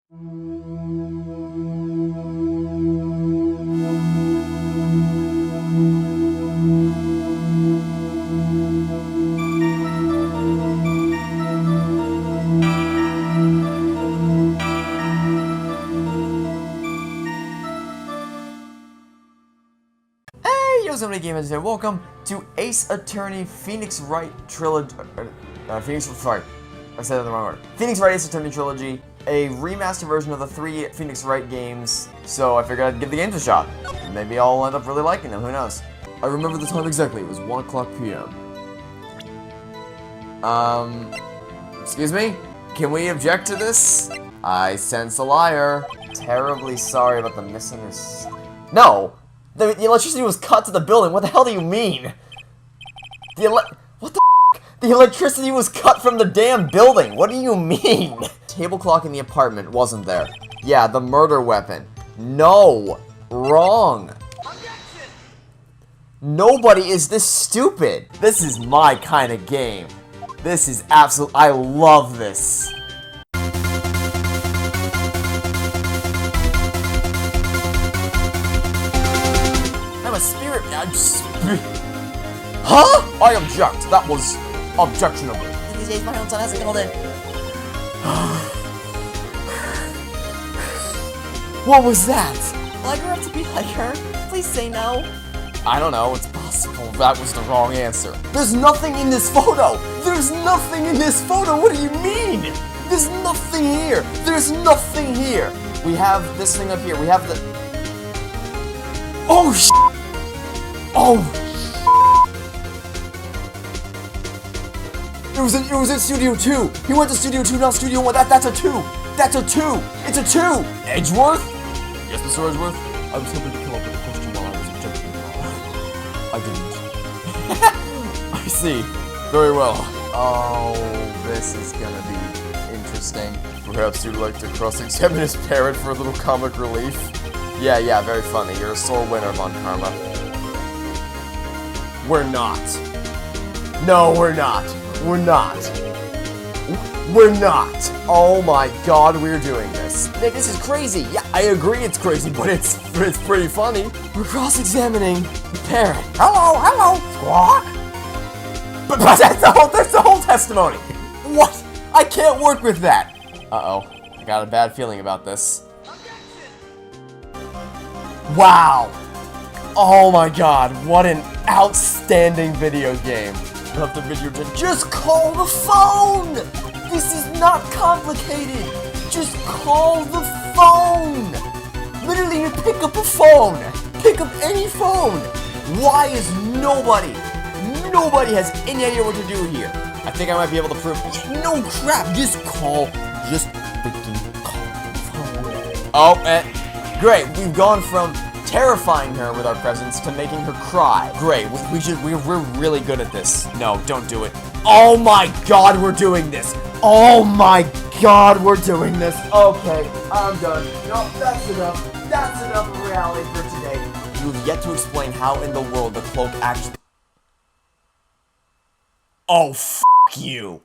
So many gamers here. Welcome to Ace Attorney Phoenix Wright Trilogy. Sorry, I said it in the wrong order. Phoenix Wright Ace Attorney Trilogy, a remastered version of the 3 Phoenix Wright games. So I figured I'd give the games a shot. Maybe I'll end up really liking them. Who knows? I remember the time exactly. It was 1:00 p.m. Excuse me? Can we object to this? I sense a liar. Terribly sorry about the No! The electricity was cut to the building. What the hell do you mean? What the f***? The electricity was cut from the damn building. What do you mean? Table clock in the apartment wasn't there. Yeah, the murder weapon. No. Wrong. Objection. Nobody is this stupid. This is my kind of game. This is absolute. I love this. A spirit. Huh? I object. That was objectionable. These days, my own son hasn't killed it. What was that? Will I grow up to be like her? Please say no. I don't know. It's possible that was the wrong answer. There's nothing in this photo. There's nothing in this photo. What do you mean? There's nothing here. There's nothing here. We have this thing up here. We have the. Oh sh. Oh! It was in Studio 2! He went to Studio 2, not Studio 1. That's a 2! That's a 2! It's a 2! Edgeworth? Yes, Mr. Edgeworth? I was hoping to come up with a question while I was objecting. I didn't. I see. Very well. Oh, this is gonna be interesting. Perhaps you'd like to cross-examine his parent for a little comic relief? Yeah, very funny. You're a sore winner, Von Karma. We're not. No, we're not. We're not. We're not. Oh my god, we're doing this. Nick, this is crazy. Yeah, I agree it's crazy, but it's pretty funny. We're cross-examining the parent. Hello, squawk. But that's the whole testimony. What? I can't work with that. Uh-oh. I got a bad feeling about this. Wow. Oh my god, what an outstanding video game. Love the video. Just call the phone! This is not complicated. Just call the phone! Literally, you pick up a phone. Pick up any phone. Why is nobody has any idea what to do here? I think I might be able to prove. No crap, just freaking call the phone. Oh, great, we've gone from terrifying her with our presence to making her cry. Great, we're really good at this. No, don't do it. Oh my god, we're doing this. Oh my god, we're doing this. Okay, I'm done. No, that's enough. That's enough of reality for today. You've yet to explain how in the world the cloak actually... Oh, f*** you.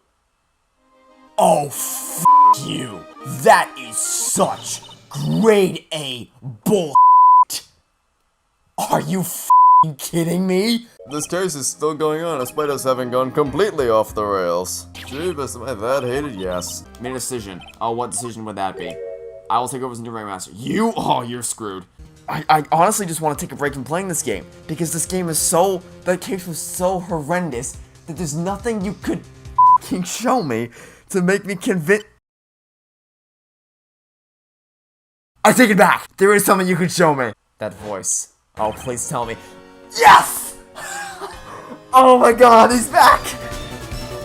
Oh, f*** you. That is such grade A bull. Are you f***ing kidding me? This case is still going on, despite us having gone completely off the rails. Jeebus, am I that hated? Yes. Made a decision. Oh, what decision would that be? I will take over as new Raymaster. You? Oh, you're screwed. I honestly just want to take a break from playing this game, because this game is so... That case was so horrendous that there's nothing you could f***ing show me to make me convince... I take it back! There is something you could show me. That voice. Oh, please tell me. Yes! Oh my god, he's back!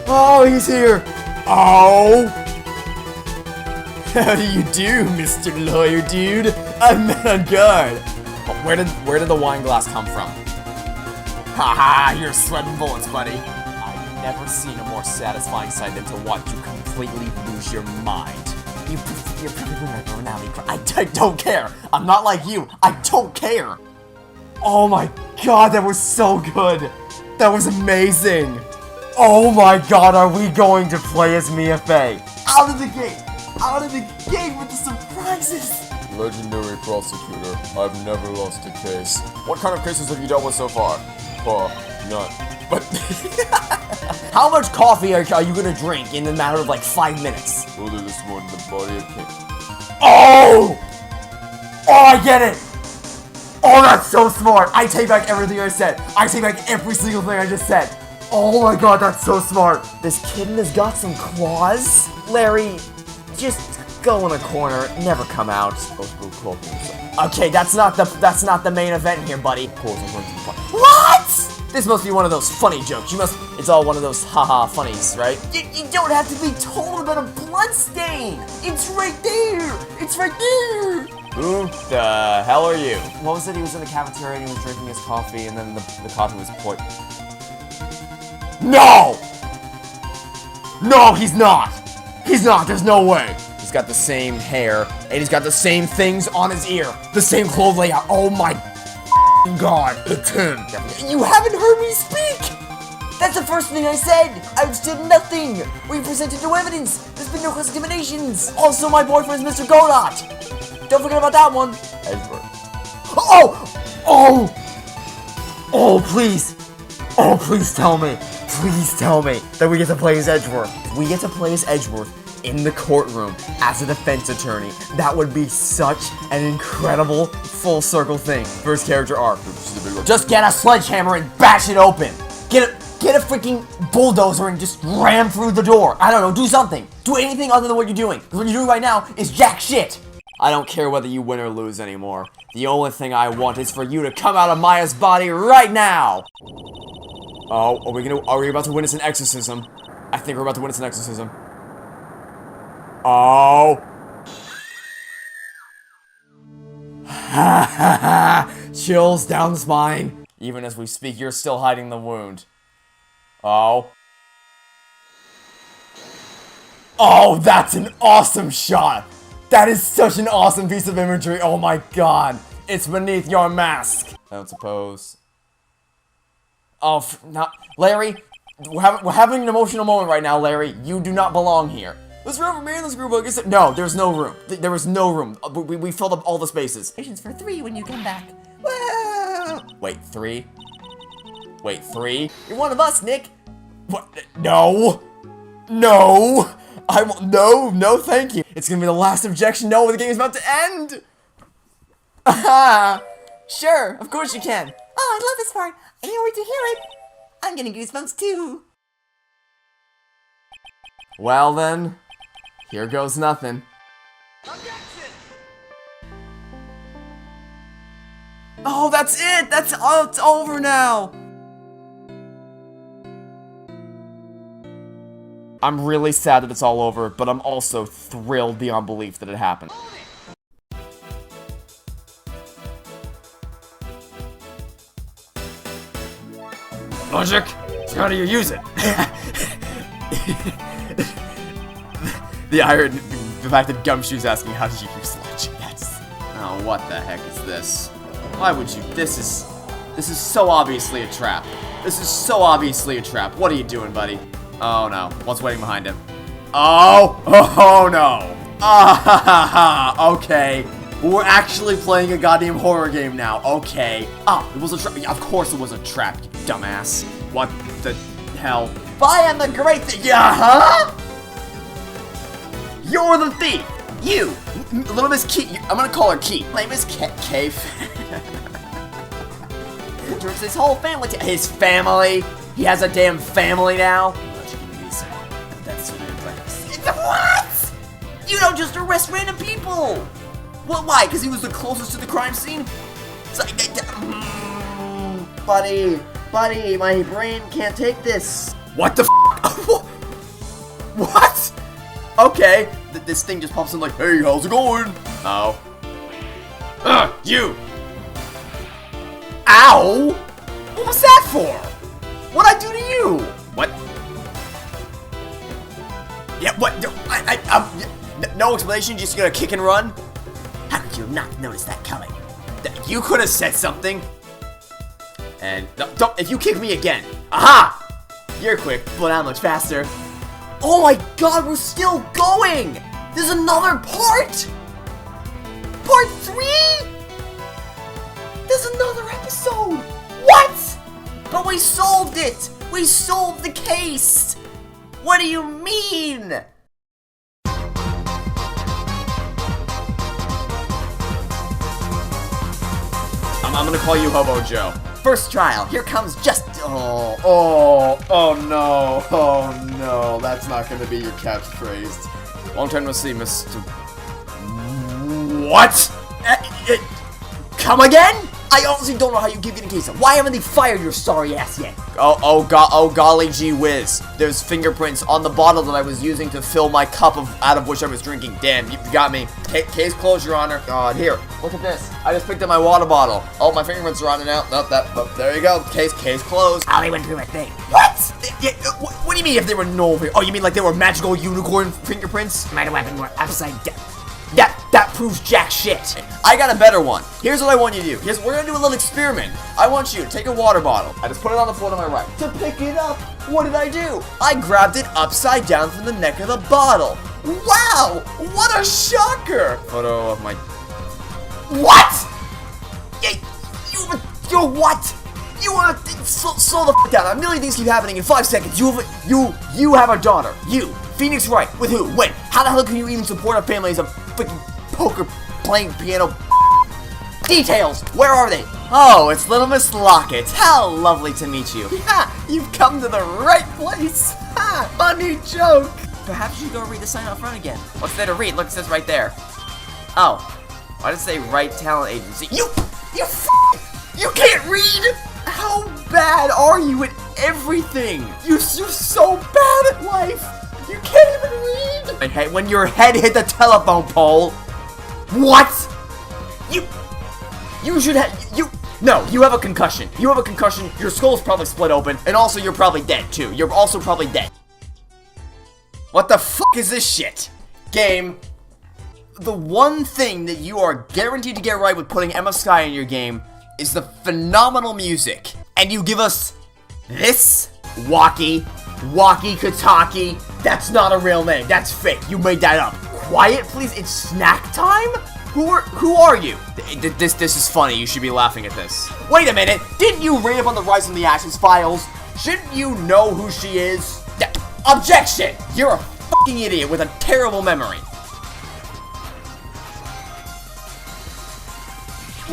Oh, he's here! Oh! How do you do, Mr. Lawyer Dude? I'm not on guard. Oh, where did the wine glass come from? Haha, you're sweating bullets, buddy. I've never seen a more satisfying sight than to watch you completely lose your mind. You're perfectly right, Ronaldo. I don't care. I'm not like you. I don't care. Oh my god, that was so good. That was amazing. Oh my god, are we going to play as Mia Fey? Out of the gate. out of the gate with the surprises. Legendary prosecutor. I've never lost a case. What kind of cases have you dealt with so far? None. But how much coffee are you gonna drink in the matter of like 5 minutes? earlier this morning, the body of King. Oh! Oh, I get it! Oh, that's so smart! I take back everything I said. I take back every single thing I just said. Oh my god, that's so smart. This kitten has got some claws. Larry, just go in a corner, never come out. Okay, that's not the main event here, buddy. What? This must be one of those funny jokes. It's all one of those haha funnies, right? You don't have to be told about a blood stain. It's right there. It's right there. Who the hell are you? What was it? He was in the cafeteria and he was drinking his coffee and then the coffee was poured. No! No, he's not. He's not. There's no way. He's got the same hair and he's got the same things on his ear. The same clothes layout. Oh my god, it's him. You haven't heard me speak! That's the first thing I said! I've said nothing! We presented no evidence! There's been no cross-examinations! Also, my boyfriend's Mr. Godot! Don't forget about that one! Edward. Oh! Oh! Oh, please! Oh, please tell me! Please tell me that we get to play as Edgeworth. We get to play as Edgeworth in the courtroom as a defense attorney. That would be such an incredible full circle thing. First character arc. Just get a sledgehammer and bash it open. Get a freaking bulldozer and just ram through the door. I don't know, do something. Do anything other than what you're doing. Because what you're doing right now is jack shit. I don't care whether you win or lose anymore. The only thing I want is for you to come out of Maya's body right now. Oh, are we about to witness an exorcism? I think we're about to witness an exorcism. Oh. Ha ha ha! Chills down the spine. Even as we speak, you're still hiding the wound. Oh. Oh, that's an awesome shot! That is such an awesome piece of imagery, oh my god! It's beneath your mask! I don't suppose. Oh, Larry, we're having an emotional moment right now, Larry. You do not belong here. There's room for me in this group, I guess. No, there's no room. There is no room. We filled up all the spaces. For 3 when you come back. Wait, 3? Wait, 3? You're one of us, Nick. What? No. No. I won't. No, thank you. It's gonna be the last objection. No, the game is about to end. Sure, of course you can. Oh, I love this part. I can't wait to hear it. I'm getting goosebumps too. Well then, here goes nothing. Objection! Oh, that's it! It's over now! I'm really sad that it's all over, but I'm also thrilled beyond belief that it happened. Logic? So how do you use it? The irony, the fact that Gumshoe's asking how did you use logic, that's... Oh, what the heck is this? Why would you... This is so obviously a trap. This is so obviously a trap. What are you doing, buddy? Oh no, what's waiting behind him? Oh! Oh no! Ah ha ha ha! Okay. We're actually playing a goddamn horror game now. Okay. Oh, it was a trap. Yeah, of course it was a trap, you dumbass. What the hell? I am the great yeah, huh? You're the thief! You! Little Miss Key. I'm gonna call her Key. My name is Cave. His whole family. His family? He has a damn family now? That's what? You don't just arrest random people! What, why? Because he was the closest to the crime scene? It's like, buddy, my brain can't take this. What the f? What? Okay, this thing just pops in like, hey, how's it going? Oh. You! Ow! What was that for? What'd I do to you? What? Yeah, what? No explanation, just gonna kick and run? How could you not notice that coming? You could have said something. And, no, don't, if you kick me again. Aha! You're quick, but I'm much faster. Oh my god, we're still going! There's another part! Part 3? There's another episode! What? But we solved it! We solved the case! What do you mean? I'm gonna call you Hobo Joe. First trial, here comes Oh no, that's not gonna be your catchphrase. Long time no see, Mr. What? Come again? I honestly don't know how you keep getting cases. Why haven't they fired your sorry ass yet? Oh golly gee whiz. There's fingerprints on the bottle that I was using to fill my cup out of which I was drinking. Damn, you got me. Case closed, Your Honor. God, here, look at this. I just picked up my water bottle. Oh, my fingerprints are on it now. Nope, there you go. Case closed. Oh, they went through a thing. What? What do you mean if there were no? Oh, you mean like they were magical unicorn fingerprints? Might have weapon were upside down. That proves jack shit. I got a better one. Here's what I want you to do. We're gonna do a little experiment. I want you to take a water bottle. I just put it on the floor to my right. To pick it up, what did I do? I grabbed it upside down from the neck of the bottle. Wow! What a shocker! Photo of my... What? You're what? Slow the f down. A million things keep happening in 5 seconds. You have a daughter. You, Phoenix Wright. With who? When? How the hell can you even support a family as a freaking poker playing piano? Details. Where are they? Oh, it's little Miss Lockett. How lovely to meet you. Yeah, you've come to the right place. Ha, funny joke. Perhaps you should go read the sign out front again. What's there to read? Look, it says right there. Oh, why does it say Wright Talent Agency? You can't read. How bad are you at everything? You're so bad at life. You can't even read. Hey, when your head hit the telephone pole. What? You should have, no, you have a concussion. You have a concussion, your skull's probably split open, and also you're probably dead too. You're also probably dead. What the f*** is this shit? Game. The one thing that you are guaranteed to get right with putting Emma Sky in your game is the phenomenal music. And you give us this? Walkie Kataki. That's not a real name, that's fake. You made that up. Quiet please, it's snack time? Who are you? This is funny, you should be laughing at this. Wait a minute, didn't you read up on the Rise from the Ashes files? Shouldn't you know who she is? Objection! You're a fucking idiot with a terrible memory.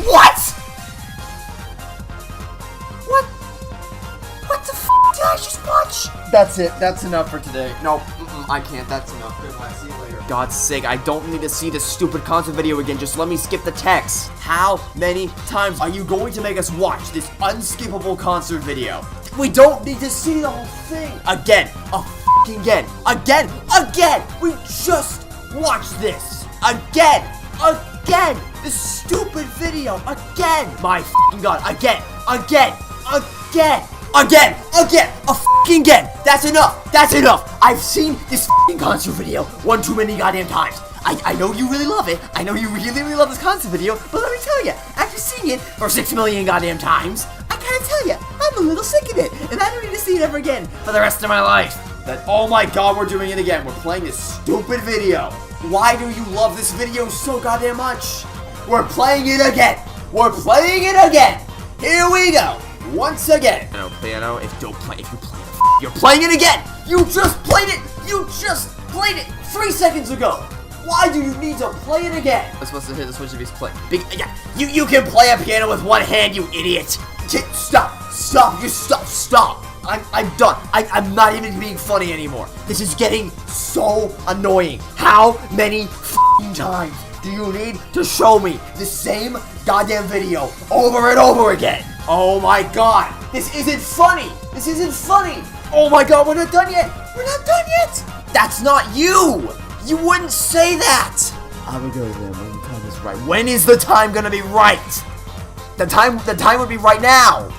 What? What the f*** did I just watch? That's it, that's enough for today. No, I can't, that's enough. Goodbye, see you later. God's sake, I don't need to see this stupid content video again, just let me skip the text. How many times are you going to make us watch this unskippable concert video? We don't need to see the whole thing. Again, again. We just watched this. Again. This stupid video. Again. My f***ing God. Again. Again. That's enough. I've seen this f***ing concert video one too many goddamn times. I know you really love it. I know you really love this concert video, but let me tell you, after seeing it for 6 million goddamn times, I gotta tell you, I'm a little sick of it, and I don't need to see it ever again for the rest of my life. Oh my God, we're doing it again. We're playing this stupid video. Why do you love this video so goddamn much? We're playing it again. Here we go. Once again. Piano. If you play it, you're playing it again. You just played it 3 seconds ago. Why do you need to play it again? I'm supposed to hit the switch if he's playing. You can play a piano with one hand, you idiot. Stop. I'm done. I'm not even being funny anymore. This is getting so annoying. How many f***ing times do you need to show me the same goddamn video over and over again? Oh my God. This isn't funny. Oh my God, we're not done yet. That's not you. You wouldn't say that. I would go there when the time is right. When is the time gonna be right? The time would be right now.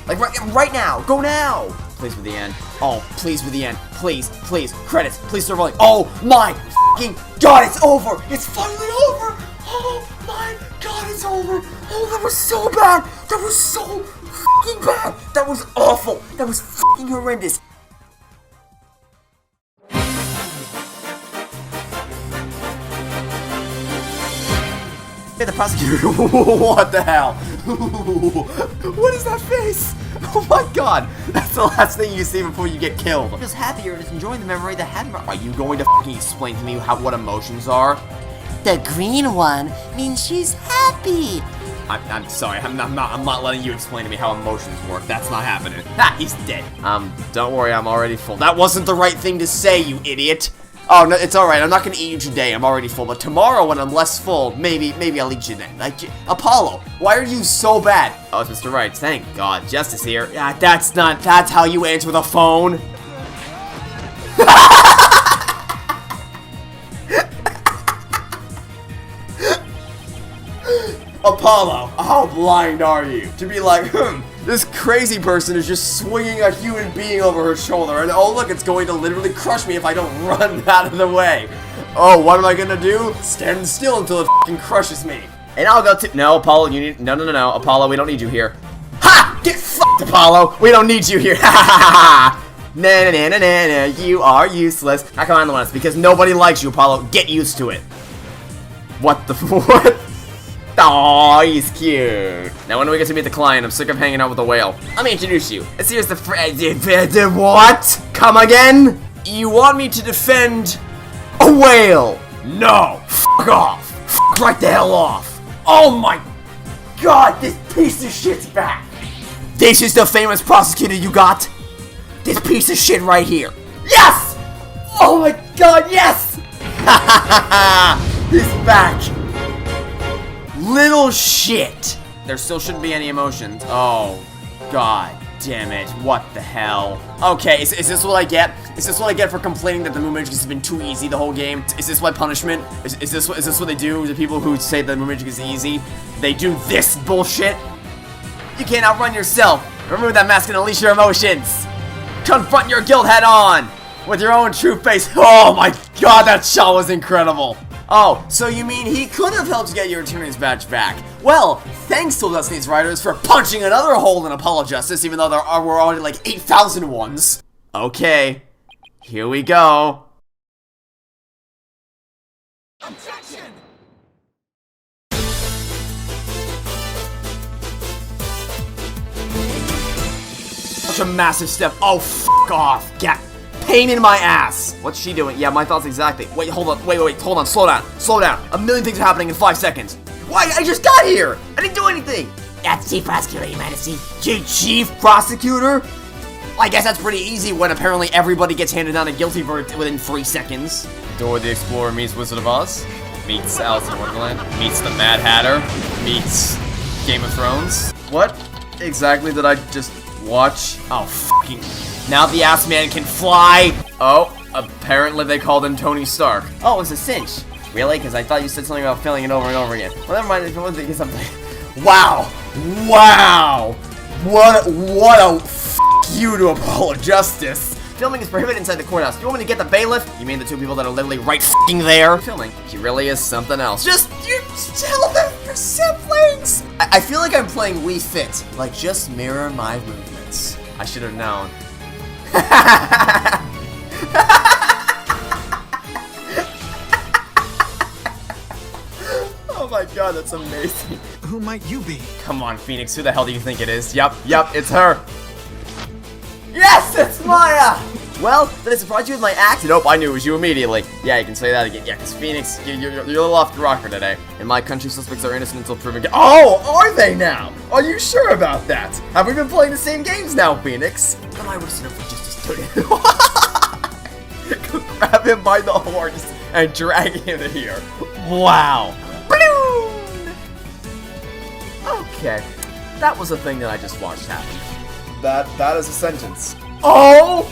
Like right now. Go now. Please for the end. Oh, please for the end. Please. Credits. Please start rolling. Oh my fucking God, it's over. It's finally over. Oh my God, it's over. Oh, that was so bad. That was so fucking bad. That was awful. That was fucking horrendous. Hey, the prosecutor. What the hell? What is that face? Oh my god. That's the last thing you see before you get killed. I'm just happier and just enjoying the memory that had. Are you going to fucking explain to me what emotions are? The green one means she's happy. I'm sorry. I'm not letting you explain to me how emotions work. That's not happening. Ha! He's dead. Don't worry. I'm already full. That wasn't the right thing to say, you idiot. Oh, no, it's alright, I'm not gonna eat you today, I'm already full, but tomorrow when I'm less full, maybe I'll eat you then. Like, Apollo, why are you so bad? Oh, it's Mr. Wright, thank God, Justice here. Yeah, that's how you answer the phone. Apollo, how blind are you? To be like, this crazy person is just swinging a human being over her shoulder, and oh look, it's going to literally crush me if I don't run out of the way. Oh, what am I gonna do? Stand still until it fucking crushes me. And I'll go to— No, Apollo, you need— No, Apollo, we don't need you here. Ha! Get fucked, Apollo! We don't need you here. Ha ha ha ha! Na, you are useless. How come I'm the one? It's because nobody likes you, Apollo. Get used to it. What the— what? Aw, he's cute. Now when do we get to meet the client? I'm sick of hanging out with the whale. Let me introduce you. Here's the what? Come again? You want me to defend a whale? No. Fuck off. Fuck right the hell off. Oh my god, this piece of shit's back. This is the famous prosecutor you got? This piece of shit right here. Yes! Oh my god, yes! Ha ha ha ha! He's back. Little shit! There still shouldn't be any emotions. Oh, god damn it. What the hell? Okay, is this what I get? Is this what I get for complaining that the Moon Magic has been too easy the whole game? Is this my punishment? Is this what they do? The people who say that Moon Magic is easy? They do this bullshit? You can't outrun yourself! Remove that mask and unleash your emotions! Confront your guilt head on! With your own true face. Oh my god, that shot was incredible! Oh, so you mean he could have helped get your attorney's badge back? Well, thanks to Destinies writers for punching another hole in Apollo Justice, even though there were already like 8,000 ones. Okay, here we go. Objection! Such a massive step. Oh, fuck off. Get. Pain in my ass. What's she doing? Yeah, my thoughts exactly. Wait, hold on. Wait, hold on. Slow down. A million things are happening in 5 seconds. Why? I just got here. I didn't do anything. That's Chief Prosecutor, Your Majesty. Chief Prosecutor? I guess that's pretty easy when apparently everybody gets handed down a guilty verdict within 3 seconds. Dora the Explorer meets Wizard of Oz. Meets Alice in Wonderland. Meets the Mad Hatter. Meets Game of Thrones. What exactly did I just watch? Oh, fucking... Now the ass man can fly! Oh, apparently they called him Tony Stark. Oh, it's a cinch. Really? Because I thought you said something about filling it over and over again. Well, never mind, if you want to get something. Wow! Wow! What a f you to Apollo Justice! Filming is prohibited inside the courthouse. You want me to get the bailiff? You mean the 2 people that are literally right f***ing there? Filming. She really is something else. Just tell them your siblings! I feel like I'm playing Wii Fit. Like, just mirror my movements. I should have known. Oh my god, that's amazing. Who might you be? Come on, Phoenix, who the hell do you think it is? Yup, it's her. Yes, it's Maya! Well, did I surprise you with my act? Nope, I knew it was you immediately. Yeah, you can say that again. Yeah, because Phoenix, you're a little off the rocker today. In my country, suspects are innocent until proven guilty. Oh, are they now? Are you sure about that? Have we been playing the same games now, Phoenix? Then I would have stood up for justice today. Grab him by the horns and drag him here. Wow. Balloon! Okay, that was a thing that I just watched happen. That is a sentence. Oh!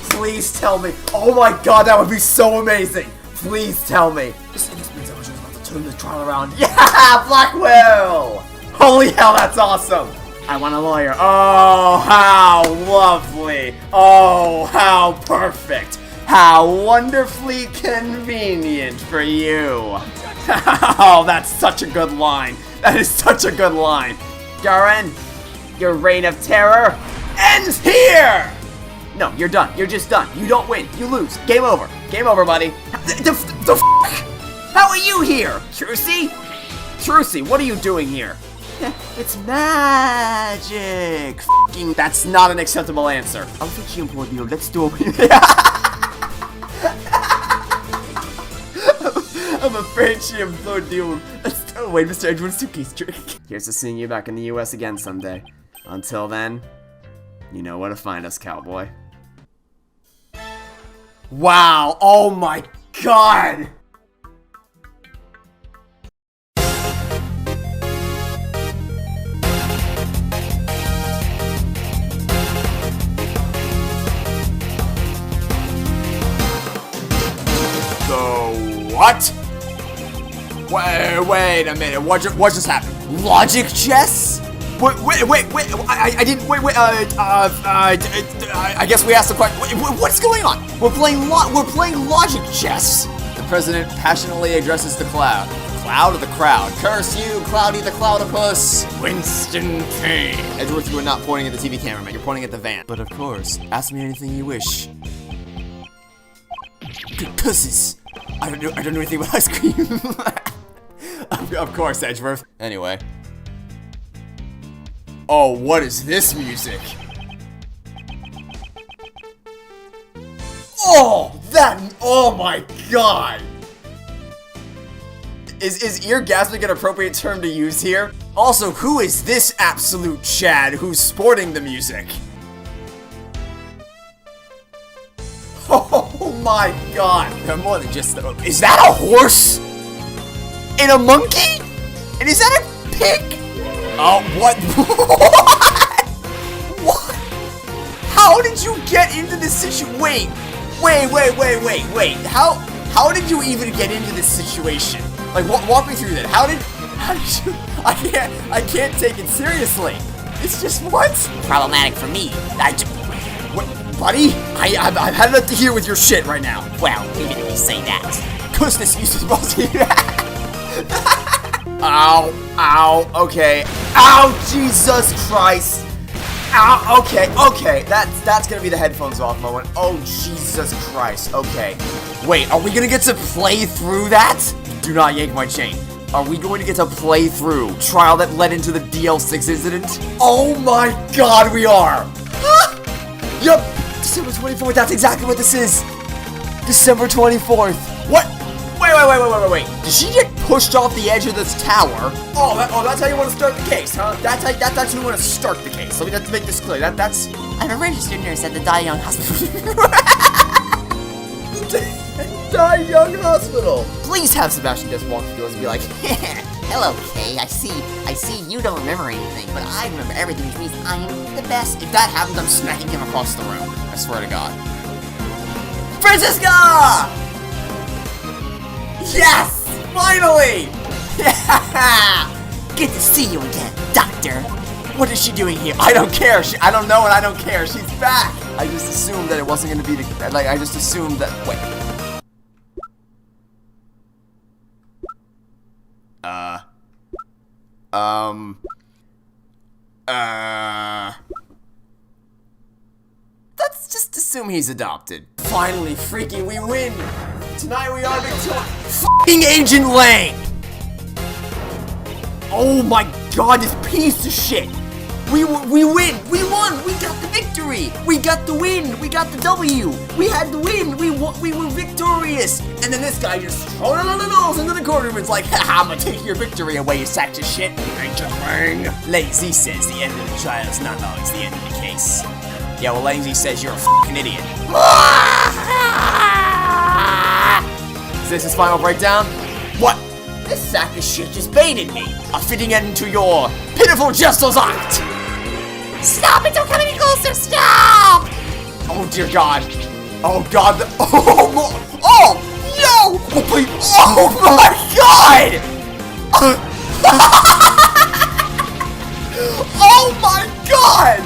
Please tell me. Oh my god, that would be so amazing. Please tell me. This means I was about to turn the trial around. Yeah, Blackwell! Holy hell, that's awesome. I want a lawyer. Oh, how lovely. Oh, how perfect. How wonderfully convenient for you. Oh, that's such a good line. That is such a good line. Garen, your reign of terror ends here! No, you're done. You're just done. You don't win. You lose. Game over. Game over, buddy. The f***? How are you here? Trucy? Trucy, what are you doing here? It's magic. F***ing, that's not an acceptable answer. I think she employed you. Let's do it. I'm afraid she employed you. Let's do it. Wait, Mr. Edward's suitcase trick. Here's to seeing you back in the US again someday. Until then, you know where to find us, cowboy. Wow, oh my god! What? Wait a minute. What just happened? Logic chess? Wait. I didn't. I guess we asked the question. What's going on? We're playing logic chess. The president passionately addresses the cloud. The cloud or the crowd? Curse you, Cloudy the Cloudopus. Winston Payne. Edgeworth, you are not pointing at the TV cameraman. You're pointing at the van. But of course, ask me anything you wish. Cusses. I don't know anything about ice cream. Of course, Edgeworth. Anyway. Oh, what is this music? Oh, oh my god! Is eargasmic an appropriate term to use here? Also, who is this absolute Chad who's sporting the music? Oh my god! They're more than just is that a horse? And a monkey? And is that a pig? Oh, what? What? How did you get into this situation? Wait. How did you even get into this situation? Like, walk me through that. How did you? I can't take it seriously. It's just what? Problematic for me. What, buddy? I've had enough to hear with your shit right now. Well, even if you say that. Cause this used to Ow, okay. Ow, Jesus Christ. Ow, okay, that's gonna be the headphones off moment. Oh, Jesus Christ, okay. Wait, are we gonna get to play through that? Do not yank my chain. Are we going to get to play through trial that led into the DL6 incident? Oh my god, we are! Yup, December 24th, that's exactly what this is. December 24th. What? Wait. Did she get pushed off the edge of this tower? Oh, that's how you want to start the case, huh? That's how you want to start the case. Let me make this clear. That's... I'm a registered nurse at the Die Young Hospital. Die Young Hospital. Please have Sebastian just walk through us and be like, Hello, Kay. I see you don't remember anything, but I remember everything, which means I am the best. If that happens, I'm smacking him across the room. I swear to God. Francisca! Yes! Finally! Good to see you again, Doctor. What is she doing here? I don't care. I don't know and I don't care. She's back! I just assumed that it wasn't going to be the... Like, I just assumed that... Wait. Let's just assume he's adopted. Finally, freaking, we win! Tonight we are victorious. F***ing Agent Lang! Oh my god, this piece of shit! We win! We won! We got the victory! We got the win! We got the W! We had the win! We were victorious! And then this guy just throws it into the courtroom. It's like, haha, I'm gonna take your victory away, you sack of shit! Agent Lang! Lazy says the end of the trial is not always the end of the case. Yeah, well, Lazy says you're a f***ing idiot. Is this his final breakdown? What? This sack of shit just baited me. A fitting end to your pitiful justice act. Stop it! Don't come any closer! Stop! Oh dear God. Oh God. Oh no! Oh please! Oh my God! Oh my God!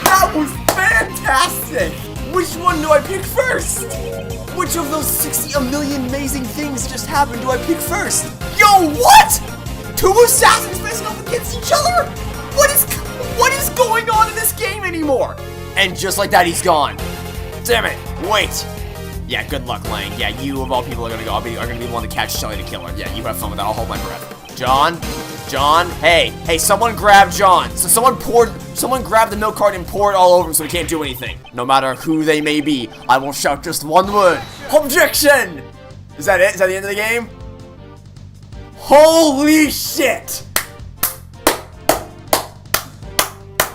That was fantastic! Which one do I pick first? Which of those 60 million amazing things just happened do I pick first? Yo, what? Two assassins facing off against each other? What is going on in this game anymore? And just like that, he's gone. Damn it, wait. Yeah, good luck, Lang. Yeah, you of all people are gonna be the one to catch Shelly the killer. Yeah, you have fun with that. I'll hold my breath. John, hey, someone grab John. So someone grabbed the milk carton and poured it all over him so he can't do anything. No matter who they may be, I will shout just one word. Objection! Is that it? Is that the end of the game? Holy shit!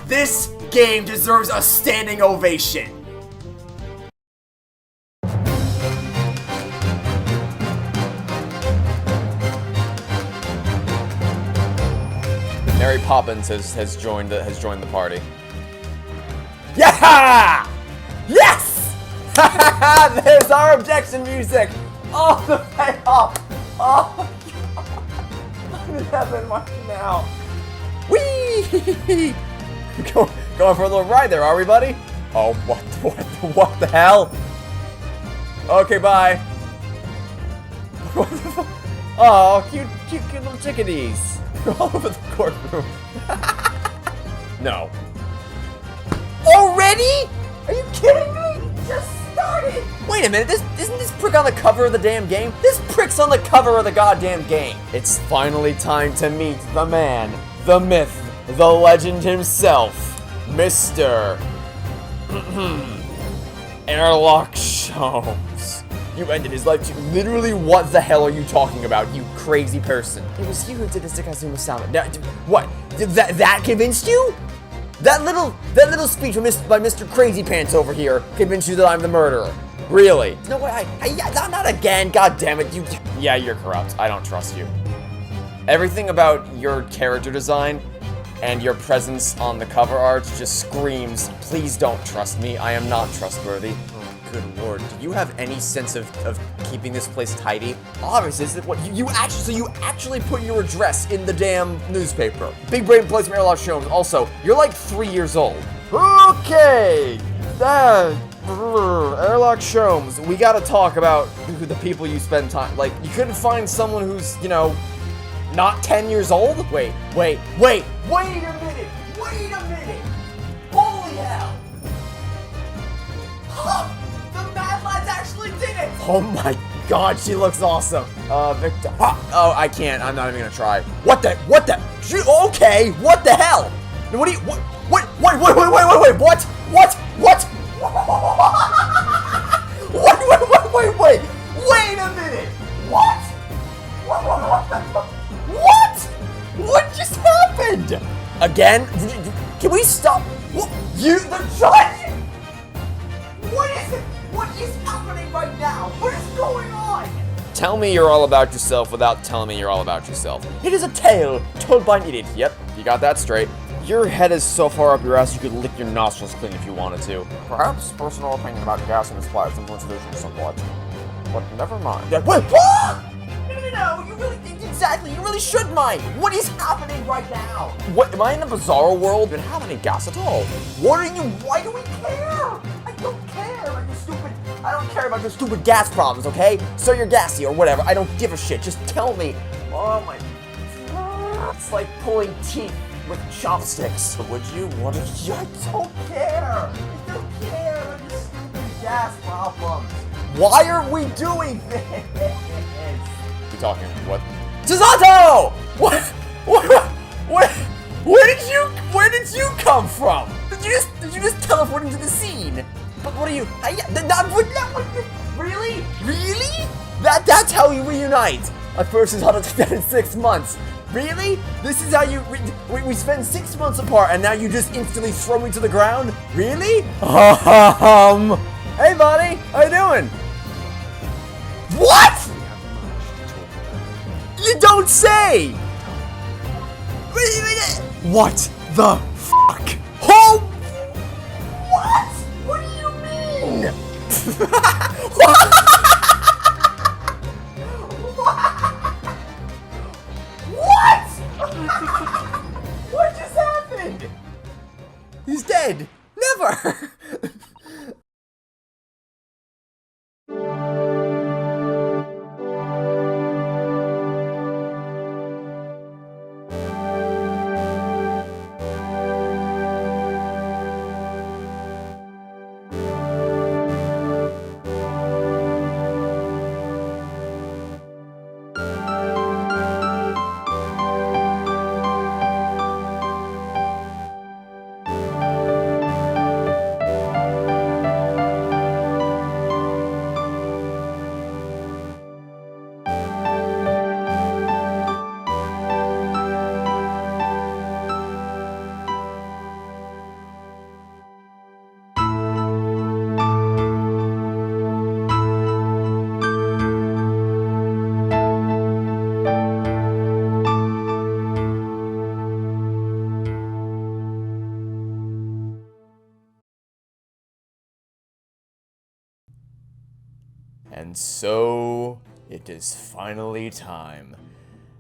This game deserves a standing ovation. Mary Poppins has joined the party. Yeah! Yes! There's our objection music. Oh, the payoff. Oh my god. I'm in heaven right now. Whee! Going for a little ride there, are we, buddy? Oh, what the hell? Okay, bye. What the fuck? Oh, cute little chickadees. All over the courtroom. No. Already? Are you kidding me? It just started. Wait a minute, isn't this prick on the cover of the damn game? This prick's on the cover of the goddamn game. It's finally time to meet the man, the myth, the legend himself, Mr. Airlock Sholmes. You ended his life. Literally, what the hell are you talking about, you crazy person? It was you who did the Zikazuma sound. Now, what? Did that convinced you? That little speech by Mr. Crazy Pants over here convinced you that I'm the murderer. Really? No way. Not again. God damn it. Yeah, you're corrupt. I don't trust you. Everything about your character design and your presence on the cover art just screams, please don't trust me. I am not trustworthy. Good lord, do you have any sense of keeping this place tidy? Obviously, this is what you actually put your address in the damn newspaper. Big brain plays from Airlock Sholmes. Also, you're like 3 years old. Okay, Airlock Sholmes, we gotta talk about the people you spend time. Like, you couldn't find someone who's, you know, not 10 years old? Wait a minute. Holy hell. Huh. Actually did it! Oh my god, she looks awesome. Victor. Oh, I can't. I'm not even gonna try. What the? Okay, what the hell? What do you? Wait, what? Wait a minute! What? What just happened? Again? Can we stop? What? The judge? What is it? What is happening right now? What is going on? Tell me you're all about yourself without telling me you're all about yourself. It is a tale told by an idiot. Yep, you got that straight. Your head is so far up your ass you could lick your nostrils clean if you wanted to. Perhaps personal opinion about gas and supplies influence vision somewhat. But never mind. Wait, what? No, you really think exactly. You really should mind. What is happening right now? What, am I in a bizarre world? I don't have any gas at all. Why do we care? I don't care about your stupid, I don't care about your stupid gas problems, okay? So you're gassy or whatever. I don't give a shit. Just tell me. Oh my, it's like pulling teeth with chopsticks. Would you want to? I don't care. I don't care about your stupid gas problems. Why are we doing this? You talking? What? Susato! Where did you come from? Did you just teleport into the scene? But what are you? Really? That's how you reunite. I first saw it in 6 months. Really? This is how you? We spend 6 months apart, and now you just instantly throw me to the ground? Really? Hey, buddy, how you doing? What? You don't say! What the fuck? Oh! What? What do you mean? What? What just happened? He's dead. Never. And so, it is finally time.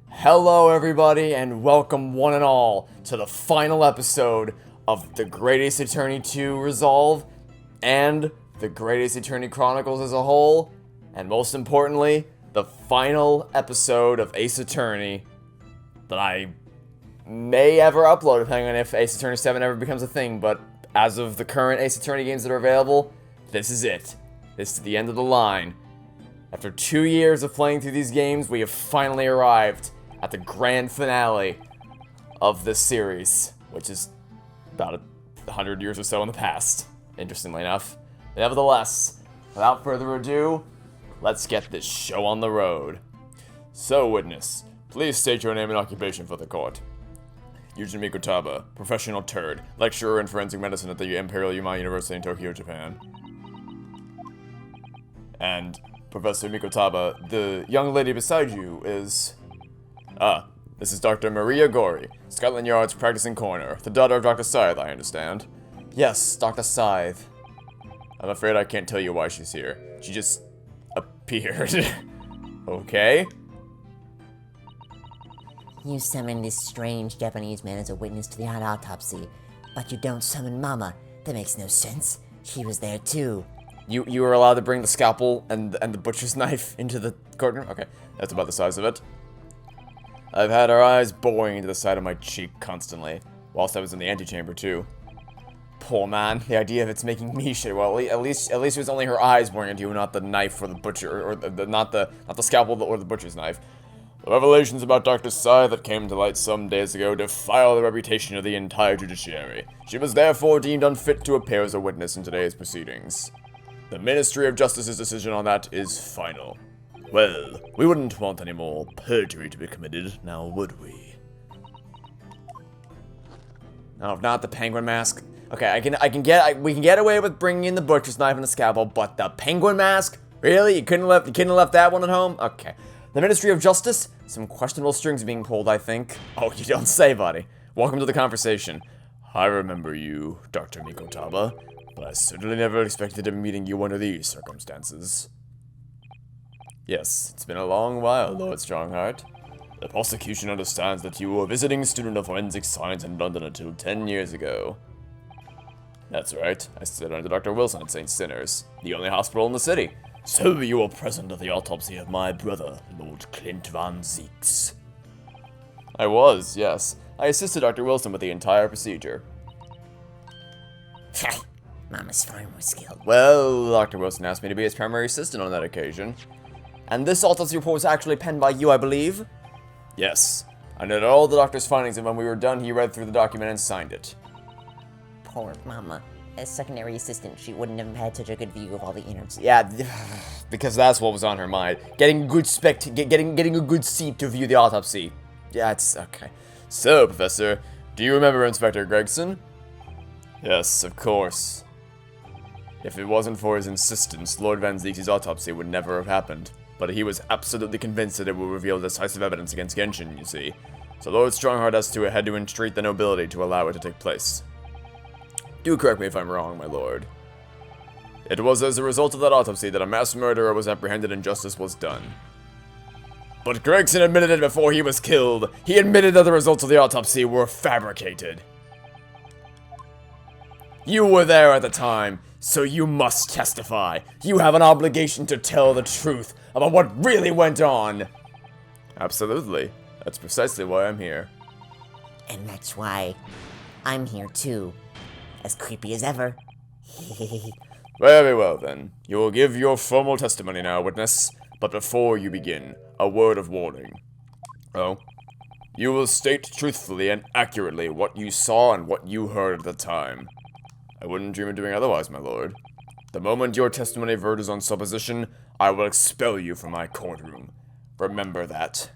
Hello everybody, and welcome one and all to the final episode of the Great Ace Attorney 2 Resolve, and the Great Ace Attorney Chronicles as a whole, and most importantly, the final episode of Ace Attorney that I may ever upload, depending on if Ace Attorney 7 ever becomes a thing, but as of the current Ace Attorney games that are available, this is it. This is the end of the line. After 2 years of playing through these games, we have finally arrived at the grand finale of this series, which is about 100 years or so in the past, interestingly enough. Nevertheless, without further ado, let's get this show on the road. So, witness, please state your name and occupation for the court. Yujin Mikotaba, professional turd, lecturer in forensic medicine at the Imperial Yuma University in Tokyo, Japan. And Professor Mikotaba, the young lady beside you is... this is Dr. Maria Gori, Scotland Yard's practicing coroner, the daughter of Dr. Scythe, I understand. Yes, Dr. Scythe. I'm afraid I can't tell you why she's here. She just appeared. Okay? You summoned this strange Japanese man as a witness to the autopsy, but you don't summon Mama. That makes no sense. She was there too. You were allowed to bring the scalpel and the butcher's knife into the courtroom? Okay, that's about the size of it. I've had her eyes boring into the side of my cheek constantly, whilst I was in the antechamber too. Poor man, the idea of it's making me shit. Well, at least it was only her eyes boring into you, not the knife or the butcher, or not the scalpel or the butcher's knife. The revelations about Dr. Scythe that came to light some days ago defile the reputation of the entire judiciary. She was therefore deemed unfit to appear as a witness in today's proceedings. The Ministry of Justice's decision on that is final. Well, we wouldn't want any more perjury to be committed, now would we? No, not the penguin mask. Okay, we can get away with bringing in the butcher's knife and the scalpel, but the penguin mask? Really? You couldn't have left that one at home? Okay. The Ministry of Justice? Some questionable strings being pulled, I think. Oh, you don't say, buddy. Welcome to the conversation. I remember you, Dr. Mikotaba, but I certainly never expected to be meeting you under these circumstances. Yes, it's been a long while, Lord Strongheart. The prosecution understands that you were a visiting student of forensic science in London until 10 years ago. That's right, I studied under Dr. Wilson at St. Sinners, the only hospital in the city. So you were present at the autopsy of my brother, Lord Klint van Zeeks. I was, yes. I assisted Dr. Wilson with the entire procedure. Mama's far more skilled. Well, Dr. Wilson asked me to be his primary assistant on that occasion. And this autopsy report was actually penned by you, I believe? Yes. I noted all the doctor's findings, and when we were done, he read through the document and signed it. Poor Mama. As secondary assistant, she wouldn't have had such a good view of all the innards. Yeah, because that's what was on her mind. Getting a good getting a good seat to view the autopsy. Yeah, it's okay. So, Professor, do you remember Inspector Gregson? Yes, of course. If it wasn't for his insistence, Lord Van Zeeks' autopsy would never have happened. But he was absolutely convinced that it would reveal decisive evidence against Genshin, you see. So Lord Strongheart had to entreat the nobility to allow it to take place. Do correct me if I'm wrong, my lord. It was as a result of that autopsy that a mass murderer was apprehended and justice was done. But Gregson admitted it before he was killed. He admitted that the results of the autopsy were fabricated. You were there at the time, so you must testify. You have an obligation to tell the truth about what really went on. Absolutely. That's precisely why I'm here. And that's why I'm here too. As creepy as ever. Very well then. You will give your formal testimony now, witness. But before you begin, a word of warning. Oh? You will state truthfully and accurately what you saw and what you heard at the time. I wouldn't dream of doing otherwise, my lord. The moment your testimony verges on supposition, I will expel you from my courtroom. Remember that.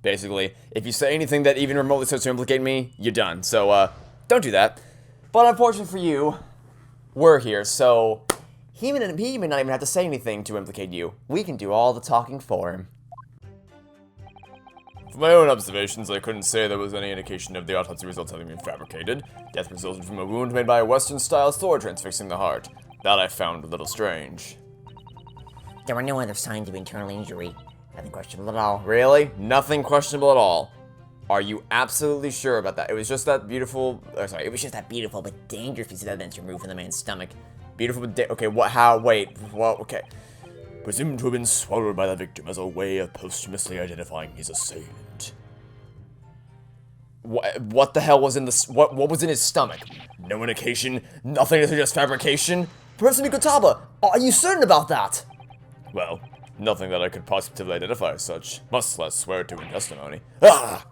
Basically, if you say anything that even remotely starts to implicate me, you're done. So, don't do that. But unfortunately for you, we're here, so he may not even have to say anything to implicate you. We can do all the talking for him. From my own observations, I couldn't say there was any indication of the autopsy results having been fabricated. Death resulted from a wound made by a Western-style sword transfixing the heart. That I found a little strange. There were no other signs of internal injury. Nothing questionable at all. Really? Nothing questionable at all. Are you absolutely sure about that? It was just that beautiful... sorry, It was just that beautiful but dangerous piece of evidence removed from the man's stomach. beautiful but... okay, what, how, wait, well, okay. Presumed to have been swallowed by the victim as a way of posthumously identifying his assailant. What the hell was in the... what was in his stomach? No indication, nothing to suggest fabrication? Professor Mikotaba, are you certain about that? Well, nothing that I could positively identify as such, much less swear to in testimony. Ah!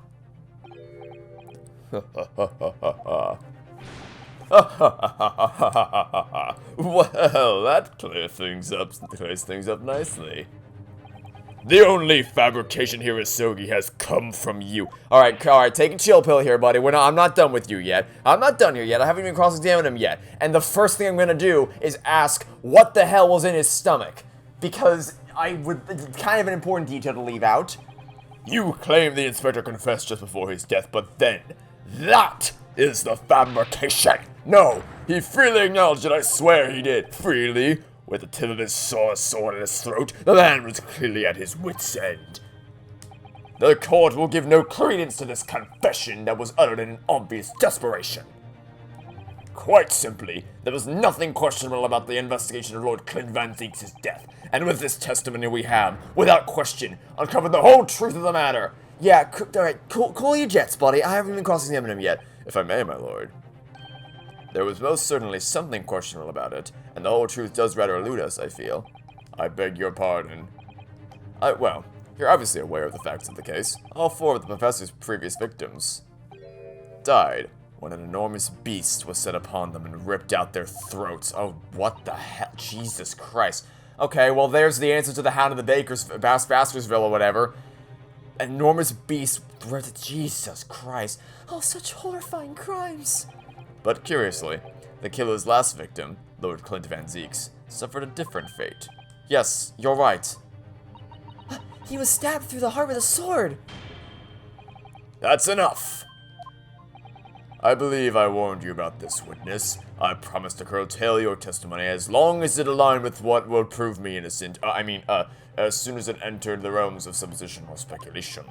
Well, that clears things up nicely. The only fabrication here, Asogi, has come from you. Alright, take a chill pill here, buddy. I'm not done with you yet. I'm not done here yet. I haven't even cross-examined him yet. And the first thing I'm gonna do is ask what the hell was in his stomach. Because it's kind of an important detail to leave out. You claim the inspector confessed just before his death, but then, that is the fabrication! No, he freely acknowledged it, I swear he did. Freely. With the tip of his sword at his throat, the man was clearly at his wit's end. The court will give no credence to this confession that was uttered in obvious desperation. Quite simply, there was nothing questionable about the investigation of Lord Klint Van Zieks' death, and with this testimony we have, without question, uncovered the whole truth of the matter. Yeah, alright, cool your jets, buddy. I haven't even cross-examined him yet. If I may, my lord. There was most certainly something questionable about it, and the whole truth does rather elude us, I feel. I beg your pardon. Well, you're obviously aware of the facts of the case. All 4 of the professor's previous victims died when an enormous beast was set upon them and ripped out their throats. Oh, what the hell? Jesus Christ. Okay, well, there's the answer to the Hound of the Baskervilles or whatever. An enormous beast. Jesus Christ. Oh, such horrifying crimes. But curiously, the killer's last victim, Lord Klint Van Zieks, suffered a different fate. Yes, you're right. He was stabbed through the heart with a sword. That's enough! I believe I warned you about this, witness. I promise to curtail your testimony as long as it aligned with what will prove me innocent. As soon as it entered the realms of supposition or speculation.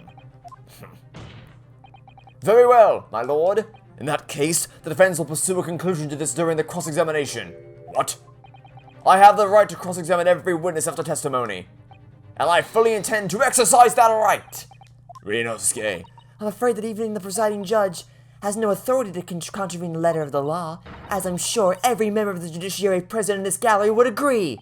Very well, my lord. In that case, the defense will pursue a conclusion to this during the cross-examination. What? I have the right to cross-examine every witness after testimony. And I fully intend to exercise that right. Ryunosuke. I'm afraid that even the presiding judge has no authority to contravene the letter of the law, as I'm sure every member of the judiciary present in this gallery would agree.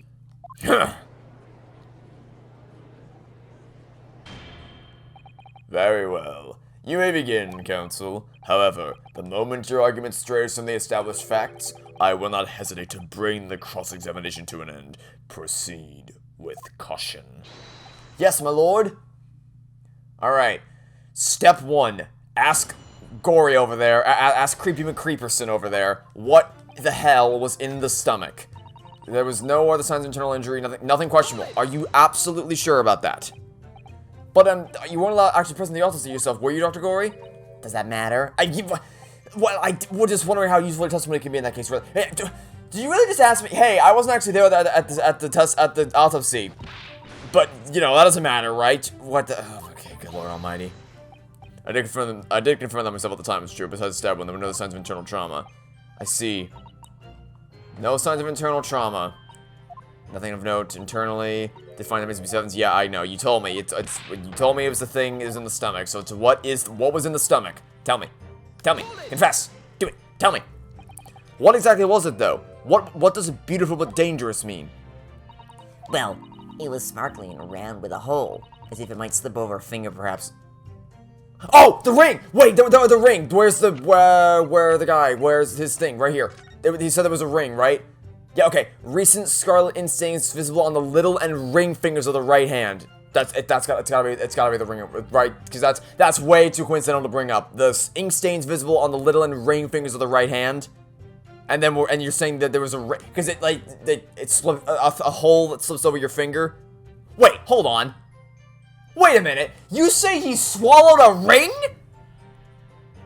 Very well. You may begin, counsel. However, the moment your argument strays from the established facts, I will not hesitate to bring the cross-examination to an end. Proceed with caution. Yes, my lord. Alright. Step 1. Ask Gory over there, ask Creepy McCreeperson over there, what the hell was in the stomach? There was no other signs of internal injury, nothing questionable. Are you absolutely sure about that? But, you weren't allowed actually present the autopsy yourself, were you, Dr. Gory? Does that matter? Well, I was just wondering how useful your testimony can be in that case. Hey, did you really just ask me? Hey, I wasn't actually there at the autopsy. But, you know, that doesn't matter, right? What the... Oh, okay, good Lord Almighty. I did confirm that myself at the time, it's true. Besides stab wound, there were no signs of internal trauma. I see. No signs of internal trauma. Nothing of note internally. Define the missing yeah, I know. You told me. You told me it was the thing is in the stomach. So it's what was in the stomach? Tell me. Tell me. Confess. Do it. Tell me. What exactly was it though? What does beautiful but dangerous mean? Well, it was sparkling and round with a hole, as if it might slip over a finger perhaps. Oh, the ring! Wait, the ring! Where's the guy? Where's his thing? Right here. He said there was a ring, right? Yeah, okay. Recent scarlet ink stains visible on the little and ring fingers of the right hand. It's gotta be the ring, right? Because that's way too coincidental to bring up. The ink stains visible on the little and ring fingers of the right hand. And then you're saying that there was a ring, because it slipped, a hole that slips over your finger. Wait, hold on. Wait a minute, you say he swallowed a ring?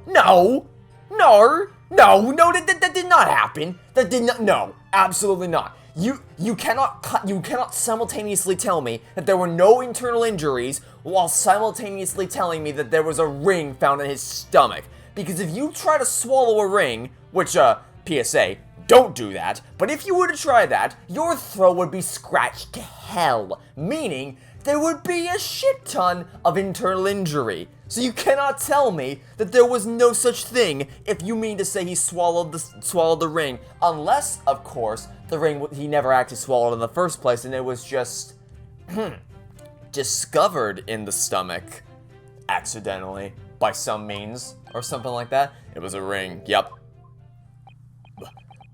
No, that did not happen. That did not, no, absolutely not. You cannot simultaneously tell me that there were no internal injuries while simultaneously telling me that there was a ring found in his stomach. Because if you try to swallow a ring, which, PSA, don't do that, but if you were to try that, your throat would be scratched to hell, meaning there would be a shit ton of internal injury. So you cannot tell me that there was no such thing if you mean to say he swallowed the ring, unless, of course, the ring he never actually swallowed in the first place and it was just discovered in the stomach accidentally by some means or something like that. It was a ring. Yep.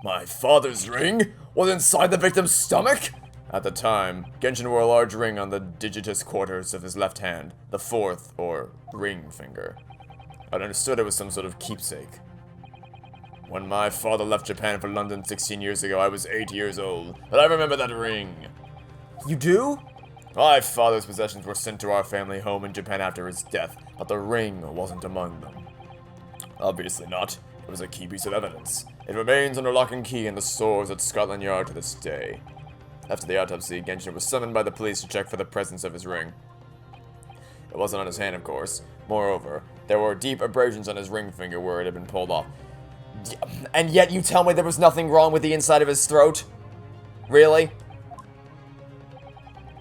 My father's ring was inside the victim's stomach? At the time, Genshin wore a large ring on the digitus quarters of his left hand, the fourth, or ring finger. I understood it was some sort of keepsake. When my father left Japan for London 16 years ago, I was 8 years old, but I remember that ring. You do? My father's possessions were sent to our family home in Japan after his death, but the ring wasn't among them. Obviously not. It was a key piece of evidence. It remains under lock and key in the stores at Scotland Yard to this day. After the autopsy, Genshin was summoned by the police to check for the presence of his ring. It wasn't on his hand, of course. Moreover, there were deep abrasions on his ring finger where it had been pulled off. And yet you tell me there was nothing wrong with the inside of his throat? Really?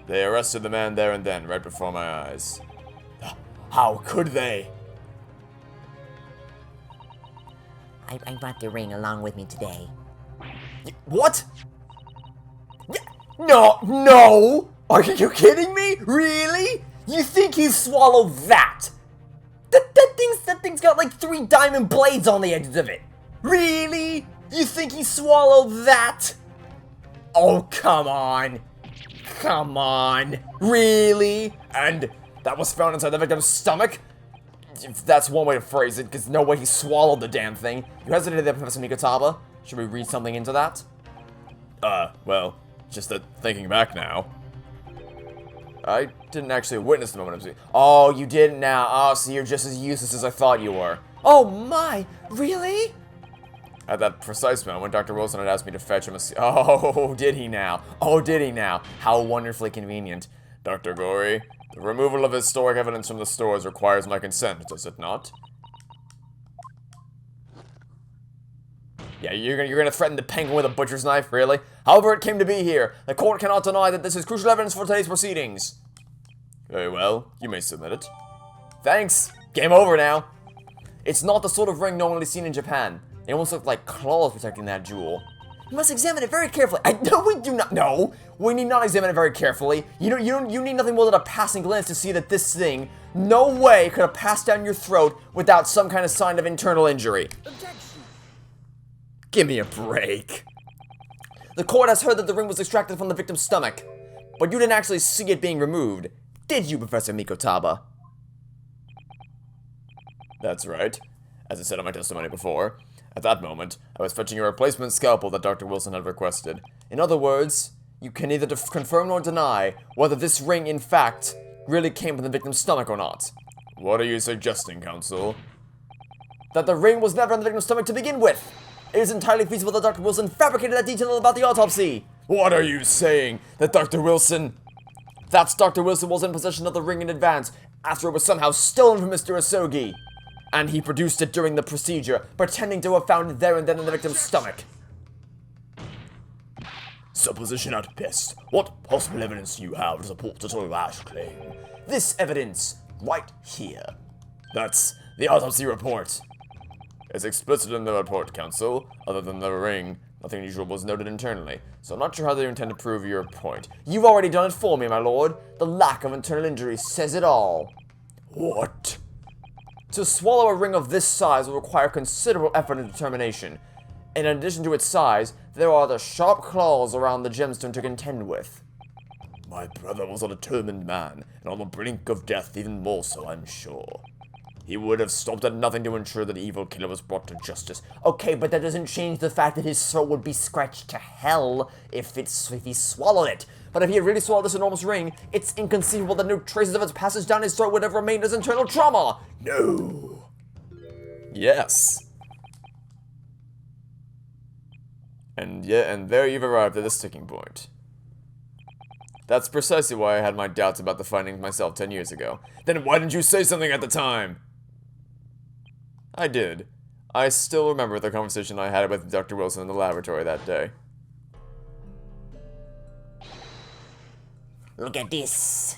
They arrested the man there and then, right before my eyes. How could they? I brought the ring along with me today. What? No! Are you kidding me? Really? You think he swallowed that? That thing's got like 3 diamond blades on the edges of it. Really? You think he swallowed that? Oh, come on. Come on. Really? And that was found inside the victim's stomach? If that's one way to phrase it, because no way he swallowed the damn thing. You hesitated there, Professor Mikotaba. Should we read something into that? Well, just that thinking back now. I didn't actually witness the moment. Oh, you didn't now. Oh, so you're just as useless as I thought you were. Oh my, really? At that precise moment, Dr. Wilson had asked me to fetch him a... Oh, did he now? Oh, did he now? How wonderfully convenient. Dr. Gory, the removal of historic evidence from the stores requires my consent, does it not? Yeah, you're gonna threaten the penguin with a butcher's knife, really? However it came to be here, the court cannot deny that this is crucial evidence for today's proceedings. Very well, you may submit it. Thanks. Game over now. It's not the sort of ring normally seen in Japan. It almost looked like claws protecting that jewel. You must examine it very carefully. No, we do not. No, we need not examine it very carefully. You need nothing more than a passing glance to see that this thing, no way could have passed down your throat without some kind of sign of internal injury. Objection. Give me a break. The court has heard that the ring was extracted from the victim's stomach, but you didn't actually see it being removed, did you, Professor Mikotaba? That's right. As I said in my testimony before, at that moment, I was fetching a replacement scalpel that Dr. Wilson had requested. In other words, you can neither confirm nor deny whether this ring, in fact, really came from the victim's stomach or not. What are you suggesting, counsel? That the ring was never in the victim's stomach to begin with. It is entirely feasible that Dr. Wilson fabricated that detail about the autopsy. What are you saying? That Dr. Wilson... That Dr. Wilson was in possession of the ring in advance, after it was somehow stolen from Mr. Asogi. And he produced it during the procedure, pretending to have found it there and then in the victim's stomach. Supposition at best. What possible evidence do you have to support the rash claim? This evidence, right here. That's the autopsy report. It's explicit in the report, counsel. Other than the ring, nothing unusual was noted internally, so I'm not sure how they intend to prove your point. You've already done it for me, my lord. The lack of internal injury says it all. What? To swallow a ring of this size will require considerable effort and determination. In addition to its size, there are the sharp claws around the gemstone to contend with. My brother was a determined man, and on the brink of death even more so, I'm sure. He would have stopped at nothing to ensure that the evil killer was brought to justice. Okay, but that doesn't change the fact that his throat would be scratched to hell if he swallowed it. But if he had really swallowed this enormous ring, it's inconceivable that no traces of its passage down his throat would have remained as internal trauma. No. Yes. And there you've arrived at the sticking point. That's precisely why I had my doubts about the findings myself 10 years ago. Then why didn't you say something at the time? I did. I still remember the conversation I had with Dr. Wilson in the laboratory that day. Look at this.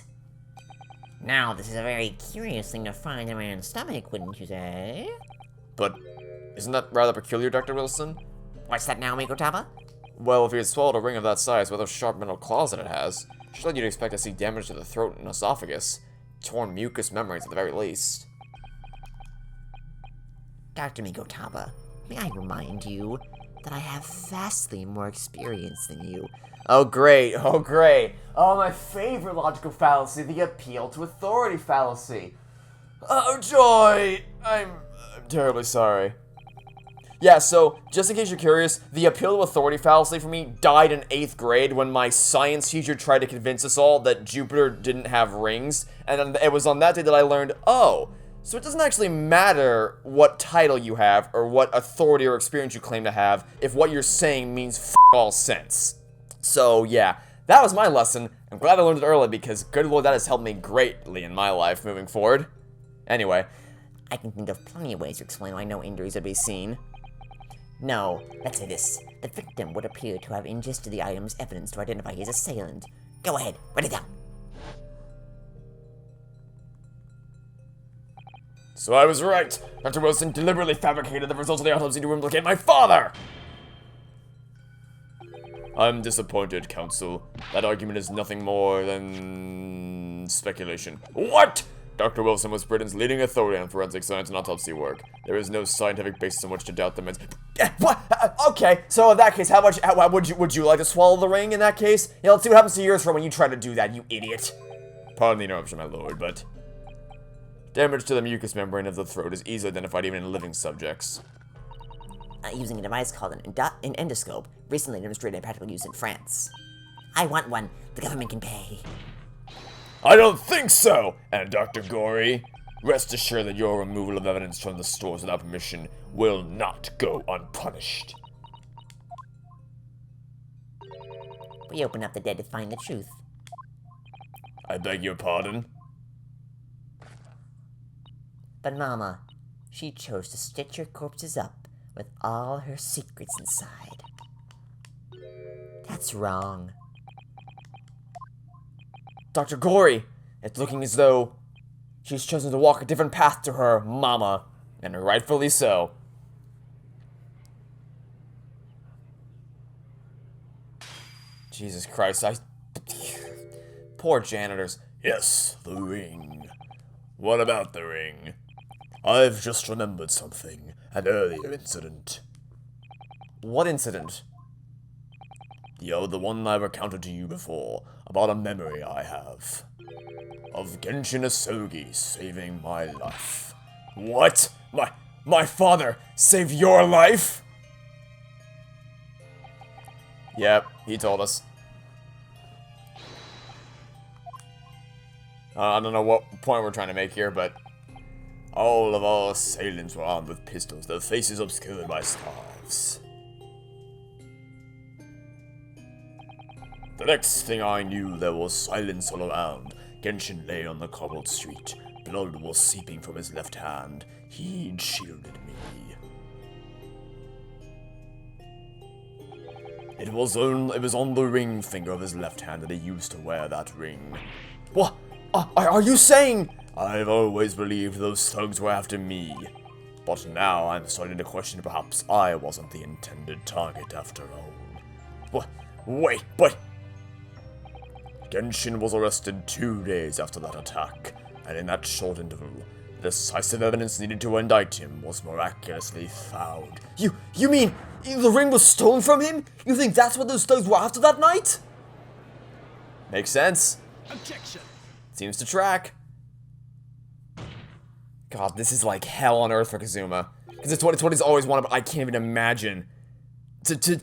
Now, this is a very curious thing to find in a man's stomach, wouldn't you say? But isn't that rather peculiar, Dr. Wilson? What's that now, Mikotaba? Well, if he had swallowed a ring of that size with those sharp metal claws that it has, surely you'd expect to see damage to the throat and esophagus. Torn mucous membranes at the very least. Dr. Mikotaba, may I remind you that I have vastly more experience than you. Oh great, oh great. Oh, my favorite logical fallacy, the appeal to authority fallacy. Oh, Joy! I'm terribly sorry. Yeah, so, just in case you're curious, the appeal to authority fallacy for me died in 8th grade when my science teacher tried to convince us all that Jupiter didn't have rings, and then it was on that day that I learned, oh, so it doesn't actually matter what title you have, or what authority or experience you claim to have, if what you're saying means f*** all sense. So, yeah, that was my lesson. I'm glad I learned it early, because good lord, that has helped me greatly in my life moving forward. Anyway. I can think of plenty of ways to explain why no injuries would be seen. No, let's say this. The victim would appear to have ingested the item's evidence to identify his assailant. Go ahead, write it down. So I was right. Dr. Wilson deliberately fabricated the results of the autopsy to implicate my father! I'm disappointed, Counsel. That argument is nothing more than speculation. What? Dr. Wilson was Britain's leading authority on forensic science and autopsy work. There is no scientific basis on which to doubt the man's... What? Okay, so in that case, how would you like to swallow the ring in that case? Yeah, let's see what happens to yours for when you try to do that, you idiot. Pardon the interruption, my lord, but... damage to the mucous membrane of the throat is easily identified even in living subjects. Using a device called an endoscope, recently demonstrated in practical use in France. I want one. The government can pay. I don't think so! And Dr. Gory, rest assured that your removal of evidence from the stores without permission will not go unpunished. We open up the dead to find the truth. I beg your pardon? But Mama, she chose to stitch her corpses up with all her secrets inside. That's wrong. Dr. Gory, it's looking as though she's chosen to walk a different path to her mama, and rightfully so. Jesus Christ, poor janitors. Yes, the ring. What about the ring? I've just remembered something. An earlier incident. What incident? The one I recounted to you before, about a memory I have. Of Genshin Asogi saving my life. What? My father saved your life? Yep, he told us. I don't know what point we're trying to make here, but... all of our assailants were armed with pistols, their faces obscured by scarves. The next thing I knew, there was silence all around. Genshin lay on the cobbled street. Blood was seeping from his left hand. He'd shielded me. It was on the ring finger of his left hand that he used to wear that ring. What? Are you saying? I've always believed those thugs were after me. But now I'm starting to question perhaps I wasn't the intended target after all. What? Wait, but... Genshin was arrested 2 days after that attack, and in that short interval, the decisive evidence needed to indict him was miraculously found. You mean the ring was stolen from him? You think that's what those thugs were after that night? Makes sense. Objection. Seems to track. God, this is like hell on earth for Kazuma. Because it's what he's always wanted, but I can't even imagine. Because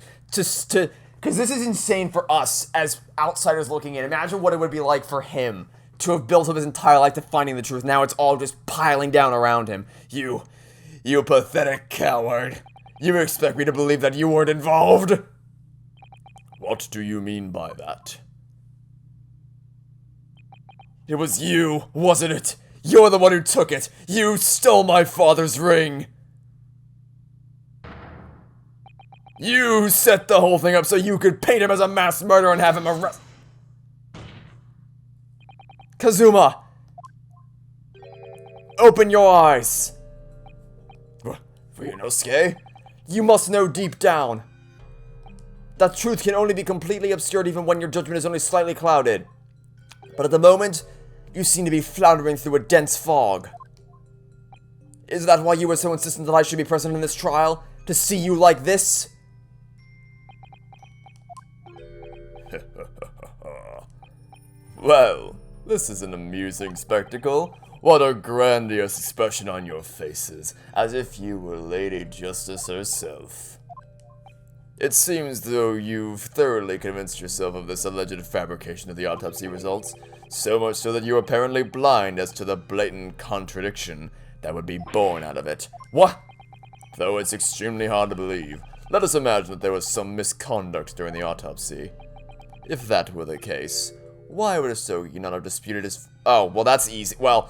this is insane for us as outsiders looking in. Imagine what it would be like for him to have built up his entire life to finding the truth. Now it's all just piling down around him. You pathetic coward. You expect me to believe that you weren't involved? What do you mean by that? It was you, wasn't it? You're the one who took it. You stole my father's ring. You set the whole thing up so you could paint him as a mass murderer and have him arrested. Kazuma! Open your eyes! Ryunosuke? You must know deep down that truth can only be completely obscured even when your judgment is only slightly clouded. But at the moment, you seem to be floundering through a dense fog. Is that why you were so insistent that I should be present in this trial? To see you like this? Well, this is an amusing spectacle. What a grandiose expression on your faces, as if you were Lady Justice herself. It seems though you've thoroughly convinced yourself of this alleged fabrication of the autopsy results, so much so that you're apparently blind as to the blatant contradiction that would be born out of it. What? Though it's extremely hard to believe, let us imagine that there was some misconduct during the autopsy. If that were the case, why would Asogi not have disputed his... Oh, well that's easy. Well...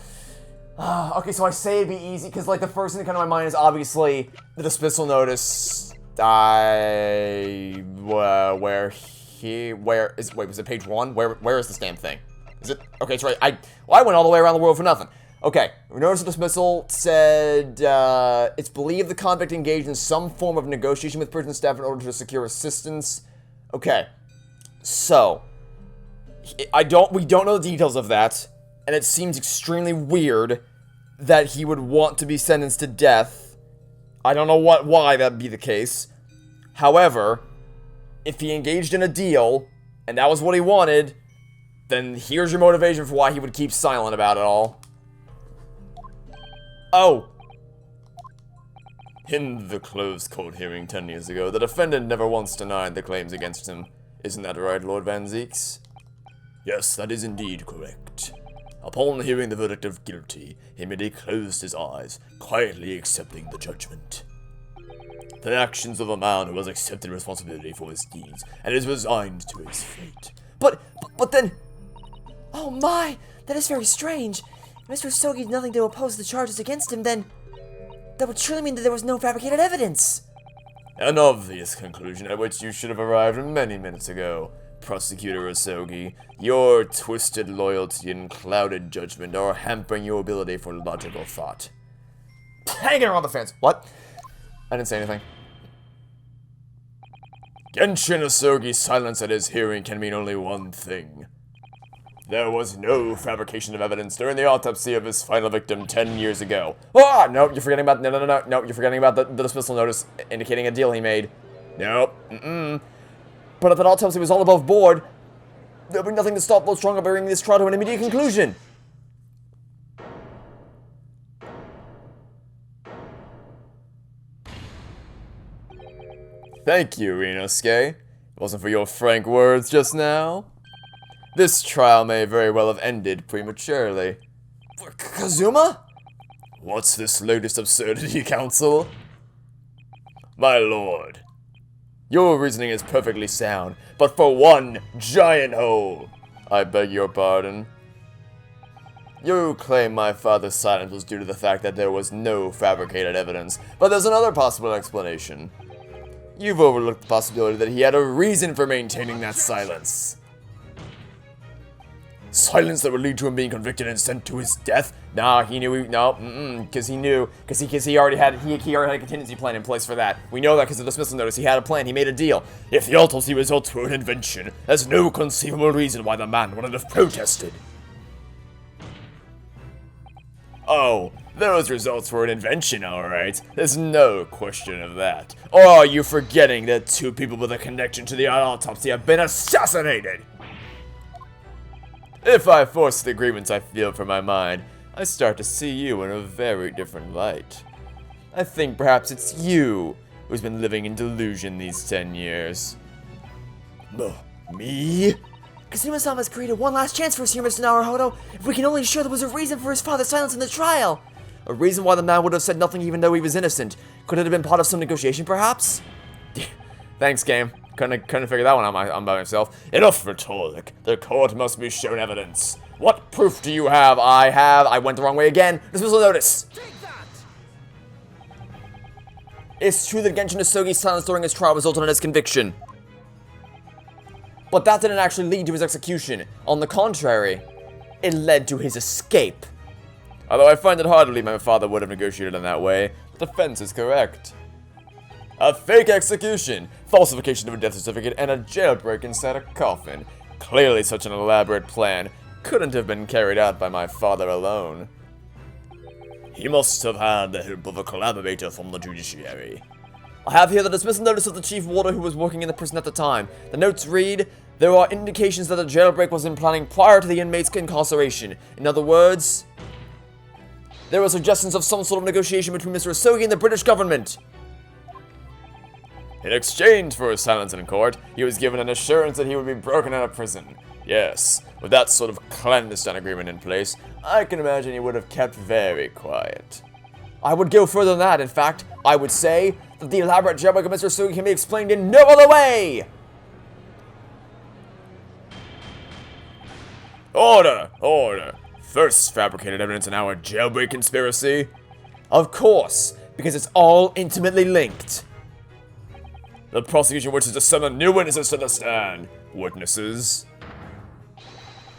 okay, so I say it'd be easy, because like the first thing that comes to my mind is obviously the dismissal notice... wait, was it page 1? Where is this damn thing? Is it? Okay, it's right. I went all the way around the world for nothing. Okay, notice of dismissal said, it's believed the convict engaged in some form of negotiation with prison staff in order to secure assistance. Okay, so, we don't know the details of that, and it seems extremely weird that he would want to be sentenced to death. I don't know why that'd be the case. However, if he engaged in a deal, and that was what he wanted, then here's your motivation for why he would keep silent about it all. Oh. In the closed court hearing 10 years ago, the defendant never once denied the claims against him. Isn't that right, Lord Van Zeeks? Yes, that is indeed correct. Upon hearing the verdict of guilty, he immediately closed his eyes, quietly accepting the judgment. The actions of a man who has accepted responsibility for his deeds and is resigned to his fate. But then... Oh my! That is very strange. If Mr. Asogi did nothing to oppose the charges against him, then... That would surely mean that there was no fabricated evidence. An obvious conclusion at which you should have arrived many minutes ago, Prosecutor Asogi. Your twisted loyalty and clouded judgment are hampering your ability for logical thought. Hanging around the fence. What? I didn't say anything. Genshin Asogi's silence at his hearing can mean only one thing. There was no fabrication of evidence during the autopsy of his final victim 10 years ago. Ah, no, you're forgetting about, no, you're forgetting about the dismissal notice indicating a deal he made. Nope, But if that autopsy was all above board, there'll be nothing to stop those strong bringing this trial to an immediate conclusion. Thank you, Ryunosuke. It wasn't for your frank words just now. This trial may very well have ended prematurely. Kazuma? What's this latest absurdity, Counsel? My lord, your reasoning is perfectly sound, but for one giant hole. I beg your pardon. You claim my father's silence was due to the fact that there was no fabricated evidence, but there's another possible explanation. You've overlooked the possibility that he had a reason for maintaining that silence. Silence that would lead to him being convicted and sent to his death? Nah, he knew, because he already had a contingency plan in place for that. We know that because of the dismissal notice. He had a plan, he made a deal. If the autopsy results were an invention, there's no conceivable reason why the man wouldn't have protested. Oh, those results were an invention, alright. There's no question of that. Or are you forgetting that 2 people with a connection to the autopsy have been assassinated? If I force the grievance I feel from my mind, I start to see you in a very different light. I think perhaps it's you who's been living in delusion these 10 years. Me? Kasuma-sama has created one last chance for us here, Mr. Naruhodo. If we can only show there was a reason for his father's silence in the trial. A reason why the man would have said nothing even though he was innocent. Could it have been part of some negotiation, perhaps? Thanks, game. Couldn't figure that one out by myself. Enough rhetoric. The court must be shown evidence. What proof do you have? I went the wrong way again. Dismissal notice. It's true that Genshin Asogi's silence during his trial resulted in his conviction. But that didn't actually lead to his execution. On the contrary, it led to his escape. Although I find it hard to believe my father would have negotiated in that way, the defense is correct. A fake execution, falsification of a death certificate, and a jailbreak inside a coffin. Clearly such an elaborate plan couldn't have been carried out by my father alone. He must have had the help of a collaborator from the judiciary. I have here the dismissal notice of the chief warder who was working in the prison at the time. The notes read, there are indications that the jailbreak was in planning prior to the inmate's incarceration. In other words, there were suggestions of some sort of negotiation between Mr. Asogi and the British government. In exchange for his silence in court, he was given an assurance that he would be broken out of prison. Yes, with that sort of clandestine agreement in place, I can imagine he would have kept very quiet. I would go further than that. In fact, I would say that the elaborate jailbreak of Mr. Asogi can be explained in no other way! Order! Order! First fabricated evidence in our jailbreak conspiracy? Of course, because it's all intimately linked. The prosecution wishes to summon new witnesses to the stand. Witnesses?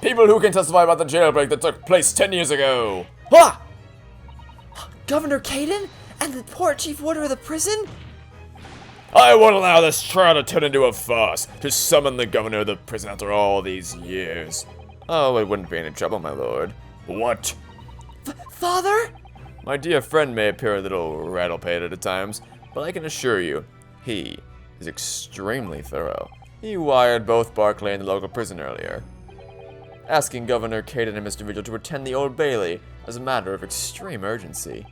People who can testify about the jailbreak that took place 10 years ago. Ah! Governor Caden? And the poor chief warder of the prison? I won't allow this trial to turn into a farce, to summon the governor of the prison after all these years. Oh, it wouldn't be any trouble, my lord. What? Father? My dear friend may appear a little rattle-pated at times, but I can assure you, he is extremely thorough. He wired both Barclay and the local prison earlier, asking Governor Caden and Mr. Vigil to attend the Old Bailey as a matter of extreme urgency.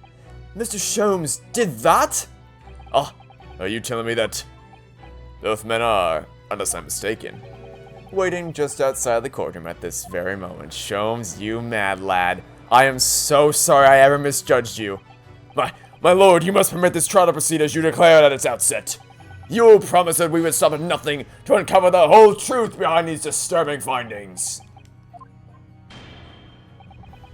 Mr. Sholmes did that? Ah, are you telling me that both men are, unless I'm mistaken, waiting just outside the courtroom at this very moment? Sholmes, you mad lad. I am so sorry I ever misjudged you. My lord, you must permit this trial to proceed as you declared at its outset. You promised that we would stop at nothing to uncover the whole truth behind these disturbing findings.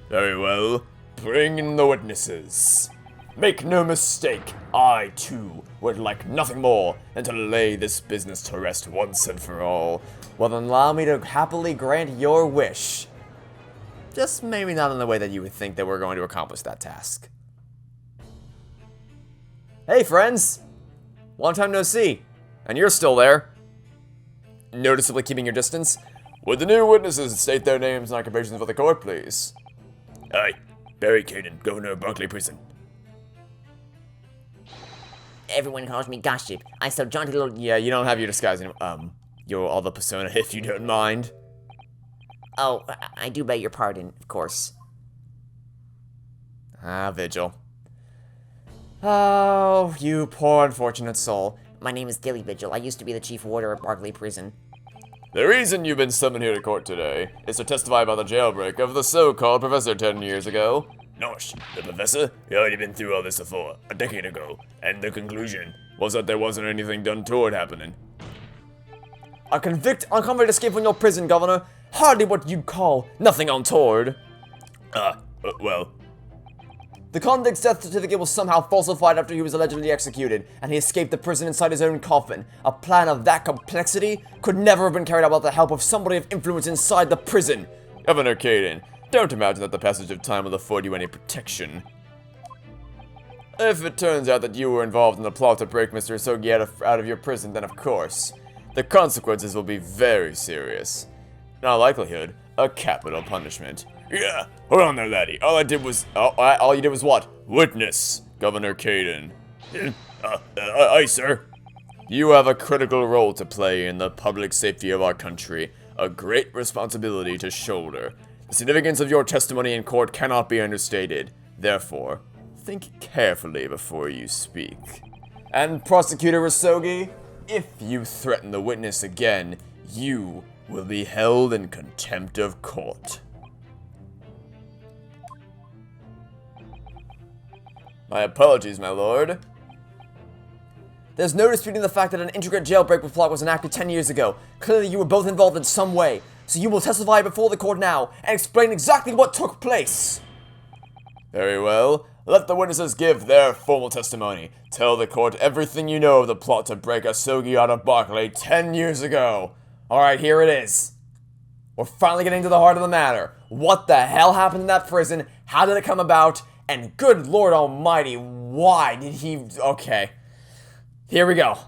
Very well. Bring in the witnesses. Make no mistake, I, too, would like nothing more than to lay this business to rest once and for all. Well, then allow me to happily grant your wish. Just maybe not in the way that you would think that we're going to accomplish that task. Hey, friends! Long time no see. And you're still there. Noticeably keeping your distance. Would the new witnesses state their names and occupations for the court, please? Aye. Barry Caden, Governor of Barclay Prison. Everyone calls me Gossip. I so jaunty little... Yeah, you don't have your disguise anymore. Your other persona, if you don't mind. Oh, I do beg your pardon, of course. Ah, Vigil. Oh, you poor unfortunate soul. My name is Dilly Vigil. I used to be the chief warder at Barclay Prison. The reason you've been summoned here to court today is to testify about the jailbreak of the so-called Professor 10 years ago. Nosh, the Professor? We already been through all this before, a decade ago, and the conclusion was that there wasn't anything done toward happening. A convict escape from your prison, Governor. Hardly what you'd call nothing untoward. Well. The convict's death certificate was somehow falsified after he was allegedly executed, and he escaped the prison inside his own coffin. A plan of that complexity could never have been carried out without the help of somebody of influence inside the prison. Governor Caden, don't imagine that the passage of time will afford you any protection. If it turns out that you were involved in the plot to break Mr. Asogi out of your prison, then of course, the consequences will be very serious. In all likelihood, a capital punishment. Yeah, hold on there, laddie. All you did was what? Witness, Governor Caden. Aye, sir. You have a critical role to play in the public safety of our country, a great responsibility to shoulder. The significance of your testimony in court cannot be understated. Therefore, think carefully before you speak. And Prosecutor Asogi, if you threaten the witness again, you will be held in contempt of court. My apologies, my lord. There's no disputing the fact that an intricate jailbreak plot was enacted 10 years ago. Clearly you were both involved in some way, so you will testify before the court now and explain exactly what took place. Very well. Let the witnesses give their formal testimony. Tell the court everything you know of the plot to break Asogi out of Barclay 10 years ago. Alright, here it is. We're finally getting to the heart of the matter. What the hell happened in that prison? How did it come about? And good lord almighty, why did he... Okay. Here we go.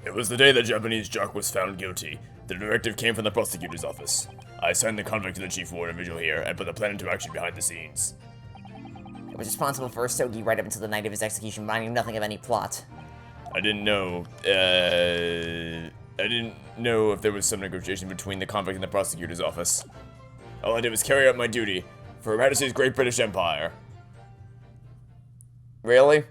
It was the day the Japanese jock was found guilty. The directive came from the prosecutor's office. I assigned the convict to the chief warden visual here and put the plan into action behind the scenes. I was responsible for Asogi right up until the night of his execution, but I knew nothing of any plot. I didn't know if there was some negotiation between the convict and the prosecutor's office. All I did was carry out my duty for Her Majesty's Great British Empire. Really?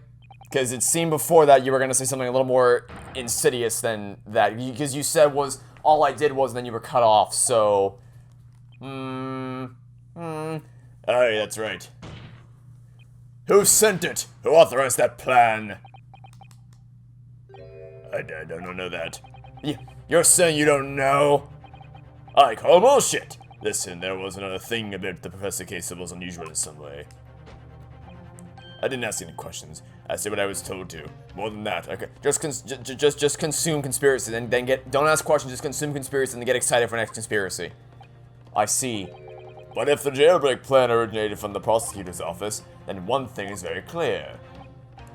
Because it seemed before that you were going to say something a little more insidious than that. Because you said was, all I did was, and then you were cut off, so... Aye, that's right. Who sent it? Who authorized that plan? I don't know that. You're saying you don't know? I call bullshit! Listen, there was another thing about the professor case that was unusual in some way. I didn't ask any questions. I said what I was told to. More than that, okay. Just consume conspiracy, and then don't ask questions, just consume conspiracy, and then get excited for next conspiracy. I see. But if the jailbreak plan originated from the prosecutor's office, then one thing is very clear.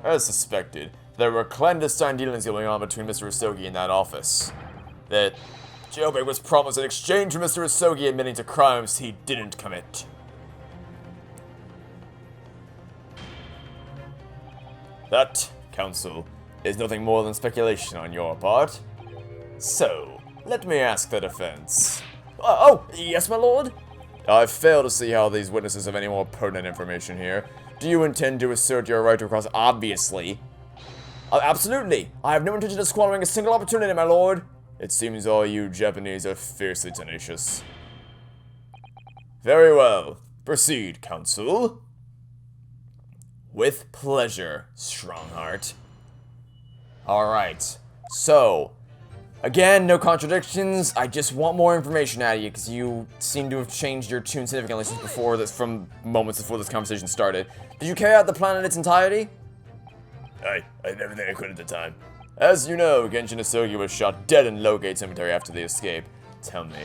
As suspected, there were clandestine dealings going on between Mr. Asogi and that office. That jailbreak was promised in exchange for Mr. Asogi admitting to crimes he didn't commit. That, counsel, is nothing more than speculation on your part. So, let me ask the defense. Oh, yes, my lord? I fail to see how these witnesses have any more pertinent information here. Do you intend to assert your right to cross? Obviously. Absolutely. I have no intention of squandering a single opportunity, my lord. It seems all you Japanese are fiercely tenacious. Very well. Proceed, counsel. With pleasure, Strongheart. Alright. So, again, no contradictions. I just want more information out of you, because you seem to have changed your tune significantly since before this, from moments before this conversation started. Did you carry out the plan in its entirety? I did everything I could at the time. As you know, Genshin Asogi was shot dead in Lowgate Cemetery after the escape. Tell me,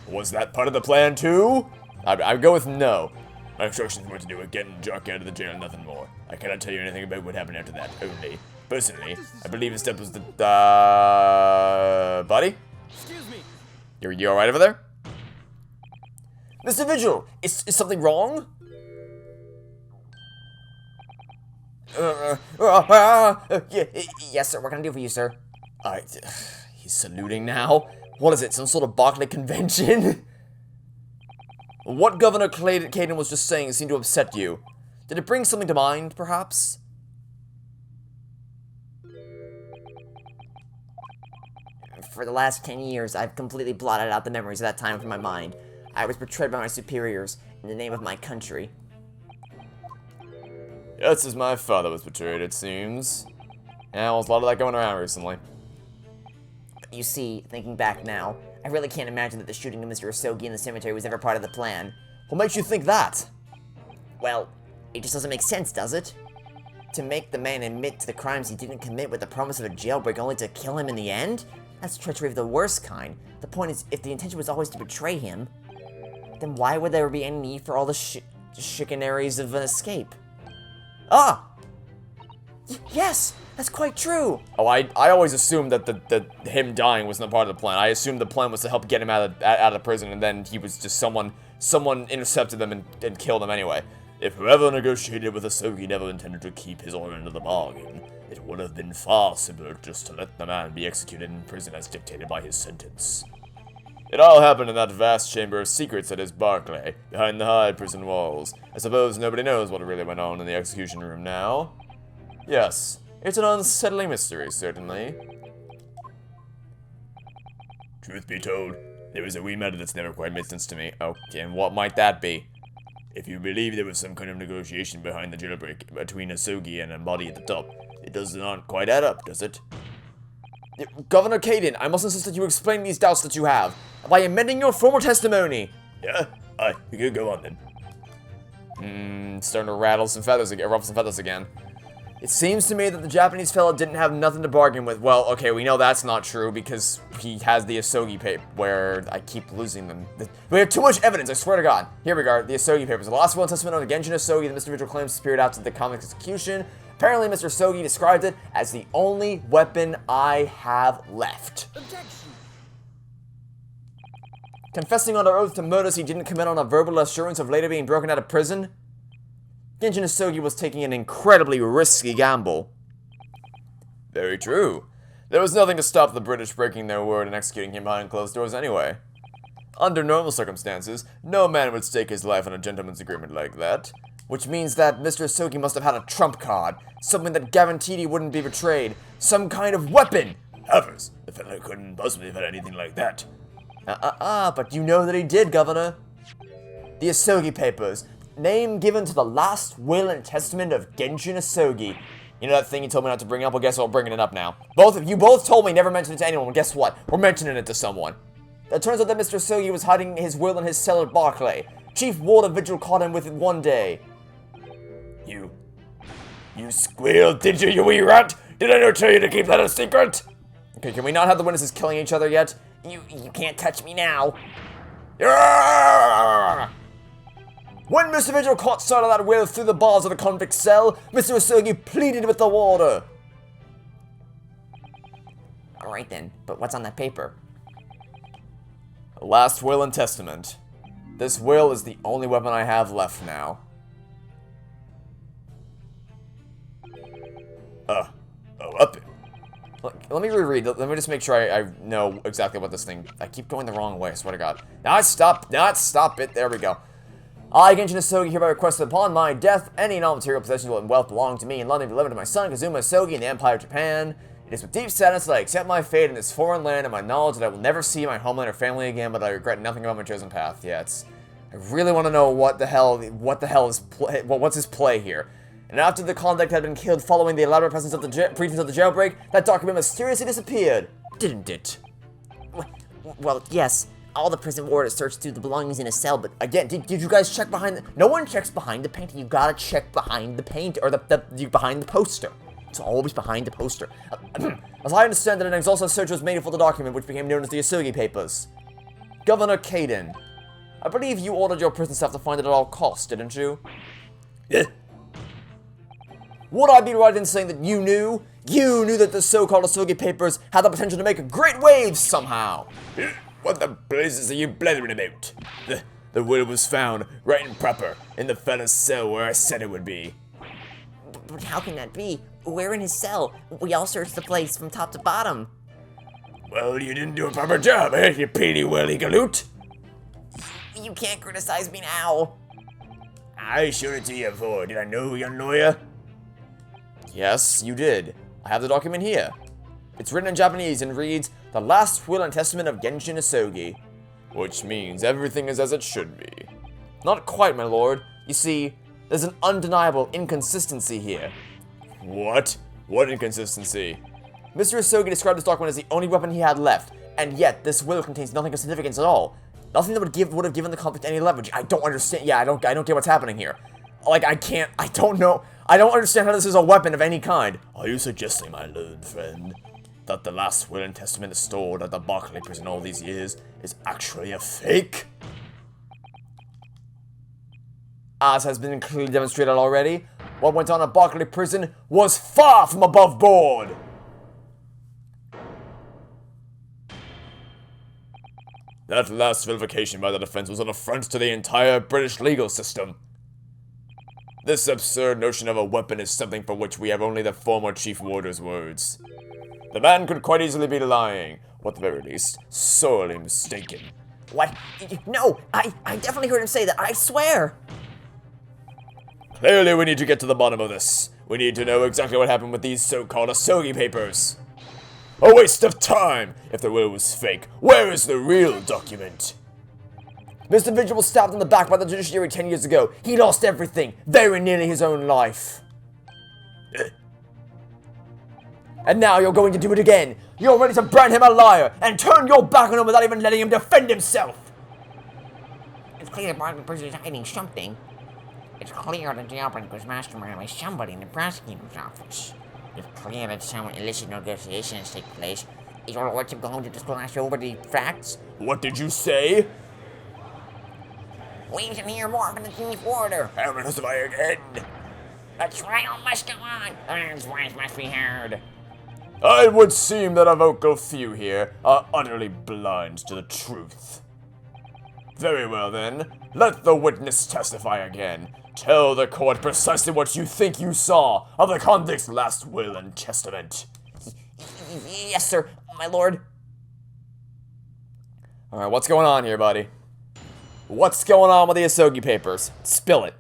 was that part of the plan too? I'd go with no. My instructions were to do it, get Jock out of the jail, and nothing more. I cannot tell you anything about what happened after that, only, personally, I believe his step was the, buddy? Excuse me. You alright over there? Mr. Vigil, is something wrong? Yes, sir. What can I do for you, sir? He's saluting now? What is it, some sort of Barclay convention? What Governor Caden was just saying seemed to upset you. Did it bring something to mind, perhaps? For the last 10 years, I've completely blotted out the memories of that time from my mind. I was betrayed by my superiors in the name of my country. Just as my father was betrayed, it seems. Yeah, well, there's a lot of that going around recently. You see, thinking back now, I really can't imagine that the shooting of Mr. Asogi in the cemetery was ever part of the plan. What makes you think that? Well, it just doesn't make sense, does it? To make the man admit to the crimes he didn't commit with the promise of a jailbreak only to kill him in the end? That's treachery of the worst kind. The point is, if the intention was always to betray him, then why would there be any need for all the chicaneries of an escape? Ah! Yes! That's quite true! Oh, I always assumed that him dying wasn't a part of the plan. I assumed the plan was to help get him out of prison, and then he was just someone intercepted them and killed him anyway. If whoever negotiated with Asogi never intended to keep his own end of the bargain, it would have been far simpler just to let the man be executed in prison as dictated by his sentence. It all happened in that vast chamber of secrets that is Barclay, behind the high prison walls. I suppose nobody knows what really went on in the execution room now. Yes, it's an unsettling mystery, certainly. Truth be told, there was a wee matter that's never quite made sense to me. Okay, and what might that be? If you believe there was some kind of negotiation behind the jailbreak between Asogi and a body at the top, it does not quite add up, does it? Governor Caden, I must insist that you explain these doubts that you have by amending your former testimony. Yeah? Aye, you could go on then. Starting to ruffle some feathers again. It seems to me that the Japanese fellow didn't have nothing to bargain with. Well, okay, we know that's not true because he has the Asogi paper where I keep losing them. We have too much evidence, I swear to God. Here we go, the Asogi papers. The last will and testament of Genjin Asogi, the Mr. Vigil claims spirit out to the comic execution. Apparently, Mr. Asogi described it as the only weapon I have left. Objection. Confessing under oath to murders he didn't commit on a verbal assurance of later being broken out of prison, Genjin Asogi was taking an incredibly risky gamble. Very true. There was nothing to stop the British breaking their word and executing him behind closed doors anyway. Under normal circumstances, no man would stake his life on a gentleman's agreement like that. Which means that Mr. Asogi must have had a trump card, something that guaranteed he wouldn't be betrayed, some kind of weapon! Heavens, the fellow couldn't possibly have had anything like that. But you know that he did, Governor. The Asogi papers. Name given to the last will and testament of Genjin Asogi. You know that thing you told me not to bring up? Well, guess what? We're bringing it up now. You both told me never mention it to anyone. Well, guess what? We're mentioning it to someone. It turns out that Mr. Asogi was hiding his will in his cell at Barclay. Chief Warder Vigil caught him with it one day. You squealed, did you wee rat? Did I not tell you to keep that a secret? Okay, can we not have the witnesses killing each other yet? You can't touch me now. When Mr. Vigil caught sight of that will through the bars of the convict cell, Mr. Asogi pleaded with the warder. Alright then, but what's on that paper? Last will and testament. This will is the only weapon I have left now. Up it. Let me reread. Let me just make sure I know exactly what this thing... I keep going the wrong way, I swear to God. Not stop it. There we go. I, Genjin Asogi, hereby request that upon my death, any non-material possessions and wealth belonging to me in London be delivered to my son, Kazuma Asogi, in the Empire of Japan. It is with deep sadness that I accept my fate in this foreign land and my knowledge that I will never see my homeland or family again, but I regret nothing about my chosen path. Yeah, I really want to know what's his play here. And after the convict had been killed following the elaborate pretense of the jailbreak, that document mysteriously disappeared, didn't it? Well, yes. All the prison warders searched through the belongings in a cell, but Again, did you guys check behind the... No one checks behind the painting. You gotta check behind the paint, or behind the poster. It's always behind the poster. As I understand that an exhaustive search was made for the document, which became known as the Asogi Papers. Governor Caden, I believe you ordered your prison staff to find it at all costs, didn't you? Yeah. Would I be right in saying that you knew that the so-called Asogi Papers had the potential to make great waves somehow? What the blazes are you blethering about? The will was found right and proper in the fella's cell where I said it would be. But how can that be? We're in his cell. We all searched the place from top to bottom. Well, you didn't do a proper job, eh, you peely welly galoot? You can't criticize me now. I showed it to you before. Did I know you lawyer? Yes, you did. I have the document here. It's written in Japanese and reads, "The last will and testament of Genjin Asogi." Which means everything is as it should be. Not quite, my lord. You see, there's an undeniable inconsistency here. What? What inconsistency? Mr. Asogi described this document as the only weapon he had left, and yet this will contains nothing of significance at all. Nothing that would have given the convict any leverage. I don't understand. Yeah, I don't get what's happening here. Like, I don't know. I don't understand how this is a weapon of any kind. Are you suggesting, my learned friend, that the last will and testament stored at the Barclay prison all these years is actually a fake? As has been clearly demonstrated already, what went on at Barclay prison was far from above board. That last vilification by the defense was an affront to the entire British legal system. This absurd notion of a weapon is something for which we have only the former Chief Warder's words. The man could quite easily be lying, or at the very least, sorely mistaken. What? No, I definitely heard him say that, I swear! Clearly we need to get to the bottom of this. We need to know exactly what happened with these so-called Asogi papers. A waste of time! If the will was fake, where is the real document? Mr. Vigil was stabbed in the back by the judiciary 10 years ago. He lost everything, very nearly his own life. And now you're going to do it again. You're ready to brand him a liar and turn your back on him without even letting him defend himself. It's clear the bottom person is hiding something. It's clear the jailbreak was masterminded by somebody in the prosecutor's office. It's clear that some illicit negotiations take place. Is your lordship going to disclose over the facts? What did you say? We can hear more from the chief warder. How many have I again? The trial must go on. The man's voice must be heard. It would seem that a vocal few here are utterly blind to the truth. Very well then, let the witness testify again. Tell the court precisely what you think you saw of the convict's last will and testament. Yes, sir, my lord. Alright, what's going on here, buddy? What's going on with the Asogi papers? Spill it.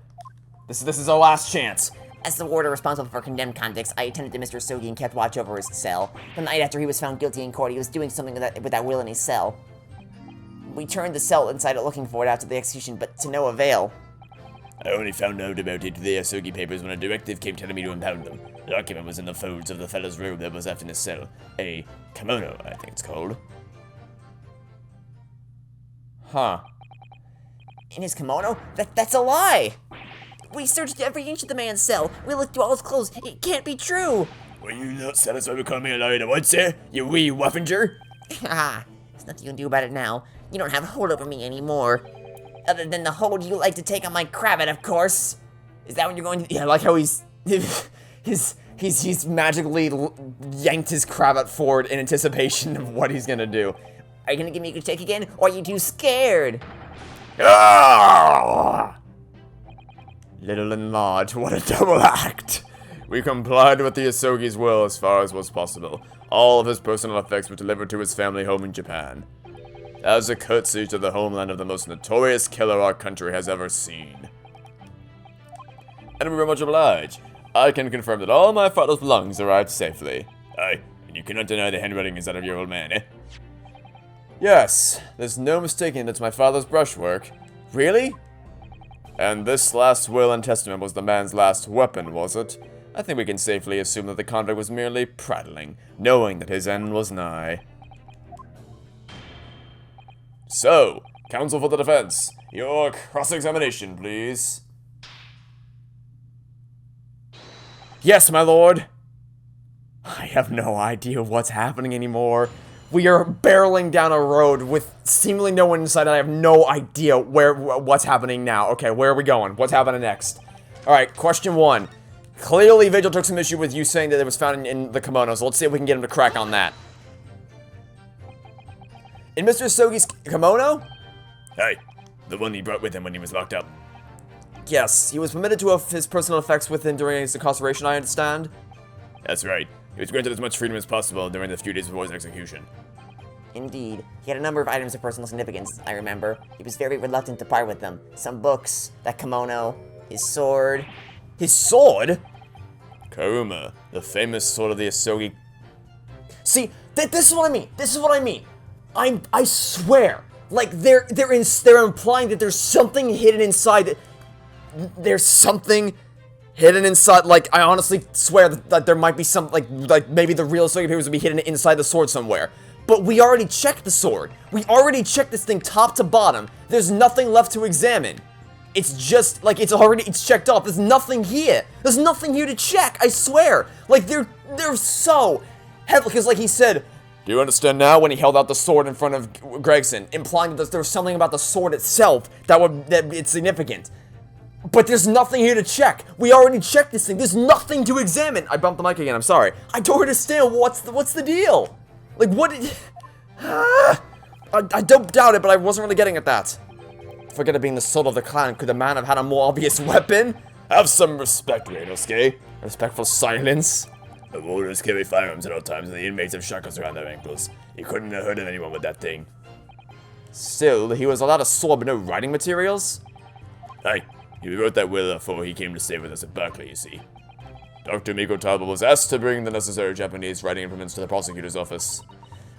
This is our last chance. As the warder responsible for condemned convicts, I attended to Mr. Asogi and kept watch over his cell. The night after he was found guilty in court, he was doing something with that will in his cell. We turned the cell inside out looking for it after the execution, but to no avail. I only found out about it, the Asogi papers, when a directive came telling me to impound them. The document was in the folds of the fellow's robe that was left in his cell. A kimono, I think it's called. Huh. In his kimono? That's a lie! We searched every inch of the man's cell. We looked through all his clothes. It can't be true! Were you not satisfied with calling me a liar to once, sir? You wee waffinger? Ah, there's nothing you can do about it now. You don't have a hold over me anymore. Other than the hold you like to take on my cravat, of course. Is that what you're going to... Yeah, I like how he's magically yanked his cravat forward in anticipation of what he's gonna do. Are you gonna give me a good take again, or are you too scared? Ah! Little and large, what a double act! We complied with the Asogi's will as far as was possible. All of his personal effects were delivered to his family home in Japan. As a courtesy to the homeland of the most notorious killer our country has ever seen. And we were much obliged. I can confirm that all my father's belongings arrived safely. Aye, and you cannot deny the handwriting is that of your old man, eh? Yes, there's no mistaking it's my father's brushwork. Really? And this last will and testament was the man's last weapon, was it? I think we can safely assume that the convict was merely prattling, knowing that his end was nigh. So, counsel for the defense, your cross-examination, please. Yes, my lord. I have no idea what's happening anymore. We are barreling down a road with seemingly no one inside, and I have no idea what's happening now. Okay, where are we going? What's happening next? Alright, question 1. Clearly, Vigil took some issue with you saying that it was found in the kimono, so let's see if we can get him to crack on that. In Mr. Asogi's kimono? Hey, the one he brought with him when he was locked up. Yes, he was permitted to have his personal effects with him during his incarceration, I understand. That's right. He was granted as much freedom as possible during the few days before his execution. Indeed. He had a number of items of personal significance, I remember. He was very reluctant to part with them. Some books, that kimono, his sword. His sword? Karuma, the famous sword of the Asogi. See, this is what I mean. This is what I mean. I swear, like they're implying that there's something hidden inside. There's something hidden inside. Like I honestly swear that there might be some like maybe the real Asogi papers would be hidden inside the sword somewhere. But we already checked the sword. We already checked this thing top to bottom. There's nothing left to examine. It's just like it's checked off. There's nothing here. There's nothing here to check. I swear. Like they're so heavy because like he said. Do you understand now? When he held out the sword in front of Gregson, implying that there was something about the sword itself that it's significant. But there's nothing here to check. We already checked this thing. There's nothing to examine. I bumped the mic again. I'm sorry. I don't understand. What's the deal? Like what? I don't doubt it, but I wasn't really getting at that. Forget it being the soul of the clan. Could the man have had a more obvious weapon? Have some respect, Ryunosuke. Respectful silence. The warders carry firearms at all times, and the inmates have shackles around their ankles. You couldn't have hurt anyone with that thing. Still, he was allowed a sword but no writing materials? Hey, he wrote that will before he came to stay with us at Berkeley, you see. Dr. Mikotaba was asked to bring the necessary Japanese writing implements to the prosecutor's office.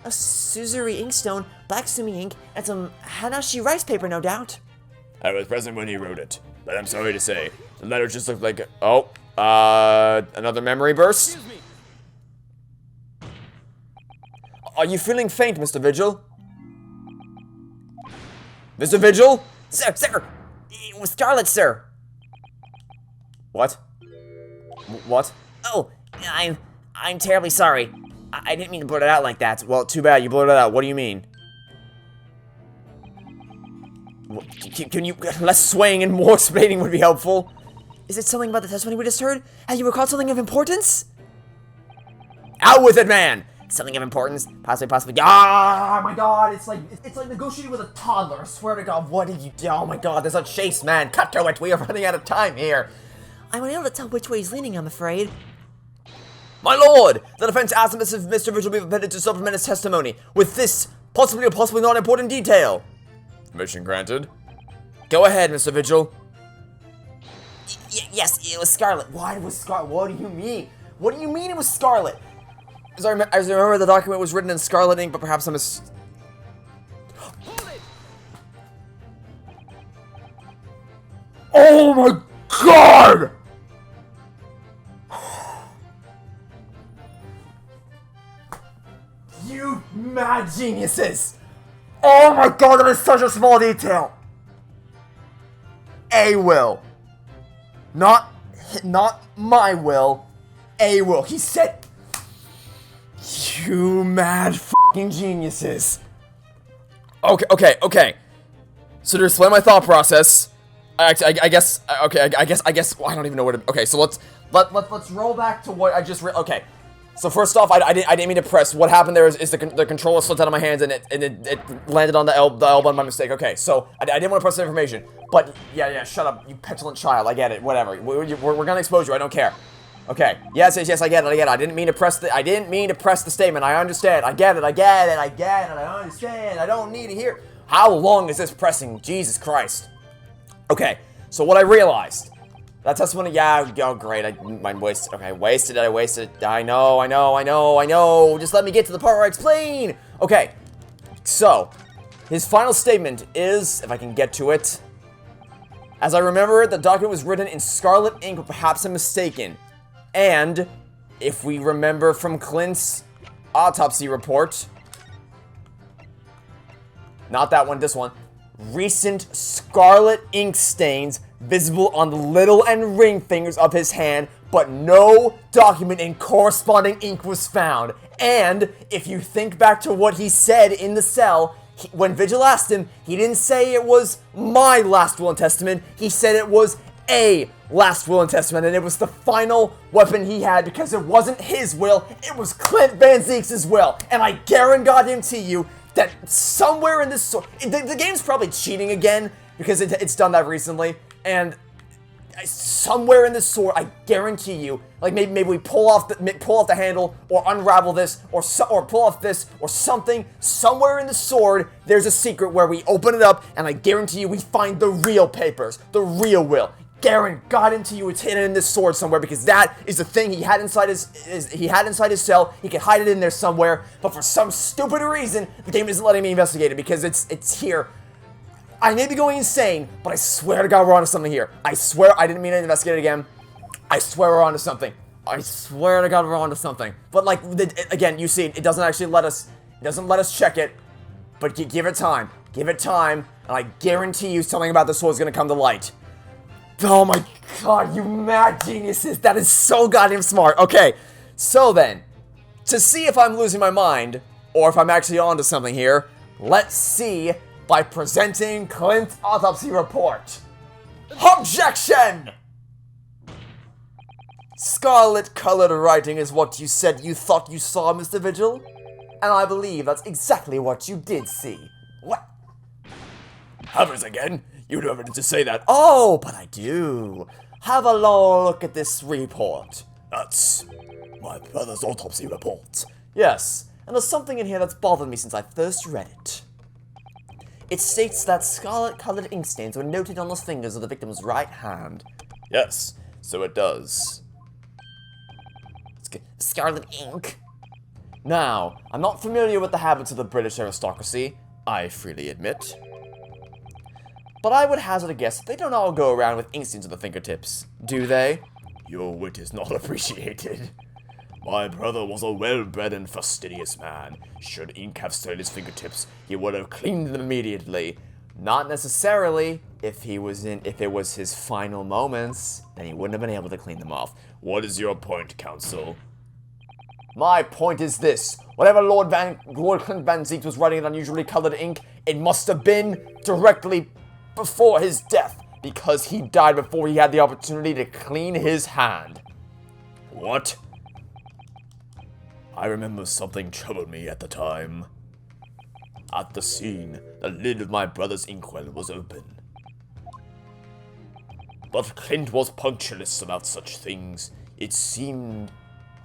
A Suzuri inkstone, black sumi ink, and some Hanashi rice paper, no doubt. I was present when he wrote it, but I'm sorry to say, the letter just looked like Another memory burst? Are you feeling faint, Mr. Vigil? Mr. Vigil? Sir! It was Scarlet, sir! What? What? Oh, I'm terribly sorry. I didn't mean to blurt it out like that. Well, too bad, you blurted it out. What do you mean? Can you... less swaying and more explaining would be helpful. Is it something about the testimony we just heard? Have you recalled something of importance? Out with it, man! Something of importance? Possibly. Ah, my god, it's like negotiating with a toddler. I swear to god, what did you do? Oh my god, there's a chase, man. Cut to it, we are running out of time here. I'm unable to tell which way he's leaning, I'm afraid. My lord! The defense asked if Mr. Vigil be permitted to supplement his testimony with this possibly or possibly not important detail. Permission granted. Go ahead, Mr. Vigil. Yes, it was Scarlet. Why was Scarlet? What do you mean? What do you mean it was Scarlet? As I remember, the document was written in scarlet ink, but perhaps I'm Oh my god! You mad geniuses! Oh my god, that is such a small detail! A will. Not my will. A will. He said... You mad f***ing geniuses. Okay. So to explain my thought process, I guess, well, I don't even know what to, okay, so let's roll back to what I just okay. So first off, I didn't mean to press. What happened there is the controller slipped out of my hands and it landed on the elbow by mistake. Okay, so I didn't want to press the information, but yeah, shut up, you petulant child. I get it. Whatever. We're gonna expose you. I don't care. Okay. Yes. I get it. I didn't mean to press the statement. I understand. I get it. I understand. I don't need to hear. How long is this pressing? Jesus Christ. Okay. So what I realized. That testimony, yeah, oh great, I wasted, okay, wasted it, I know, just let me get to the part where I explain! Okay, so, his final statement is, if I can get to it, as I remember it, the document was written in scarlet ink, but perhaps I'm mistaken, and, if we remember from Klint's autopsy report, not that one, this one, recent scarlet ink stains visible on the little and ring fingers of his hand, but no document in corresponding ink was found. And if you think back to what he said in the cell, when Vigil asked him, he didn't say it was my last will and testament, he said it was a last will and testament, and it was the final weapon he had because it wasn't his will, it was Klint Van Zeek's will. And I guarantee you that somewhere in this the game's probably cheating again because it's done that recently, and somewhere in this sword, I guarantee you, like maybe we pull off the handle or unravel this or pull off this or something. Somewhere in the sword, there's a secret where we open it up, and I guarantee you we find the real papers, the real will. Guarantee you it's hidden in this sword somewhere because that is the thing he had inside his cell. He could hide it in there somewhere, but for some stupid reason, the game isn't letting me investigate it because it's here. I may be going insane, but I swear to God we're onto something here. I swear I didn't mean to investigate it again. I swear we're onto something. I swear to God we're onto something. But like again, you see, it doesn't actually let us. It doesn't let us check it. But give it time. Give it time, and I guarantee you something about this sword is gonna come to light. Oh my god, you mad geniuses! That is so goddamn smart. Okay, so then, to see if I'm losing my mind, or if I'm actually onto something here, let's see by presenting Klint's autopsy report. Objection! Scarlet-colored writing is what you said you thought you saw, Mr. Vigil. And I believe that's exactly what you did see. What? Havers again? You don't have to say that. Oh, but I do. Have a long look at this report. That's my brother's autopsy report. Yes, and there's something in here that's bothered me since I first read it. It states that scarlet-colored ink stains were noted on the fingers of the victim's right hand. Yes, so it does. Scarlet ink. Now, I'm not familiar with the habits of the British aristocracy, I freely admit. But I would hazard a guess that they don't all go around with ink stains on the fingertips, do they? Your wit is not appreciated. My brother was a well-bred and fastidious man. Should ink have stained his fingertips, he would have cleaned them immediately. Not necessarily. If it was his final moments, then he wouldn't have been able to clean them off. What is your point, counsel? My point is this. Whatever Lord Klint Van Zieks was writing in unusually colored ink, it must have been directly before his death, because he died before he had the opportunity to clean his hand. What? I remember something troubled me at the time. At the scene, the lid of my brother's inkwell was open. But Klint was punctilious about such things. It seemed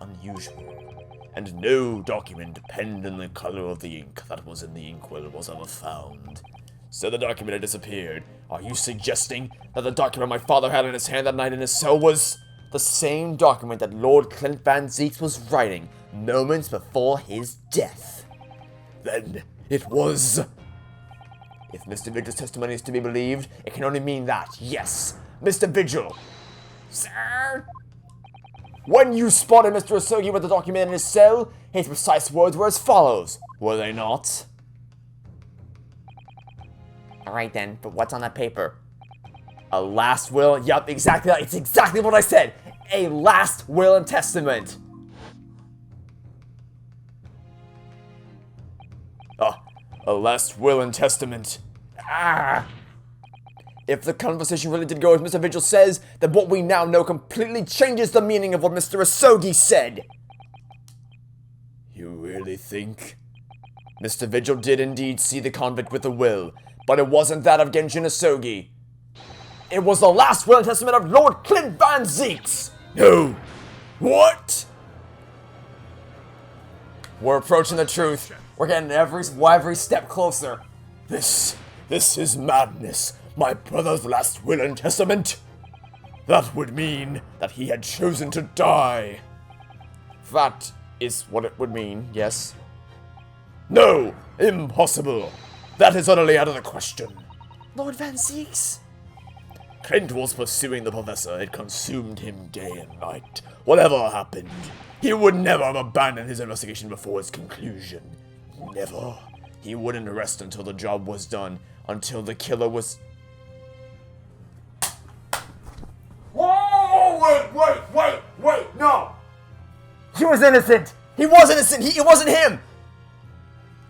unusual, and no document penned in the color of the ink that was in the inkwell was ever found. So the document had disappeared. Are you suggesting that the document my father had in his hand that night in his cell was the same document that Lord Klint Van Zieks was writing moments before his death? Then it was. If Mr. Vigil's testimony is to be believed, it can only mean that, yes, Mr. Vigil. Sir? When you spotted Mr. Asogi with the document in his cell, his precise words were as follows, were they not? Alright then, but what's on that paper? A last will? Yup, exactly. It's exactly what I said. A last will and testament. A last will and testament. If the conversation really did go as Mr. Vigil says, then what we now know completely changes the meaning of what Mr. Asogi said. You really think? Mr. Vigil did indeed see the convict with a will, but it wasn't that of Genjin Asogi. It was the last will and testament of Lord Klint Van Zieks! No! What? We're approaching the truth. We're getting every step closer. This is madness. My brother's last will and testament? That would mean that he had chosen to die. That is what it would mean, yes. No! Impossible! That is utterly out of the question. Lord Van Zieks? Klint was pursuing the professor. It consumed him day and night. Whatever happened, he would never have abandoned his investigation before its conclusion. Never. He wouldn't rest until the job was done, until the killer was... Whoa! Wait, no! He was innocent! He was innocent! It wasn't him!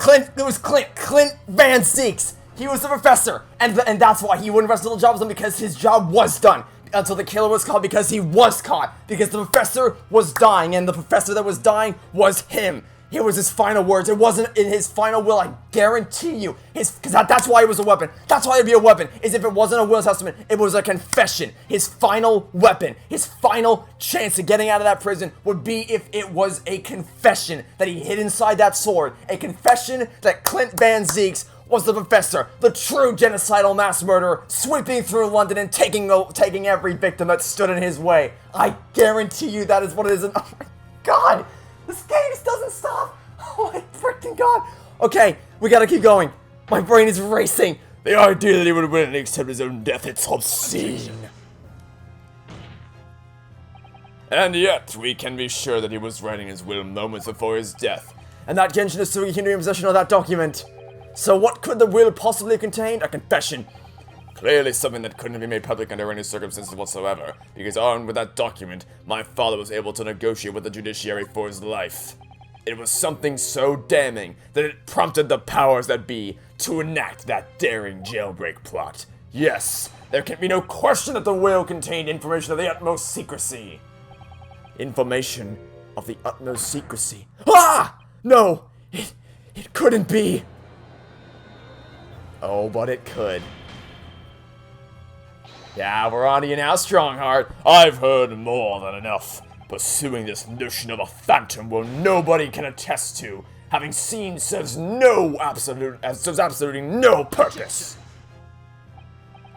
It was Klint Van Zieks! He was the professor! And that's why he wouldn't rest until the job was done, because his job was done! Until the killer was caught, because he was caught! Because the professor was dying, and the professor that was dying was him! It was his final words. It wasn't in his final will, I guarantee you. Because that's why it was a weapon. That's why it'd be a weapon. Is if it wasn't a will and testament, it was a confession. His final weapon, his final chance of getting out of that prison would be if it was a confession that he hid inside that sword. A confession that Klint Van Zieks was the professor, the true genocidal mass murderer, sweeping through London and taking every victim that stood in his way. I guarantee you that is what it is. And, oh my God! This game just doesn't stop! Oh my freaking God! Okay, we gotta keep going. My brain is racing. The idea that he would willingly accept his own death, it's obscene. And yet, we can be sure that he was writing his will moments before his death. And that Genshin Asugi can be in possession of that document. So what could the will possibly contain? A confession. Clearly something that couldn't be made public under any circumstances whatsoever, because armed with that document, my father was able to negotiate with the judiciary for his life. It was something so damning that it prompted the powers that be to enact that daring jailbreak plot. Yes, there can be no question that the will contained information of the utmost secrecy. Information of the utmost secrecy. Ah! No! It couldn't be! Oh, but it could. Yeah, we're on to you now, Strongheart. I've heard more than enough. Pursuing this notion of a phantom will nobody can attest to. having seen serves absolutely no purpose.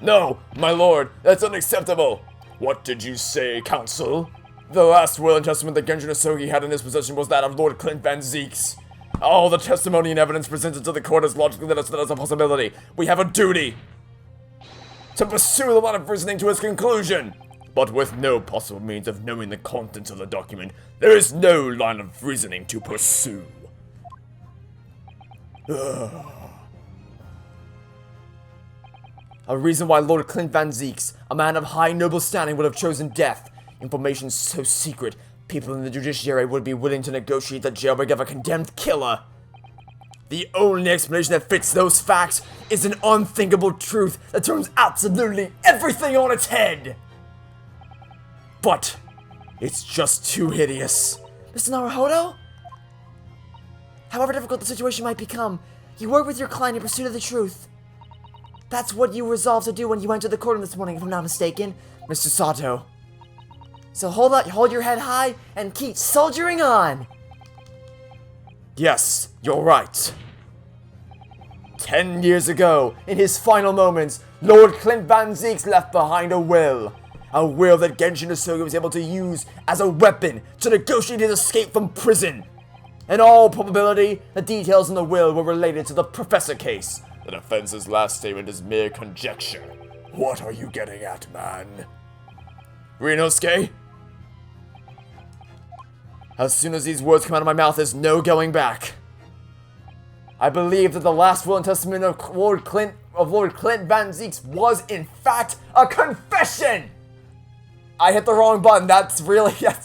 No, my lord, that's unacceptable. What did you say, counsel? The last will and testament that Genjin Asogi had in his possession was that of Lord Klint Van Zeeks. All the testimony and evidence presented to the court has logically led us that as a possibility. We have a duty to pursue the line of reasoning to its conclusion. But with no possible means of knowing the contents of the document, there is no line of reasoning to pursue. A reason why Lord Klint Van Zeeks, a man of high noble standing, would have chosen death. Information so secret, people in the judiciary would be willing to negotiate the jailbreak of a condemned killer. The only explanation that fits those facts is an unthinkable truth that turns absolutely everything on its head. But it's just too hideous. Mr. Naruhodo? However difficult the situation might become, you work with your client in pursuit of the truth. That's what you resolved to do when you entered the courtroom this morning, if I'm not mistaken, Mr. Sato. So hold your head high and keep soldiering on. Yes, you're right. 10 years ago, in his final moments, Lord Klint Van Zeeks left behind a will. A will that Genshin Asogi was able to use as a weapon to negotiate his escape from prison. In all probability, the details in the will were related to the Professor case. The defense's last statement is mere conjecture. What are you getting at, man? Ryunosuke? As soon as these words come out of my mouth, there's no going back. I believe that the last will and testament of Lord Klint Van Zeeks was, in fact, a confession! I hit the wrong button. That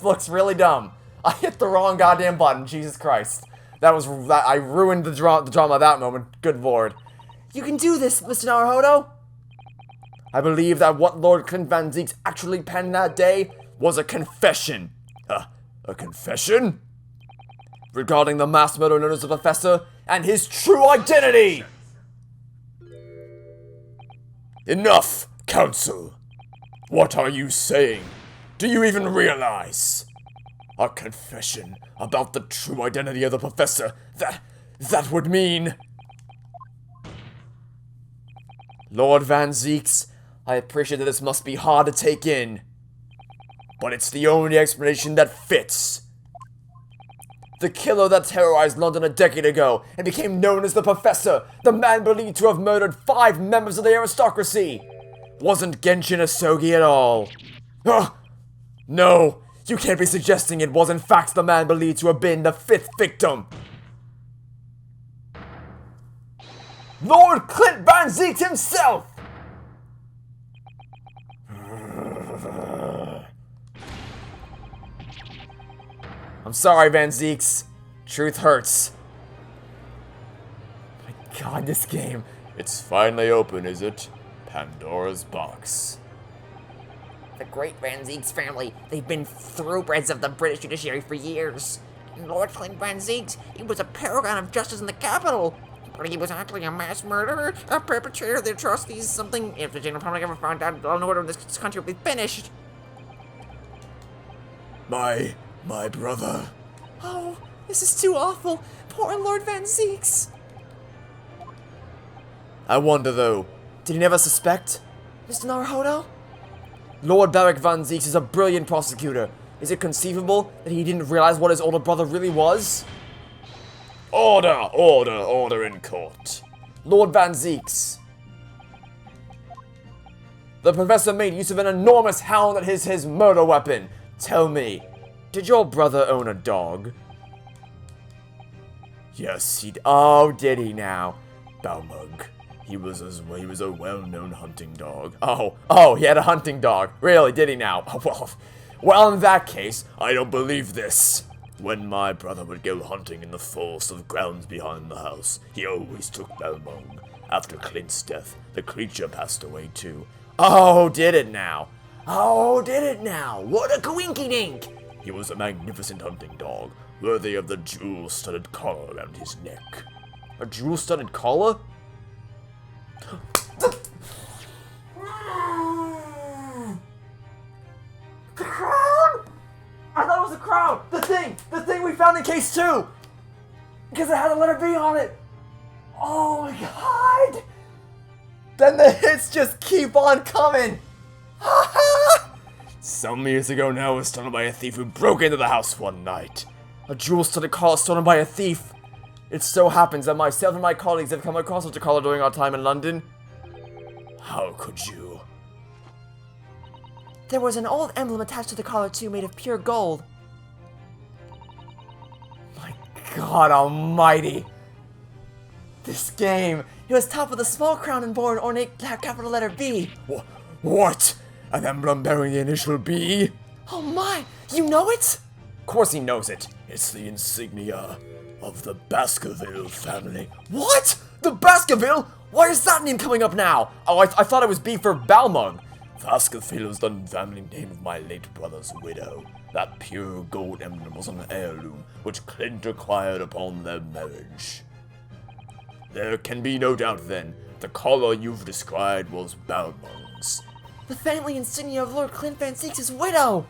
looks really dumb. I hit the wrong goddamn button. Jesus Christ. I ruined the drama at that moment. Good lord. You can do this, Mr. Naruhodo. I believe that what Lord Klint Van Zeeks actually penned that day was a confession. A confession? Regarding the mass murderer known as the Professor and his true identity! Enough, counsel. What are you saying? Do you even realize? A confession about the true identity of the Professor, that would mean... Lord Van Zeeks, I appreciate that this must be hard to take in, but it's the only explanation that fits. The killer that terrorized London a decade ago and became known as the Professor, the man believed to have murdered 5 members of the aristocracy, wasn't Genshin Asogi at all. No, you can't be suggesting it was in fact the man believed to have been the 5th victim. Lord Klint Van Zeeks himself! I'm sorry, Van Zeeks. Truth hurts. My god, this game. It's finally open, is it? Pandora's box. The Great Van Zeeks family, they've been thoroughbreds of the British judiciary for years. And Lord Klint Van Zeeks, he was a paragon of justice in the capital. But he was actually a mass murderer, a perpetrator of the atrocities, something if the general public ever found out, law and order in this country would be finished. My brother. Oh, this is too awful. Poor Lord Van Zeeks. I wonder, though, did he never suspect? Mr. Naruhodo? Lord Barrick Van Zeeks is a brilliant prosecutor. Is it conceivable that he didn't realize what his older brother really was? Order in court. Lord Van Zeeks. The Professor made use of an enormous hound that is his murder weapon. Tell me, did your brother own a dog? Yes, Oh, did he now? Baumug. He was a well-known hunting dog. Oh, he had a hunting dog. Really, did he now? Well, in that case, I don't believe this. When my brother would go hunting in the forest of grounds behind the house, he always took Balmung. After Klint's death, the creature passed away too. Oh, did it now? What a coinky-dink! He was a magnificent hunting dog, worthy of the jewel-studded collar around his neck. A jewel-studded collar? The crown! I thought it was the crown! The thing we found in case 2! Because it had the letter B on it! Oh my god! Then the hits just keep on coming! Some years ago now, I was stolen by a thief who broke into the house one night. A jewel-studded collar stolen by a thief. It so happens that myself and my colleagues have come across such a collar during our time in London. How could you? There was an old emblem attached to the collar too, made of pure gold. My god almighty! This game! It was topped with a small crown and bore an ornate capital letter B. What? An emblem bearing the initial B? Oh my! You know it? Of course he knows it. It's the insignia of the Baskerville family. What? The Baskerville? Why is that name coming up now? Oh, I thought it was B for Balmung. Baskerville was the family name of my late brother's widow. That pure gold emblem was an heirloom, which Klint acquired upon their marriage. There can be no doubt then, the collar you've described was Balmung's. The family insignia of Lord Klint Van Zieks' widow!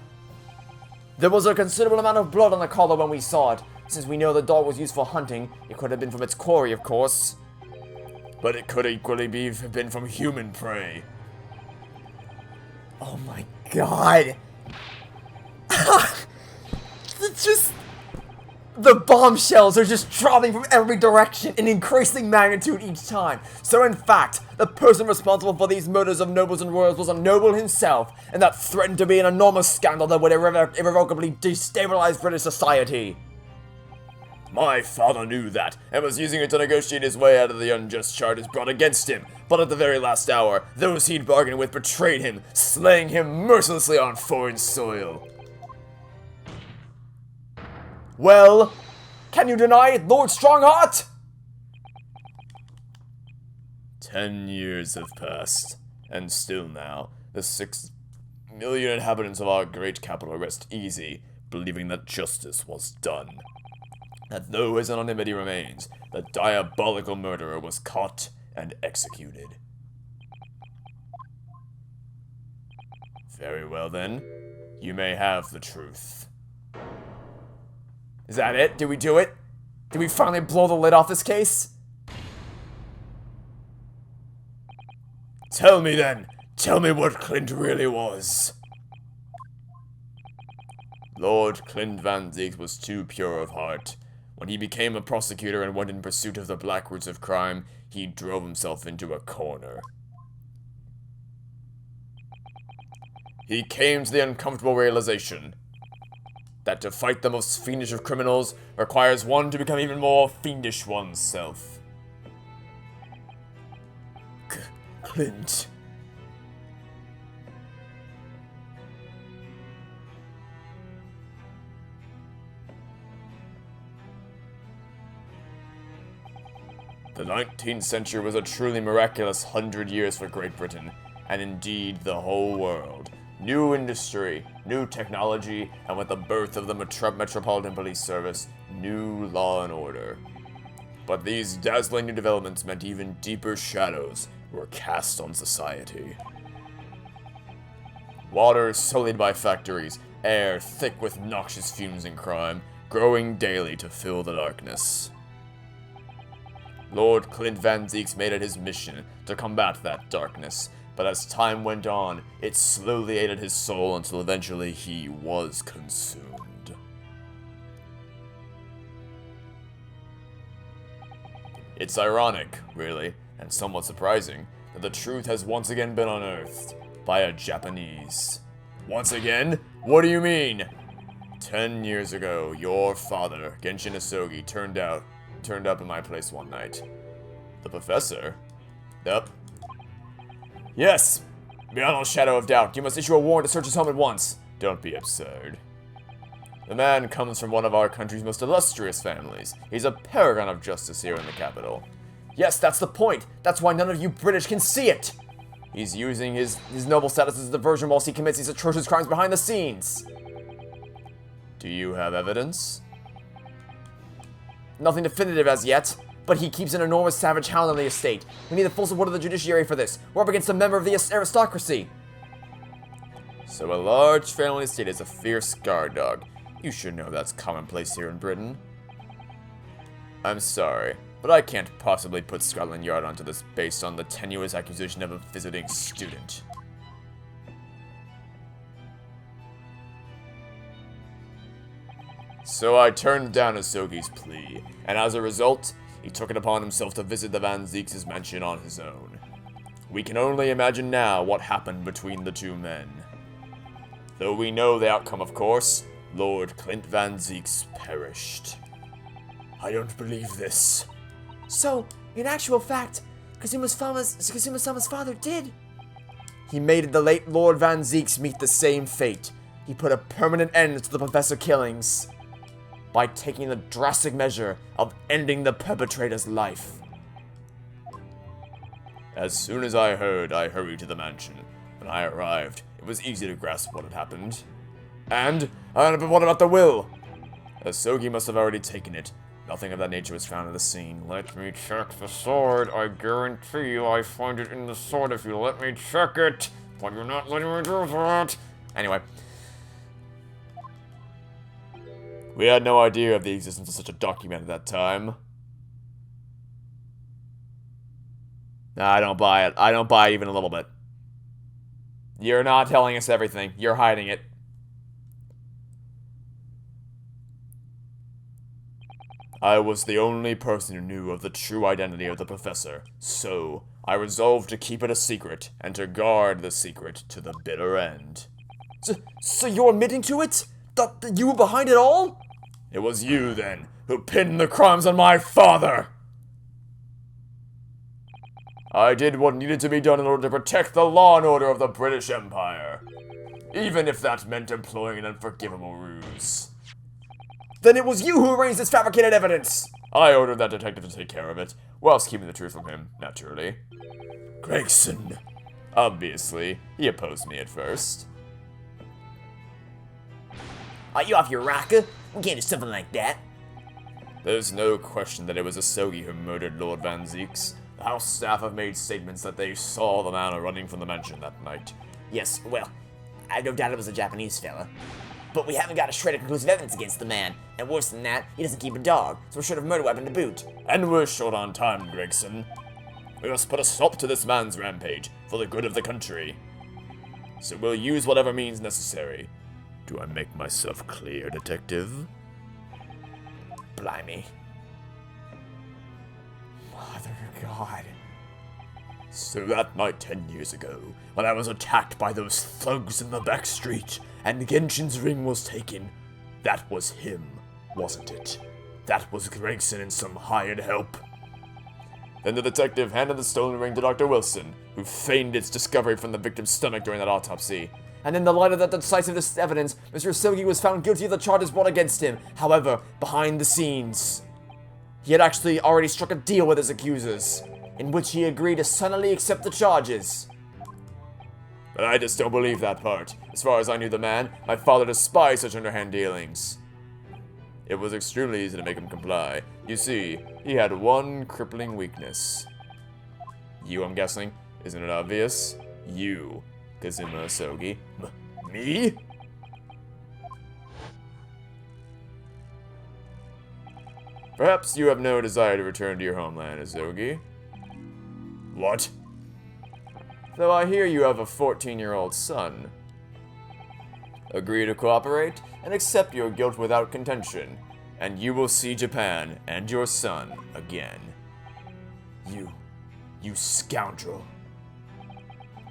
There was a considerable amount of blood on the collar when we saw it. Since we know the dog was used for hunting, it could have been from its quarry, of course. But it could equally have been from human prey. Oh my god! It's just... The bombshells are just dropping from every direction in increasing magnitude each time. So in fact, the person responsible for these murders of nobles and royals was a noble himself, and that threatened to be an enormous scandal that would irrevocably destabilize British society. My father knew that, and was using it to negotiate his way out of the unjust charges brought against him. But at the very last hour, those he'd bargained with betrayed him, slaying him mercilessly on foreign soil. Well, can you deny it, Lord Strongheart? 10 years have passed, and still now, the 6 million inhabitants of our great capital rest easy, believing that justice was done. That though his anonymity remains, the diabolical murderer was caught and executed. Very well then, you may have the truth. Is that it? Did we do it? Did we finally blow the lid off this case? Tell me then, tell me what Klint really was. Lord Klint Van Zieks was too pure of heart. When he became a prosecutor and went in pursuit of the black roots of crime, he drove himself into a corner. He came to the uncomfortable realization that to fight the most fiendish of criminals requires one to become even more fiendish oneself. Klint. The 19th century was a truly miraculous 100 years for Great Britain, and indeed the whole world. New industry, new technology, and with the birth of the Metropolitan Police Service, new law and order. But these dazzling new developments meant even deeper shadows were cast on society. Water sullied by factories, air thick with noxious fumes and crime, growing daily to fill the darkness. Lord Klint Van Zieks made it his mission to combat that darkness, but as time went on, it slowly ate at his soul until eventually he was consumed. It's ironic, really, and somewhat surprising, that the truth has once again been unearthed by a Japanese. Once again? What do you mean? 10 years ago, your father, Genshin Asogi, turned up in my place one night. The professor? Yup. Yes! Beyond all shadow of doubt, you must issue a warrant to search his home at once. Don't be absurd. The man comes from one of our country's most illustrious families. He's a paragon of justice here in the capital. Yes, that's the point. That's why none of you British can see it. He's using his noble status as a diversion whilst he commits these atrocious crimes behind the scenes. Do you have evidence? Nothing definitive as yet, but he keeps an enormous savage hound on the estate. We need the full support of the judiciary for this. We're up against a member of the aristocracy. So a large family estate is a fierce guard dog. You should know that's commonplace here in Britain. I'm sorry, but I can't possibly put Scotland Yard onto this based on the tenuous accusation of a visiting student. So I turned down Asogi's plea, and as a result, he took it upon himself to visit the Van Zeeks' mansion on his own. We can only imagine now what happened between the two men. Though we know the outcome, of course, Lord Klint Van Zeeks perished. I don't believe this. So, in actual fact, Kazuma-sama's father did. He made the late Lord Van Zeeks meet the same fate. He put a permanent end to the Professor killings by taking the drastic measure of ending the perpetrator's life. As soon as I heard, I hurried to the mansion. When I arrived, it was easy to grasp what had happened. And what about the will? Asogi must have already taken it. Nothing of that nature was found in the scene. Let me check the sword. I guarantee you I find it in the sword if you let me check it. But you're not letting me do that. Anyway. We had no idea of the existence of such a document at that time. Nah, I don't buy it. I don't buy it even a little bit. You're not telling us everything. You're hiding it. I was the only person who knew of the true identity of the Professor, so I resolved to keep it a secret and to guard the secret to the bitter end. So you're admitting to it? That you were behind it all? It was you, then, who pinned the crimes on my father! I did what needed to be done in order to protect the law and order of the British Empire. Even if that meant employing an unforgivable ruse. Then it was you who arranged this fabricated evidence! I ordered that detective to take care of it, whilst keeping the truth from him, naturally. Gregson. Obviously, he opposed me at first. Are you off your rocker? We can't do something like that. There's no question that it was Asogi who murdered Lord Van Zeeks. The house staff have made statements that they saw the man running from the mansion that night. Yes, well, I no doubt it was a Japanese fella. But we haven't got a shred of conclusive evidence against the man. And worse than that, he doesn't keep a dog, so we're short of a murder weapon to boot. And we're short on time, Gregson. We must put a stop to this man's rampage, for the good of the country. So we'll use whatever means necessary. Do I make myself clear, detective? Blimey. Mother God. So that night 10 years ago, when I was attacked by those thugs in the back street, and Genshin's ring was taken, that was him, wasn't it? That was Gregson and some hired help. Then the detective handed the stolen ring to Dr. Wilson, who feigned its discovery from the victim's stomach during that autopsy. And in the light of that decisive evidence, Mr. Asogi was found guilty of the charges brought against him. However, behind the scenes, he had actually already struck a deal with his accusers, in which he agreed to suddenly accept the charges. But I just don't believe that part. As far as I knew the man, my father despised such underhand dealings. It was extremely easy to make him comply. You see, he had one crippling weakness. You, I'm guessing? Isn't it obvious? You, Kazuma Asogi. Me? Perhaps you have no desire to return to your homeland, Asogi. What? Though I hear you have a 14-year-old son. Agree to cooperate and accept your guilt without contention, and you will see Japan and your son again. You scoundrel.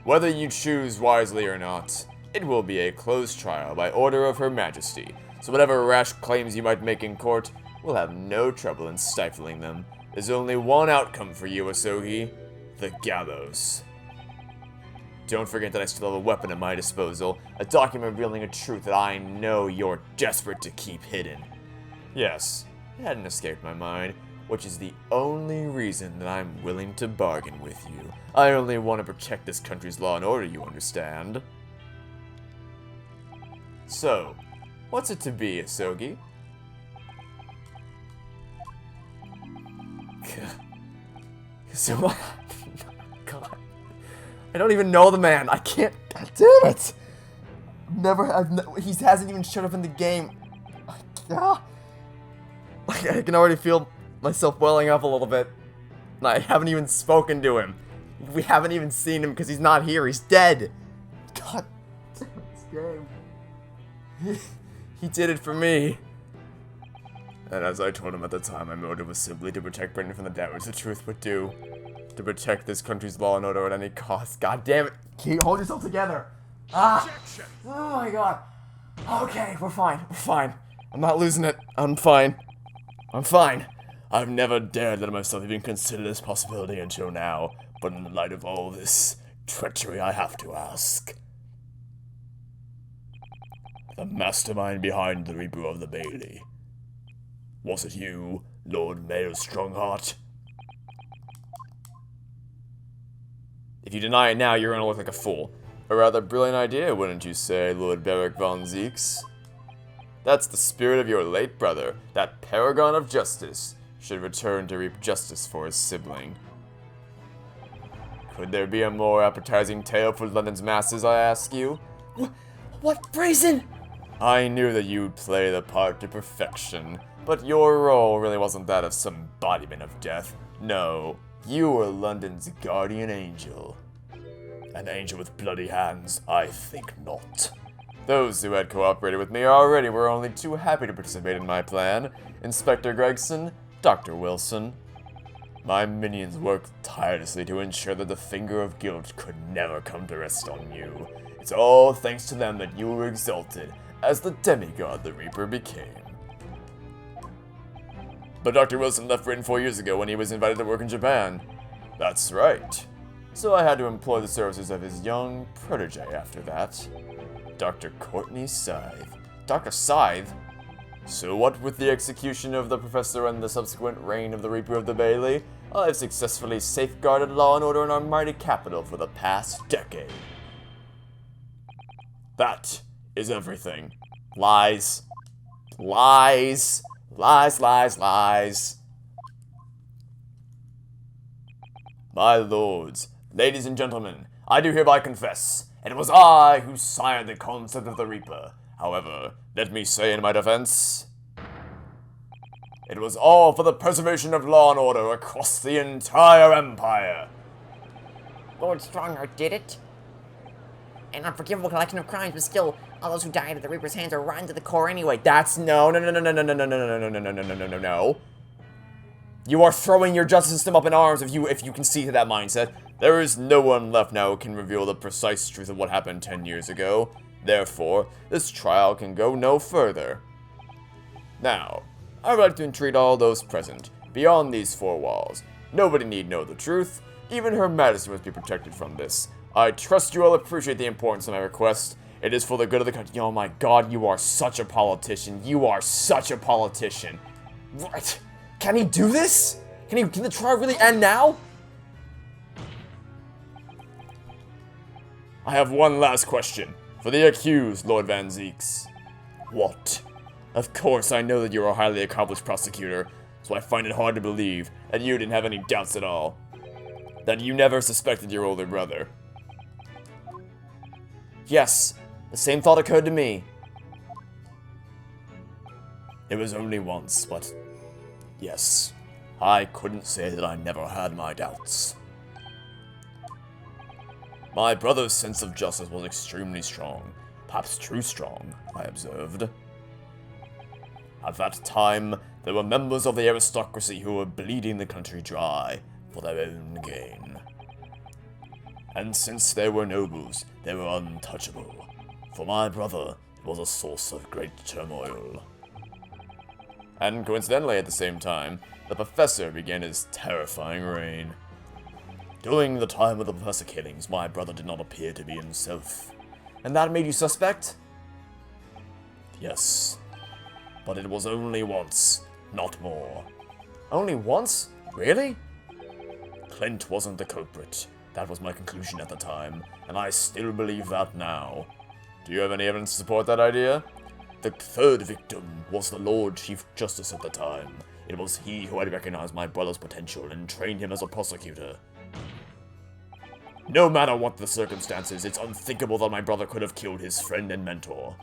Whether you choose wisely or not, it will be a closed trial by order of Her Majesty, so whatever rash claims you might make in court, we'll have no trouble in stifling them. There's only one outcome for you, Asogi. The gallows. Don't forget that I still have a weapon at my disposal, a document revealing a truth that I know you're desperate to keep hidden. Yes, it hadn't escaped my mind, which is the only reason that I'm willing to bargain with you. I only want to protect this country's law and order, you understand? So, what's it to be, Asogi? So, God. I don't even know the man. I can't. God damn it. He hasn't even showed up in the game. Yeah. I can already feel myself welling up a little bit. And I haven't even spoken to him. We haven't even seen him because he's not here. He's dead. God damn this game. He did it for me. And as I told him at the time, my motive was simply to protect Britain from the damage the truth would do. To protect this country's law and order at any cost. God damn it. Keep, hold yourself together. Ah. Oh my god. Okay, we're fine. We're fine. I'm not losing it. I'm fine. I'm fine. I've never dared let myself even consider this possibility until now, but in the light of all this treachery, I have to ask. The mastermind behind the Reaper of the Bailey. Was it you, Lord Mayor Strongheart? If you deny it now, you're gonna look like a fool. A rather brilliant idea, wouldn't you say, Lord Beric von Zeeks? That's the spirit of your late brother, that paragon of justice, should return to reap justice for his sibling. Could there be a more appetizing tale for London's masses, I ask you? What brazen? I knew that you'd play the part to perfection, but your role really wasn't that of some embodiment of death. No, you were London's guardian angel. An angel with bloody hands? I think not. Those who had cooperated with me already were only too happy to participate in my plan. Inspector Gregson, Dr. Wilson. My minions worked tirelessly to ensure that the finger of guilt could never come to rest on you. It's all thanks to them that you were exalted as the demigod the Reaper became. But Dr. Wilson left Britain 4 years ago when he was invited to work in Japan. That's right. So I had to employ the services of his young protege after that. Dr. Courtney Scythe. Dr. Scythe? So what with the execution of the Professor and the subsequent reign of the Reaper of the Bailey, I have successfully safeguarded law and order in our mighty capital for the past decade. That is everything. Lies. Lies. Lies, lies, lies. My lords, ladies and gentlemen, I do hereby confess, it was I who sired the concept of the Reaper. However, let me say in my defense, it was all for the preservation of law and order across the entire empire. Lord Strongheart did it. An unforgivable collection of crimes, but still, all those who died at the Reaper's hands are rotten to the core anyway. That's no. You are throwing your justice system up in arms if you concede to that mindset. There is no one left now who can reveal the precise truth of what happened 10 years ago. Therefore, this trial can go no further. Now, I would like to entreat all those present, beyond these four walls. Nobody need know the truth. Even Her Majesty must be protected from this. I trust you all appreciate the importance of my request. It is for the good of the country. Oh my god, you are such a politician. You are such a politician. What? Can he do this? Can the trial really end now? I have one last question. For the accused, Lord Van Zeeks. What? Of course, I know that you're a highly accomplished prosecutor, so I find it hard to believe that you didn't have any doubts at all. That you never suspected your older brother. Yes, the same thought occurred to me. It was only once, but yes, I couldn't say that I never had my doubts. My brother's sense of justice was extremely strong, perhaps too strong, I observed. At that time, there were members of the aristocracy who were bleeding the country dry for their own gain. And since they were nobles, they were untouchable. For my brother, it was a source of great turmoil. And coincidentally, at the same time, the Professor began his terrifying reign. During the time of the Professor killings, my brother did not appear to be himself. And that made you suspect? Yes. But it was only once, not more. Only once? Really? Klint wasn't the culprit. That was my conclusion at the time, and I still believe that now. Do you have any evidence to support that idea? The third victim was the Lord Chief Justice at the time. It was he who had recognized my brother's potential and trained him as a prosecutor. No matter what the circumstances, it's unthinkable that my brother could have killed his friend and mentor.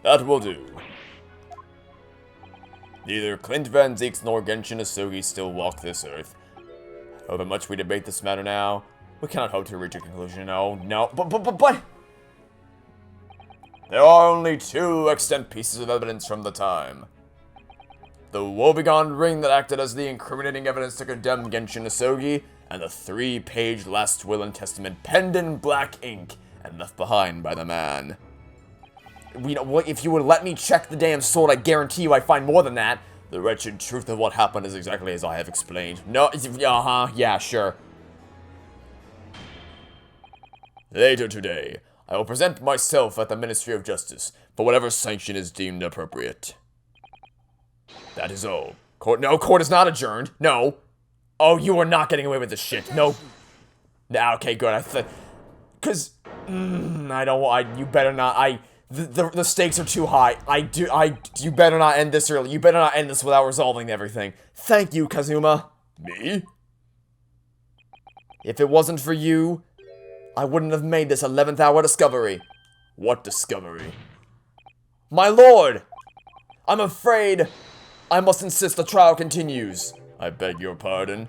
That will do. Neither Klint Van Zieks nor Genshin Asogi still walk this earth. However much we debate this matter now, we cannot hope to reach a conclusion. No, but... There are only 2 extant pieces of evidence from the time. The woebegone ring that acted as the incriminating evidence to condemn Genshin Asogi, and the 3-page last will and testament penned in black ink and left behind by the man. You know what? If you would let me check the damn sword, I guarantee you I'd find more than that. The wretched truth of what happened is exactly as I have explained. No, yeah, sure. Later today, I will present myself at the Ministry of Justice for whatever sanction is deemed appropriate. That is all. Court is not adjourned. No. Oh, you are not getting away with this shit. No. Nah, okay, good. You better not. The stakes are too high. You better not end this early. You better not end this without resolving everything. Thank you, Kazuma. Me? If it wasn't for you, I wouldn't have made this 11th hour discovery. What discovery? My lord! I'm afraid I must insist the trial continues. I beg your pardon.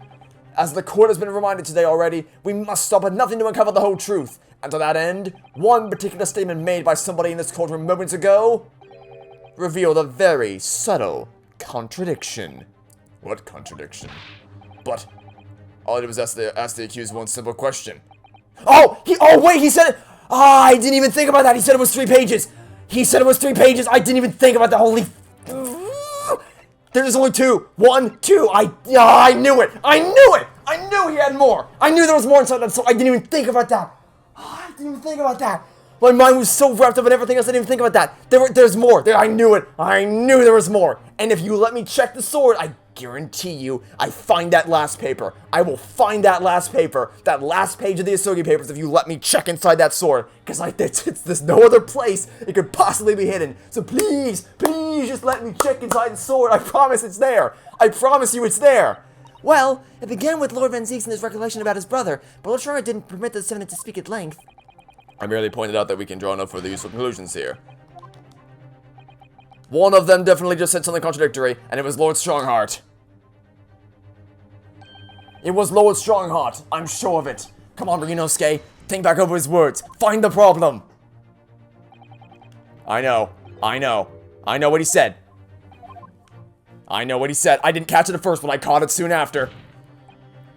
As the court has been reminded today already, we must stop at nothing to uncover the whole truth. And to that end, one particular statement made by somebody in this courtroom moments ago revealed a very subtle contradiction. What contradiction? But all I did was ask the accused one simple question. Oh, wait, he said it. I didn't even think about that. He said it was 3 pages. He said it was 3 pages. I didn't even think about the holy... There's only 2. 1, 2. I knew it. I knew he had more. I knew there was more inside that, so I didn't even think about that. I didn't even think about that. My mind was so wrapped up in everything else, I didn't even think about that. There's more. I knew it. I knew there was more. And if you let me check the sword, I guarantee you, I find that last paper. I will find that last paper. That last page of the Asogi papers if you let me check inside that sword. Because there's no other place it could possibly be hidden. So please just let me check inside the sword. I promise it's there. I promise you it's there. Well, it began with Lord Van Zieks and his recollection about his brother, but Lord Shara didn't permit the defendant to speak at length. I merely pointed out that we can draw no further useful conclusions here. One of them definitely just said something contradictory, and it was Lord Strongheart. It was Lord Strongheart, I'm sure of it. Come on, Ryunosuke, think back over his words. Find the problem. I know what he said. I didn't catch it at first, but I caught it soon after.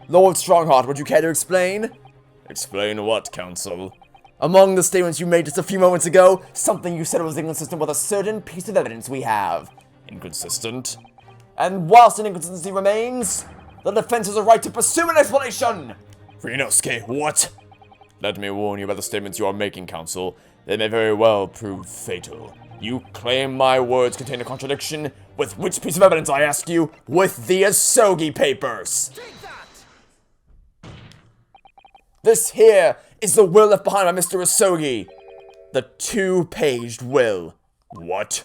Lord Strongheart, would you care to explain? Explain what, counsel? Among the statements you made just a few moments ago, something you said was inconsistent with a certain piece of evidence we have. Inconsistent? And whilst an inconsistency remains, the defense has a right to pursue an explanation! Ryunosuke, what? Let me warn you about the statements you are making, counsel. They may very well prove fatal. You claim my words contain a contradiction. With which piece of evidence, I ask you? With the Asogi papers! This here is the will left behind by Mr. Asogi. The 2-paged will. What?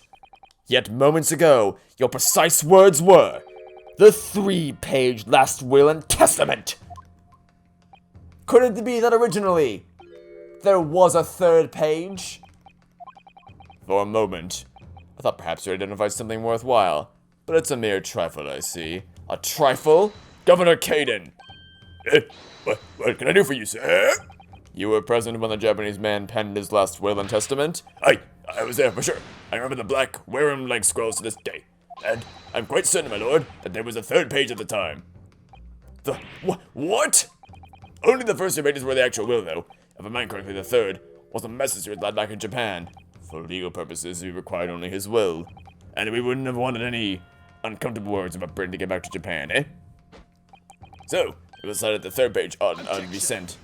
Yet moments ago, your precise words were, the 3-page last will and testament. Could it be that originally, there was a 3rd page? For a moment, I thought perhaps you identified something worthwhile. But it's a mere trifle, I see. A trifle? Governor Kaden! What can I do for you, sir? You were present when the Japanese man penned his last will and testament? I was there for sure. I remember the black, wear-em-leg scrolls to this day. And I'm quite certain, my lord, that there was a 3rd page at the time. The... what? Only the first 2 pages were the actual will, though. If I remember correctly, the 3rd was a message he was led back in Japan. For legal purposes, we required only his will. And we wouldn't have wanted any uncomfortable words about Britain to get back to Japan, eh? So, it was decided the 3rd page ought to be sent.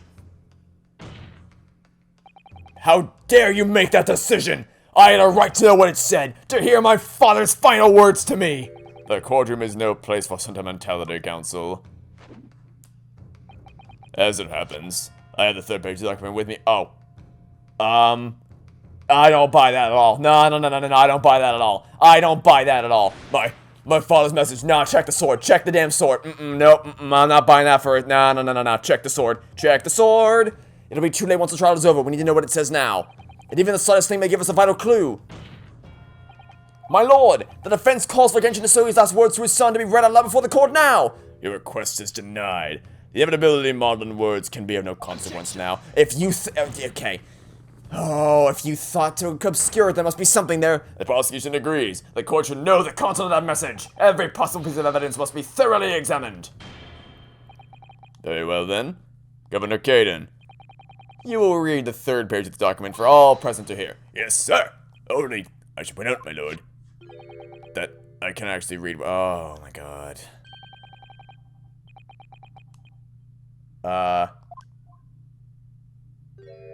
How dare you make that decision? I had a right to know what it said, to hear my father's final words to me. The courtroom is no place for sentimentality, counsel. As it happens, I have the 3rd page document with me. Oh. I don't buy that at all. No, I don't buy that at all. I don't buy that at all. My father's message. Nah, check the sword. Check the damn sword. Nope. I'm not buying that for it. No. Check the sword. Check the sword. It'll be too late once the trial is over. We need to know what it says now. And even the slightest thing may give us a vital clue. My lord, the defense calls for Genshin Asogi's last words to his son to be read out loud before the court now. Your request is denied. The inevitability modeled in words can be of no consequence now. If you okay. Oh, if you thought to obscure it, there must be something there. The prosecution agrees. The court should know the content of that message. Every possible piece of evidence must be thoroughly examined. Very well then. Governor Caden, you will read the third page of the document for all present to hear. Yes, sir. Only, I should point out, my lord, that I can actually read. Oh my god.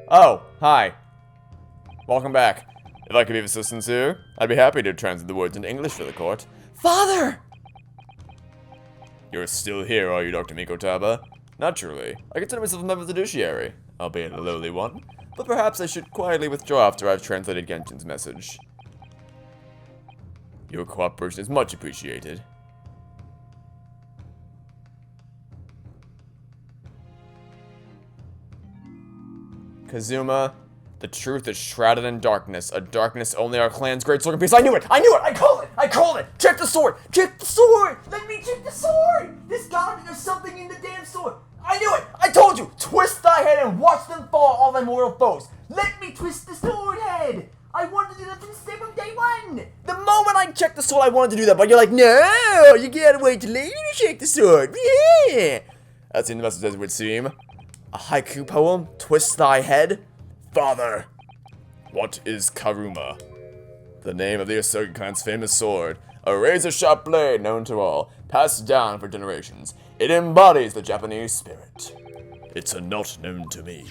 Oh, hi. Welcome back. If I could be of assistance here, I'd be happy to translate the words into English for the court. Father! You're still here, are you, Dr. Mikotaba? Naturally. I consider myself a member of the judiciary, albeit a lowly one, but perhaps I should quietly withdraw after I've translated Genshin's message. Your cooperation is much appreciated. Kazuma, the truth is shrouded in darkness, a darkness only our clan's great sword can pierce. I knew it! I knew it! I called it! I called it! Check the sword! Check the sword! Let me check the sword! There's gotta be something in the damn sword! I knew it! I told you! Twist thy head and watch them fall, all thy mortal foes! Let me twist the sword head! I wanted to do that from day one! The moment I checked the sword, I wanted to do that, but you're like, no! You gotta wait till later to check the sword! Yeah! That's in the message as it would seem. A haiku poem? Twist thy head? Father, what is Karuma? The name of the Asogi clan's famous sword. A razor-sharp blade known to all, passed down for generations. It embodies the Japanese spirit. It's a not known to me.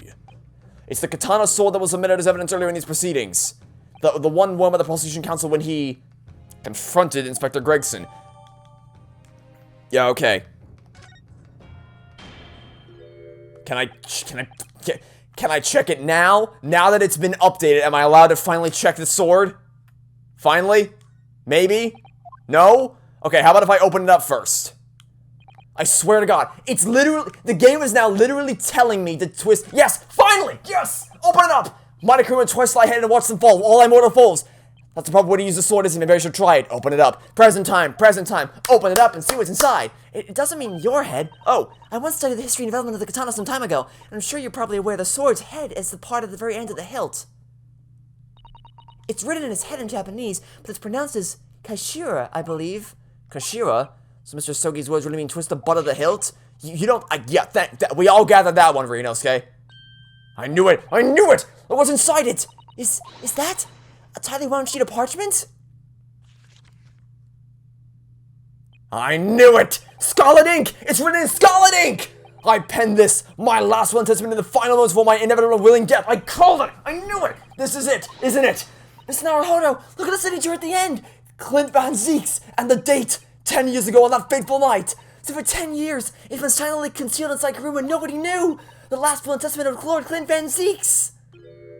It's the katana sword that was submitted as evidence earlier in these proceedings. The one worn by the prosecution counsel when he confronted Inspector Gregson. Yeah, okay. Can I check it now? Now that it's been updated, am I allowed to finally check the sword? Finally? Maybe? No? Okay, how about if I open it up first? I swear to God, it's literally, the game is now literally telling me to twist. Yes, finally, yes, open it up. Mighty crew and twist thy head and watch them fall, all thy mortal foes. That's the proper way to use the sword, isn't it? Maybe I should try it. Open it up. Present time, open it up and see what's inside. It doesn't mean your head. Oh, I once studied the history and development of the katana some time ago, and I'm sure you're probably aware the sword's head is the part at the very end of the hilt. It's written in its head in Japanese, but it's pronounced as Kashira, I believe. Kashira? So Mr. Sogi's words really mean twist the butt of the hilt? You don't, yeah, we all gathered that one, Ryunosuke. I knew it! I knew it! What's inside it? Is that a tightly wound sheet of parchment? I knew it! Scarlet ink! It's written in scarlet ink! I penned this, my last will and testament in the final moments for my inevitable willing death. I called it! I knew it! This is it, isn't it? Mr. Naruhodo, look at the signature at the end! Klint Van Zeeks, and the date! 10 years ago on that fateful night! So for 10 years, it's been silently concealed inside Karuma and nobody knew! The last will and testament of Lord Klint Van Zeeks!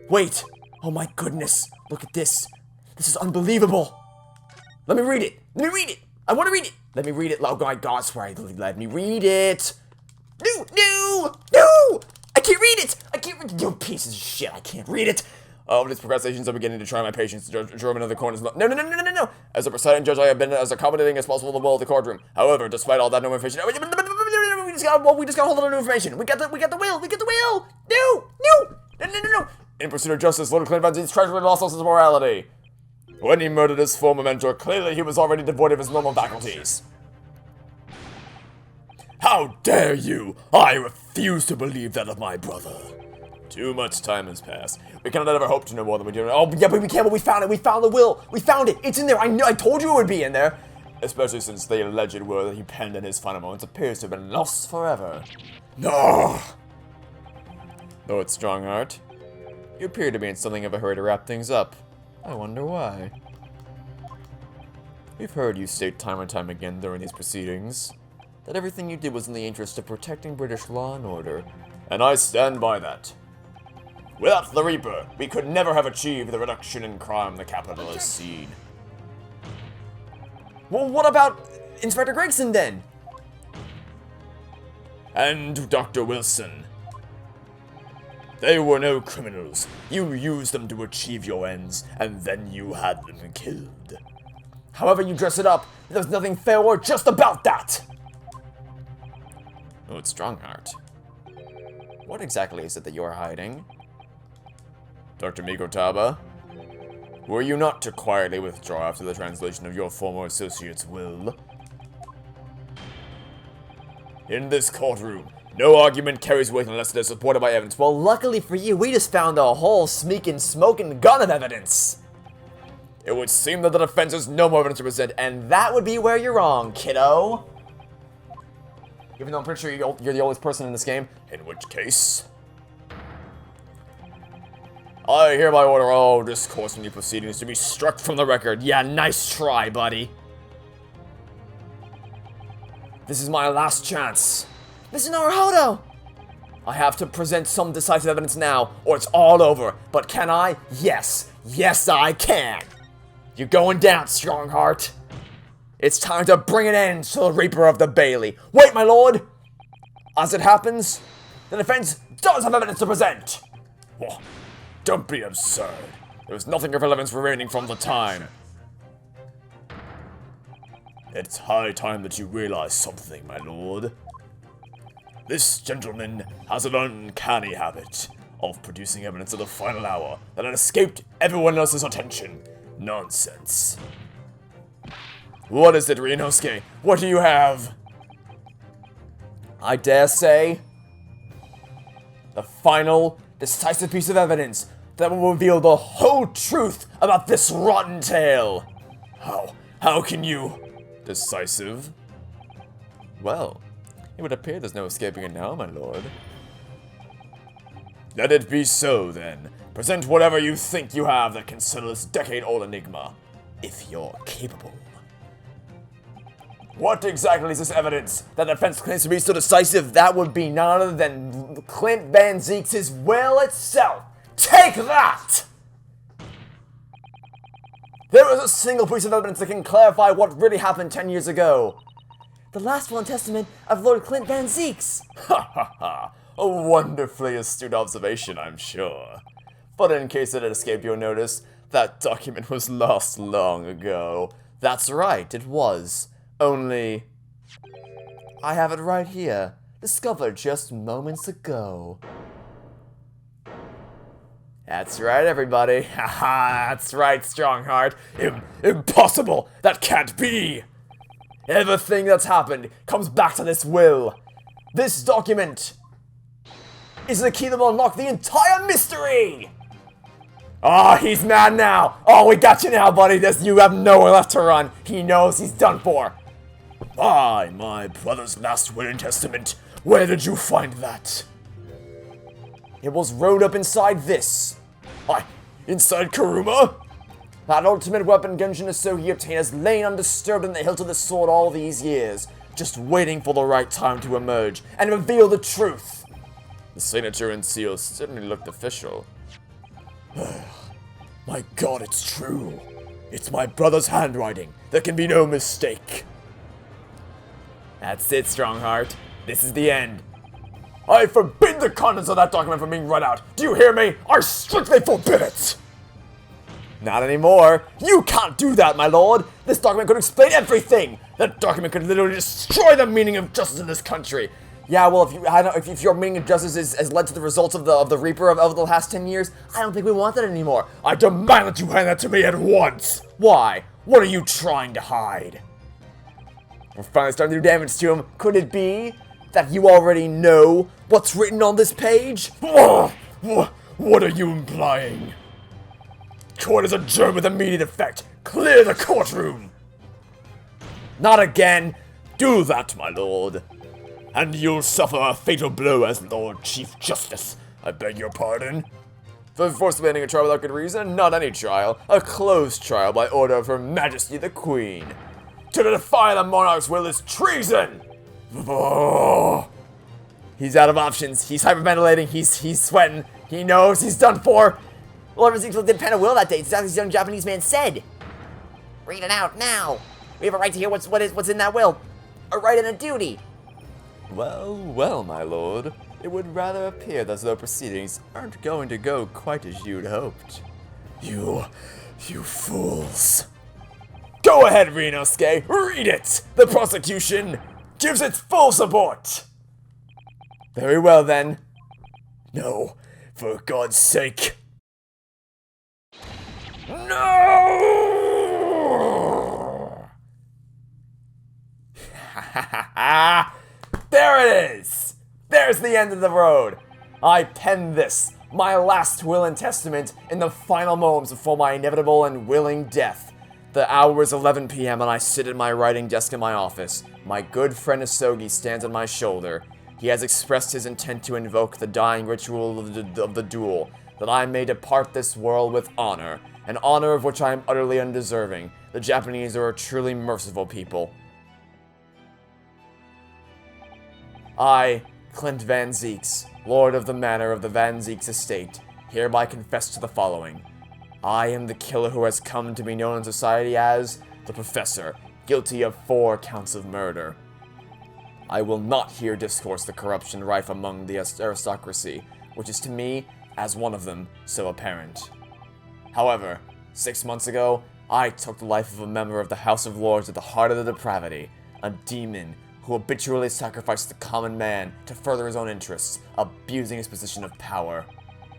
Wait! Oh my goodness! Look at this! This is unbelievable! Let me read it! Let me read it! I want to read it! Let me read it! Oh my God, swear, let me read it! No! I can't read it! I can't read it! You pieces of shit, I can't read it! Oh, with its procrastinations, I'm beginning to try my patience to determine in the corners. No! As a presiding judge, I have been as accommodating as possible in the will of the courtroom. However, despite all that new information, we just got a whole lot of new information. We got the will! No! In pursuit of justice, Lord Klint Van Zeeks tragically lost all sense of morality. When he murdered his former mentor, clearly he was already devoid of his normal faculties. How dare you! I refuse to believe that of my brother. Too much time has passed. We cannot ever hope to know more than we do. Oh, yeah, but we can, but we found it. We found the will. We found it. It's in there. I told you it would be in there. Especially since the alleged word that he penned in his final moments appears to have been lost forever. No! Though it's strong heart, you appear to be in something of a hurry to wrap things up. I wonder why. We've heard you state time and time again during these proceedings that everything you did was in the interest of protecting British law and order. And I stand by that. Without the Reaper, we could never have achieved the reduction in crime the capital has seen. Well, what about Inspector Gregson then? And Dr. Wilson. They were no criminals. You used them to achieve your ends, and then you had them killed. However you dress it up, there's nothing fair or just about that! Oh, it's Strongheart. What exactly is it that you're hiding? Dr. Mikotaba, were you not to quietly withdraw after the translation of your former associate's will? In this courtroom, no argument carries weight unless it is supported by evidence. Well, luckily for you, we just found a whole smoking gun of evidence. It would seem that the defense has no more evidence to present, And that would be where you're wrong, kiddo. Even though I'm pretty sure you're the oldest person in this game. in which case, I hereby order all discourse in the proceedings to be struck from the record. Yeah, nice try, buddy. This is my last chance. Mr. Naruhodo! I have to present some decisive evidence now, or it's all over. But can I? Yes. Yes, I can. You're going down, Strongheart. It's time to bring an end to the Reaper of the Bailey. Wait, my lord! As it happens, the defense does have evidence to present. Oh, don't be absurd. There's nothing of relevance remaining from the time. It's high time that you realize something, my lord. This gentleman has an uncanny habit of producing evidence at the final hour that had escaped everyone else's attention. Nonsense. What is it, Ryunosuke? What do you have? I dare say, the final, decisive piece of evidence that will reveal the whole truth about this rotten tale. How can you? Decisive? Well, it would appear there's no escaping it now, my lord. Let it be so, then. Present whatever you think you have that can settle this decade-old enigma, if you're capable. What exactly is this evidence that the defense claims to be so decisive? That would be none other than Klint Van Zieks' will itself. Take that! There is a single piece of evidence that can clarify what really happened 10 years ago. The last will and testament of Lord Klint Van Zieks. Ha ha ha! A wonderfully astute observation, I'm sure. But in case it had escaped your notice, that document was lost long ago. That's right, it was. Only, I have it right here, discovered just moments ago. That's right, everybody. Haha, that's right, Strongheart. Impossible! That can't be! Everything that's happened comes back to this will. This document is the key that will unlock the entire mystery! Ah, he's mad now. Oh, we got you now, buddy. You have nowhere left to run. He knows he's done for. Aye, my brother's last will and testament. Where did you find that? It was rowed up inside this. Aye, inside Kuruma? That ultimate weapon Genshin Asogi obtained has lain undisturbed in the hilt of the sword all these years, just waiting for the right time to emerge and reveal the truth. The signature and seal certainly looked official. My god, it's true. It's my brother's handwriting. There can be no mistake. That's it, Strongheart. This is the end. I forbid the contents of that document from being read out. Do you hear me? I strictly forbid it! Not anymore. You can't do that, my lord. This document could explain everything. That document could literally destroy the meaning of justice in this country. Yeah, well, if your meaning of justice has led to the results of the Reaper of the last 10 years, I don't think we want that anymore. I demand that you hand that to me at once. Why? What are you trying to hide? We're finally starting to do damage to him. Could it be that you already know what's written on this page? What are you implying? Court is adjourned with immediate effect. Clear the courtroom. Not again. Do that, my lord. And you'll suffer a fatal blow as Lord Chief Justice. I beg your pardon. For forcibly a trial without good reason? Not any trial. A closed trial by order of Her Majesty the Queen. To defy the monarch's will is treason! Oh. He's out of options. He's hyperventilating. He's sweating. He knows he's done for. Lord Ezekiel did pen a will that day. It's exactly as the young Japanese man said. Read it out now. We have a right to hear what's in that will. A right and a duty. Well, well, my lord. It would rather appear as though proceedings aren't going to go quite as you'd hoped. You fools. Go ahead, Ryunosuke, read it! The prosecution gives its full support! Very well then. No, for God's sake. No! There it is! There's the end of the road. I penned this, my last will and testament, in the final moments before my inevitable and willing death. The hour is 11 p.m. and I sit at my writing desk in my office. My good friend Asogi stands on my shoulder. He has expressed his intent to invoke the dying ritual of the duel, that I may depart this world with honor, an honor of which I am utterly undeserving. The Japanese are a truly merciful people. I, Klint Van Zieks, Lord of the Manor of the Van Zieks estate, hereby confess to the following. I am the killer who has come to be known in society as the Professor, guilty of 4 counts of murder. I will not here discourse the corruption rife among the aristocracy, which is to me, as one of them, so apparent. However, 6 months ago, I took the life of a member of the House of Lords at the heart of the depravity, a demon who habitually sacrificed the common man to further his own interests, abusing his position of power.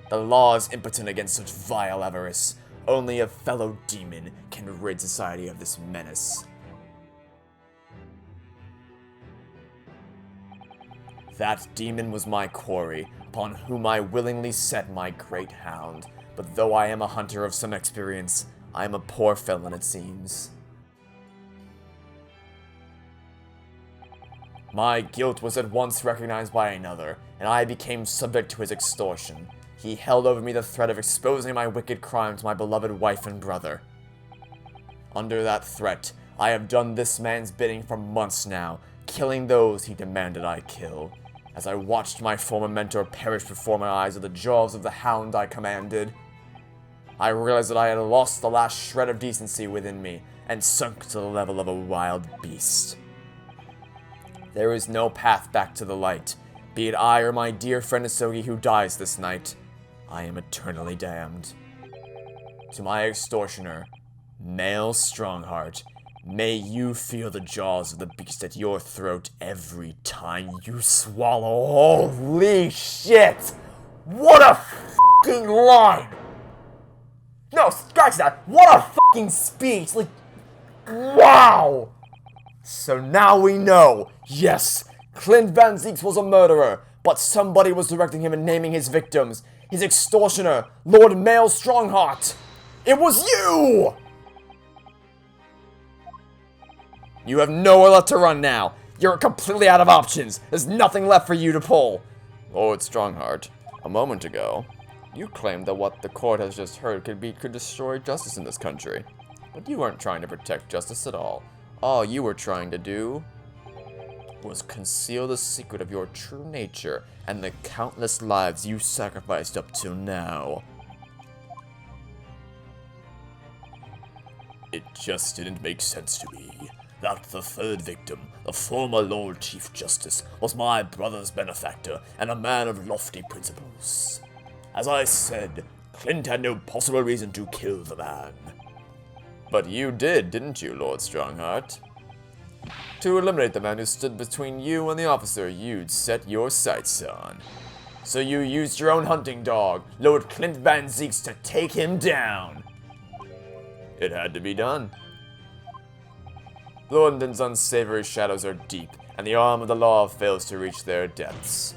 The law is impotent against such vile avarice. Only a fellow demon can rid society of this menace. That demon was my quarry, upon whom I willingly set my great hound. But though I am a hunter of some experience, I am a poor felon, it seems. My guilt was at once recognized by another, and I became subject to his extortion. He held over me the threat of exposing my wicked crime to my beloved wife and brother. Under that threat, I have done this man's bidding for months now, killing those he demanded I kill. As I watched my former mentor perish before my eyes at the jaws of the hound I commanded, I realized that I had lost the last shred of decency within me, and sunk to the level of a wild beast. There is no path back to the light, be it I or my dear friend Asogi who dies this night. I am eternally damned. To my extortioner, male Strongheart, may you feel the jaws of the beast at your throat every time you swallow. Holy shit! What a fucking line! No, scratch that! What a fucking speech! Like, wow! So now we know, yes, Klint Van Zieks was a murderer, but somebody was directing him and naming his victims. His extortioner, Lord Male Strongheart. It was you! You have nowhere left to run now. You're completely out of options. There's nothing left for you to pull. Lord Strongheart, a moment ago, you claimed that what the court has just heard could destroy justice in this country. But you weren't trying to protect justice at all. All you were trying to do was conceal the secret of your true nature and the countless lives you sacrificed up till now. It just didn't make sense to me that the third victim, the former Lord Chief Justice, was my brother's benefactor and a man of lofty principles. As I said, Klint had no possible reason to kill the man. But you did, didn't you, Lord Strongheart? To eliminate the man who stood between you and the officer you'd set your sights on. So you used your own hunting dog, Lord Klint Van Zieks, to take him down. It had to be done. London's unsavory shadows are deep, and the arm of the law fails to reach their depths.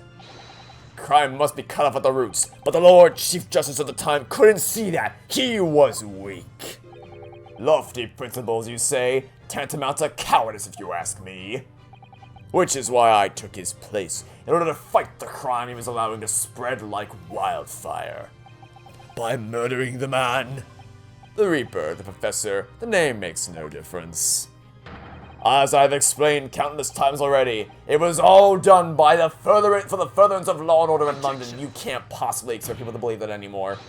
Crime must be cut off at the roots, but the Lord Chief Justice at the time couldn't see that. He was weak. Lofty principles, you say? Tantamount to cowardice, if you ask me. Which is why I took his place, in order to fight the crime he was allowing to spread like wildfire. By murdering the man? The Reaper, the Professor, the name makes no difference. As I've explained countless times already, it was all done for the furtherance of law and order in London. You can't possibly expect people to believe that anymore.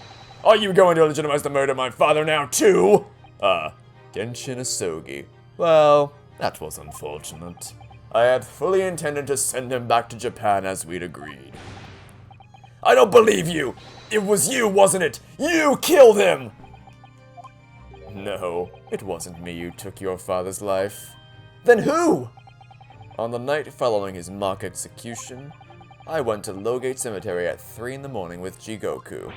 Are you going to legitimize the murder of my father now, too? Genshin Asogi. Well, that was unfortunate. I had fully intended to send him back to Japan as we'd agreed. I don't believe you! It was you, wasn't it? You killed him! No, it wasn't me who took your father's life. Then who? On the night following his mock execution, I went to Logate Cemetery at 3 in the morning with Jigoku.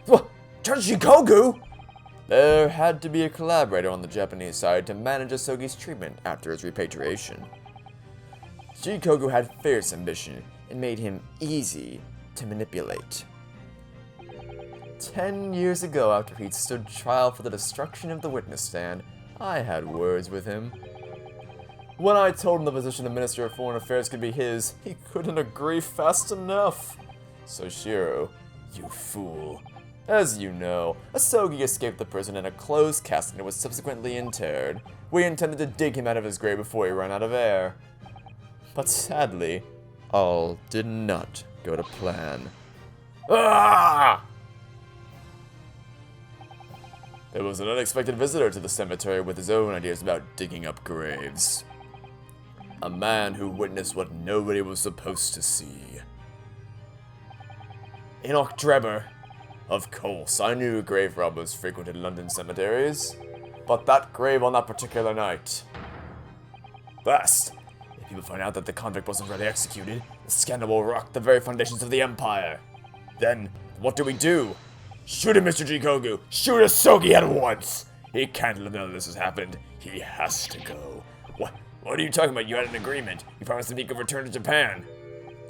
What? Jigoku? There had to be a collaborator on the Japanese side to manage Asogi's treatment after his repatriation. Jigoku had fierce ambition and made him easy to manipulate. 10 years ago, after he'd stood trial for the destruction of the witness stand, I had words with him. When I told him the position of Minister of Foreign Affairs could be his, he couldn't agree fast enough. So Shiro, you fool. As you know, Asogi escaped the prison in a closed casket and was subsequently interred. We intended to dig him out of his grave before he ran out of air. But sadly, all did not go to plan. Ah! There was an unexpected visitor to the cemetery with his own ideas about digging up graves. A man who witnessed what nobody was supposed to see. Enoch Drebber. Of course, I knew grave robbers frequented London cemeteries, but that grave on that particular night. Best, if people find out that the convict wasn't really executed, the scandal will rock the very foundations of the Empire. Then, what do? Shoot him, Mr. Jigoku! Shoot Asogi at once! He can't let none of this has happened. He has to go. What are you talking about? You had an agreement. You promised that he could return to Japan.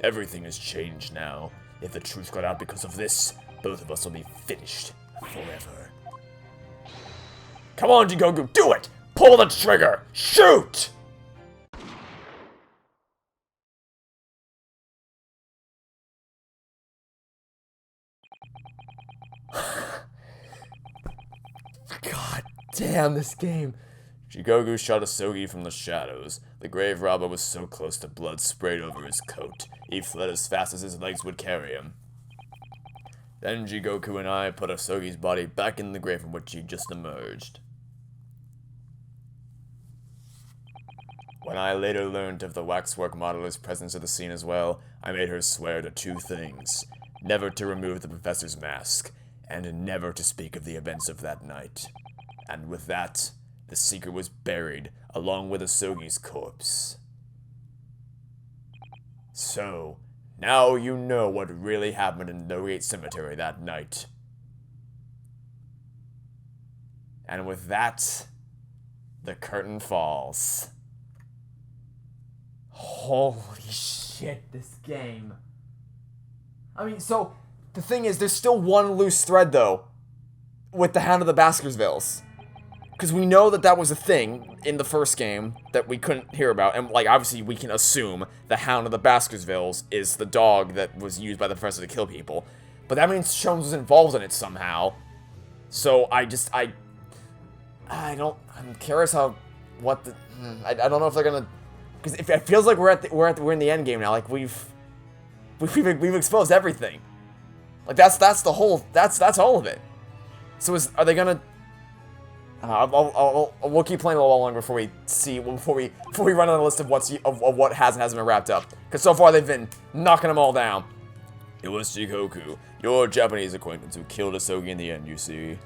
Everything has changed now. If the truth got out because of this, both of us will be finished forever. Come on, Jigoku, do it! Pull the trigger! Shoot! God damn this game. Jigoku shot Asogi from the shadows. The grave robber was so close to blood sprayed over his coat. He fled as fast as his legs would carry him. Then Jigoku and I put Asogi's body back in the grave from which he just emerged. When I later learned of the waxwork modeler's presence at the scene as well, I made her swear to 2 things. Never to remove the professor's mask, and never to speak of the events of that night. And with that, the secret was buried, along with Asogi's corpse. So, now you know what really happened in the Great Cemetery that night. And with that, the curtain falls. Holy shit, this game. I mean, so, the thing is, there's still one loose thread, though, with the Hound of the Baskervilles. Because we know that that was a thing in the first game that we couldn't hear about, and, like, obviously we can assume the Hound of the Baskervilles is the dog that was used by the professor to kill people. But that means Sholmes was involved in it somehow. So, I'm curious how, I don't know if they're gonna, because it feels like we're in the end game now, like, we've exposed everything. Like, that's all of it. So are they gonna... we'll keep playing a little longer before we run on the list of what has and hasn't been wrapped up. Because so far they've been knocking them all down. It was Jigoku, your Japanese acquaintance, who killed Asogi in the end, you see.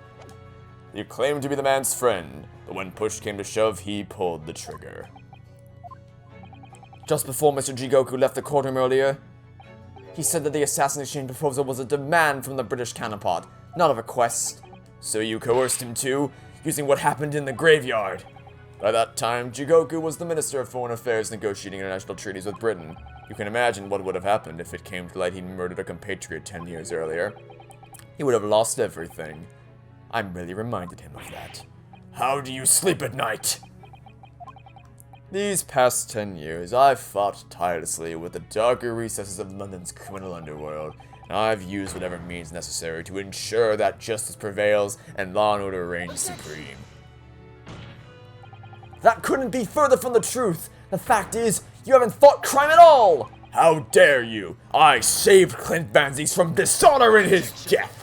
He claimed to be the man's friend, but when push came to shove, he pulled the trigger. Just before Mr. Jigoku left the courtroom earlier, he said that the assassination proposal was a demand from the British counterpart, not a request. So you coerced him too, using what happened in the graveyard. By that time, Jigoku was the Minister of Foreign Affairs negotiating international treaties with Britain. You can imagine what would have happened if it came to light he'd murdered a compatriot 10 years earlier. He would have lost everything. I merely reminded him of that. How do you sleep at night? These past 10 years, I've fought tirelessly with the darker recesses of London's criminal underworld, and I've used whatever means necessary to ensure that justice prevails and law and order reigns supreme. That couldn't be further from the truth. The fact is, you haven't fought crime at all! How dare you! I saved Klint Vanzies from dishonor in his death!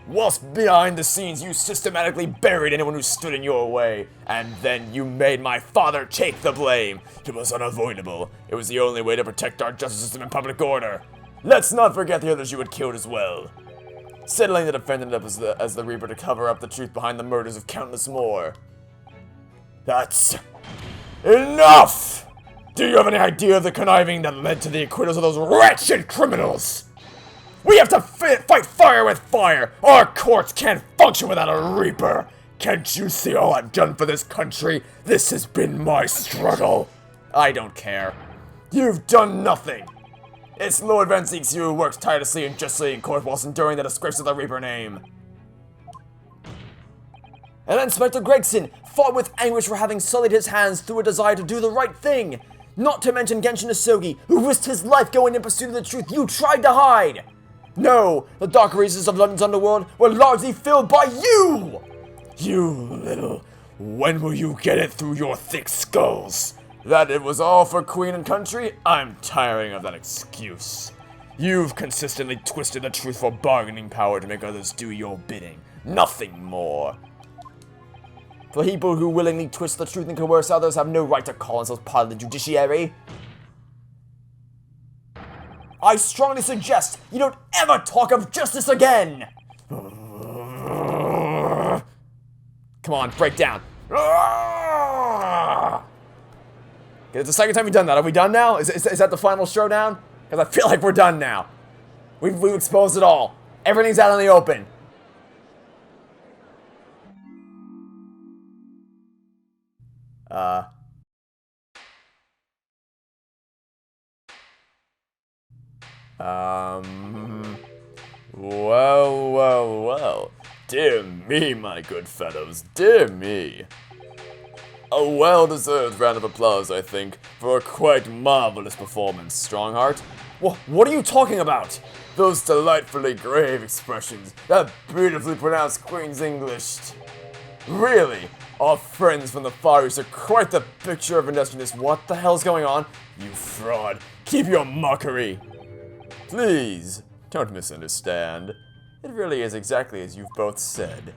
Whilst behind the scenes, you systematically buried anyone who stood in your way, and then you made my father take the blame. It was unavoidable. It was the only way to protect our justice system and public order. Let's not forget the others you had killed as well. settling the defendant up as the Reaper to cover up the truth behind the murders of countless more. That's enough! Do you have any idea of the conniving that led to the acquittals of those wretched criminals? We have to fight fire with fire! Our courts can't function without a Reaper! Can't you see all I've done for this country? This has been my struggle! I don't care. You've done nothing! It's Lord Van Zeeks who works tirelessly and justly in court whilst enduring the disgrace of the Reaper name. And Inspector Gregson fought with anguish for having sullied his hands through a desire to do the right thing! Not to mention Genshin Asogi, who risked his life going in pursuit of the truth you tried to hide! No, the darker reaches of London's underworld were largely filled by you! You little... When will you get it through your thick skulls? That it was all for Queen and country? I'm tiring of that excuse. You've consistently twisted the truth for bargaining power to make others do your bidding. Nothing more. The people who willingly twist the truth and coerce others have no right to call themselves part of the judiciary. I strongly suggest you don't ever talk of justice again! Come on, break down. Okay, it's the second time we've done that. Are we done now? Is that the final showdown? Because I feel like we're done now. We've exposed it all. Everything's out in the open. Well. Dear me, my good fellows, dear me. A well-deserved round of applause, I think, for a quite marvelous performance, Strongheart. What are you talking about? Those delightfully grave expressions, that beautifully pronounced Queen's English. Really, our friends from the Far East are quite the picture of industriousness. What the hell's going on? You fraud, keep your mockery. Please, don't misunderstand. It really is exactly as you've both said.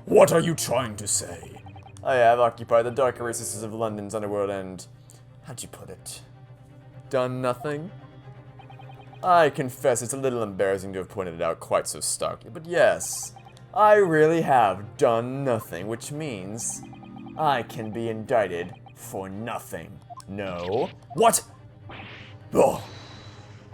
What are you trying to say? I have occupied the darker recesses of London's underworld and... how'd you put it? Done nothing? I confess it's a little embarrassing to have pointed it out quite so starkly, but yes, I really have done nothing, which means I can be indicted for nothing. No? What? Oh,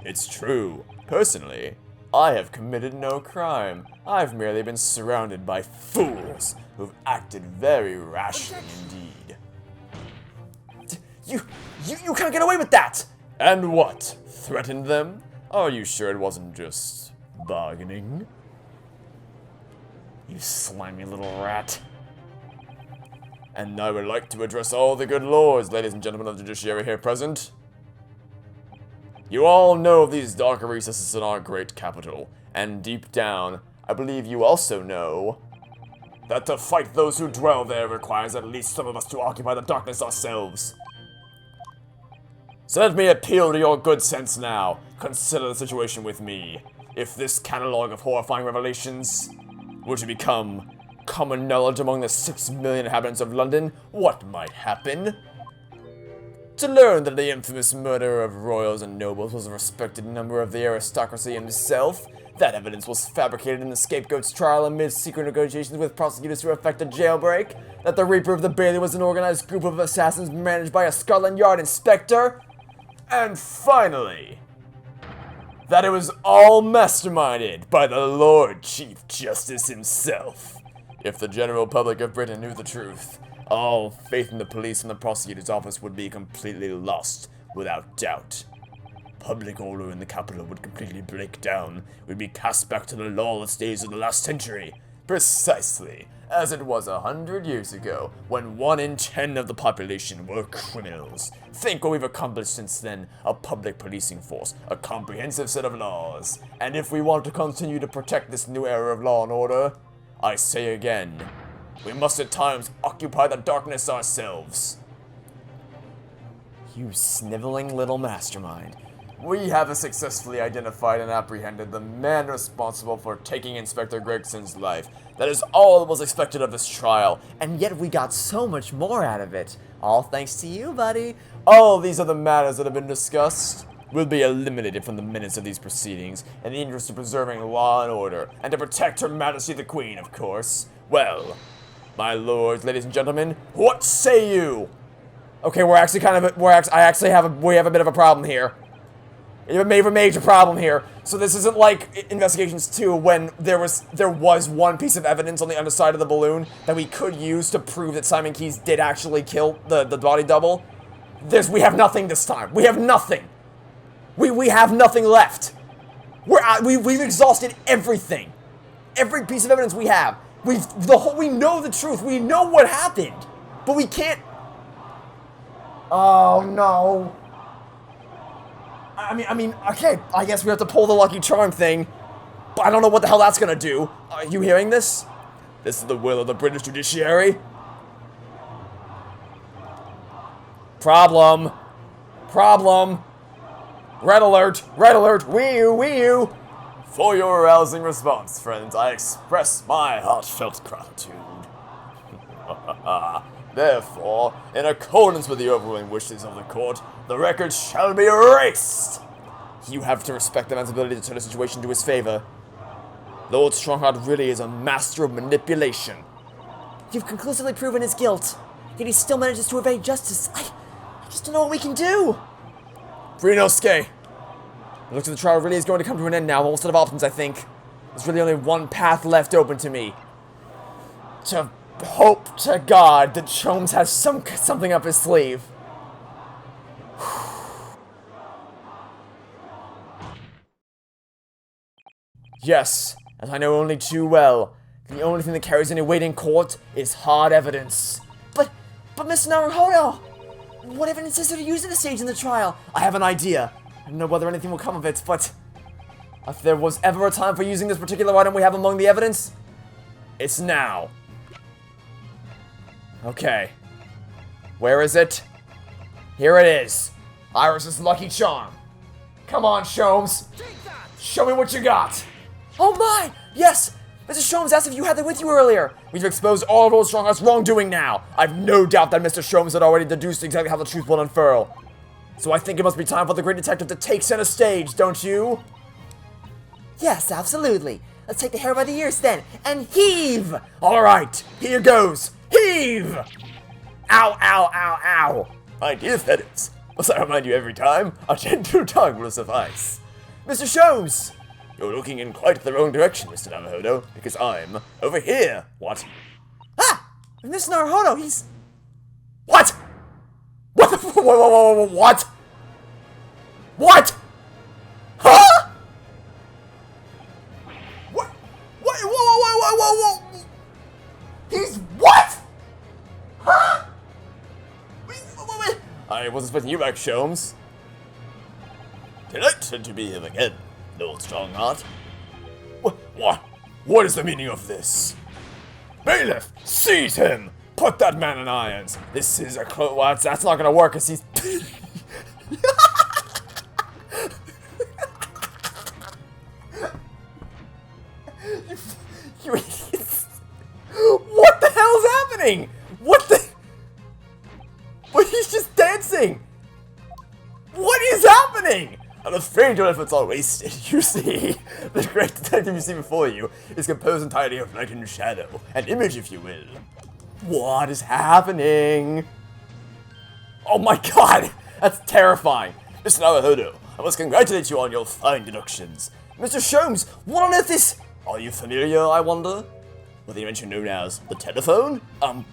it's true. Personally, I have committed no crime. I've merely been surrounded by fools who've acted very rashly indeed. You can't get away with that! And what? Threatened them? Are you sure it wasn't just bargaining? You slimy little rat. And I would like to address all the good lords, ladies and gentlemen of the judiciary here present. You all know of these darker recesses in our great capital, and deep down, I believe you also know that to fight those who dwell there requires at least some of us to occupy the darkness ourselves. So let me appeal to your good sense now. Consider the situation with me. If this catalog of horrifying revelations were to become common knowledge among the 6 million inhabitants of London, what might happen? To learn that the infamous murder of royals and nobles was a respected member of the aristocracy himself. That evidence was fabricated in the scapegoat's trial amid secret negotiations with prosecutors to effect a jailbreak. That the Reaper of the Bailey was an organized group of assassins managed by a Scotland Yard inspector. And finally, that it was all masterminded by the Lord Chief Justice himself. If the general public of Britain knew the truth, all faith in the police and the prosecutor's office would be completely lost, without doubt. Public order in the capital would completely break down. We'd be cast back to the lawless days of the last century. Precisely, as it was 100 years ago, when 1 in 10 of the population were criminals. Think what we've accomplished since then: a public policing force, a comprehensive set of laws. And if we want to continue to protect this new era of law and order, I say again, we must at times occupy the darkness ourselves. You sniveling little mastermind. We have successfully identified and apprehended the man responsible for taking Inspector Gregson's life. That is all that was expected of this trial. And yet we got so much more out of it. All thanks to you, buddy. All these are the matters that have been discussed. will be eliminated from the minutes of these proceedings in the interest of preserving law and order, and to protect Her Majesty the Queen, of course. Well, my lords, ladies and gentlemen, what say you? Okay, we have a bit of a problem here. We have a major problem here. So this isn't like Investigations 2 when there was one piece of evidence on the underside of the balloon that we could use to prove that Simon Keyes did actually kill the body double. We have nothing this time. We have nothing. We have nothing left. We've exhausted everything. Every piece of evidence we have. We know the truth. We know what happened. But we can't. Oh no. I mean, okay, I guess we have to pull the Lucky Charm thing, but I don't know what the hell that's gonna do. Are you hearing this? This is the will of the British judiciary. Problem. Red alert, wee-oo. For your rousing response, friends, I express my heartfelt gratitude. Therefore, in accordance with the overwhelming wishes of the court, the record shall be erased. You have to respect the man's ability to turn a situation to his favor. Lord Strongheart really is a master of manipulation. You've conclusively proven his guilt, yet he still manages to evade justice. I just don't know what we can do. Ryunosuke, it looks like the trial really is going to come to an end now. Almost out of options, I think. There's really only one path left open to me. To hope to God that Sholmes has something up his sleeve. Yes, as I know only too well, the only thing that carries any weight in court is hard evidence. But Mr. Naruhodo, what evidence is there to use at this stage in the trial? I have an idea. I don't know whether anything will come of it, but if there was ever a time for using this particular item we have among the evidence, it's now. Okay. Where is it? Here it is. Iris's Lucky Charm. Come on, Sholmes. Show me what you got. Oh my! Yes! Mr. Sholmes asked if you had that with you earlier. We've exposed all of Lord Strongheart's wrongdoing now. I've no doubt that Mr. Sholmes had already deduced exactly how the truth will unfurl. So I think it must be time for the great detective to take center stage, don't you? Yes, absolutely. Let's take the hair by the ears then, and heave! All right, here goes. Heave! Ow, ow, ow, ow. My dear Feathers, must I remind you every time? A gentle tongue will suffice. Mr. Sholmes, you're looking in quite the wrong direction, Mr. Naruhodo, because I'm over here. What? Ah! Mr. Naruhodo, he's... What? What? What? What? Huh? What? Whoa. He's what? Huh? Wait. I wasn't expecting you back, Sholmes. Delighted to be here again, Lord Strongheart. What is the meaning of this? Bailiff, seize him! Put that man in irons. This is a that's not gonna work, cause he's... You idiots. What the hell's happening? But he's just dancing. What is happening? I'm afraid your efforts are wasted. You see, the great detective you see before you is composed entirely of light and shadow, an image, if you will. What is happening? Oh my god, that's terrifying. Mr. Naruhodo, I must congratulate you on your fine deductions. Mr. Sholmes, what on earth is... Are you familiar, I wonder, with the invention known as the telephone?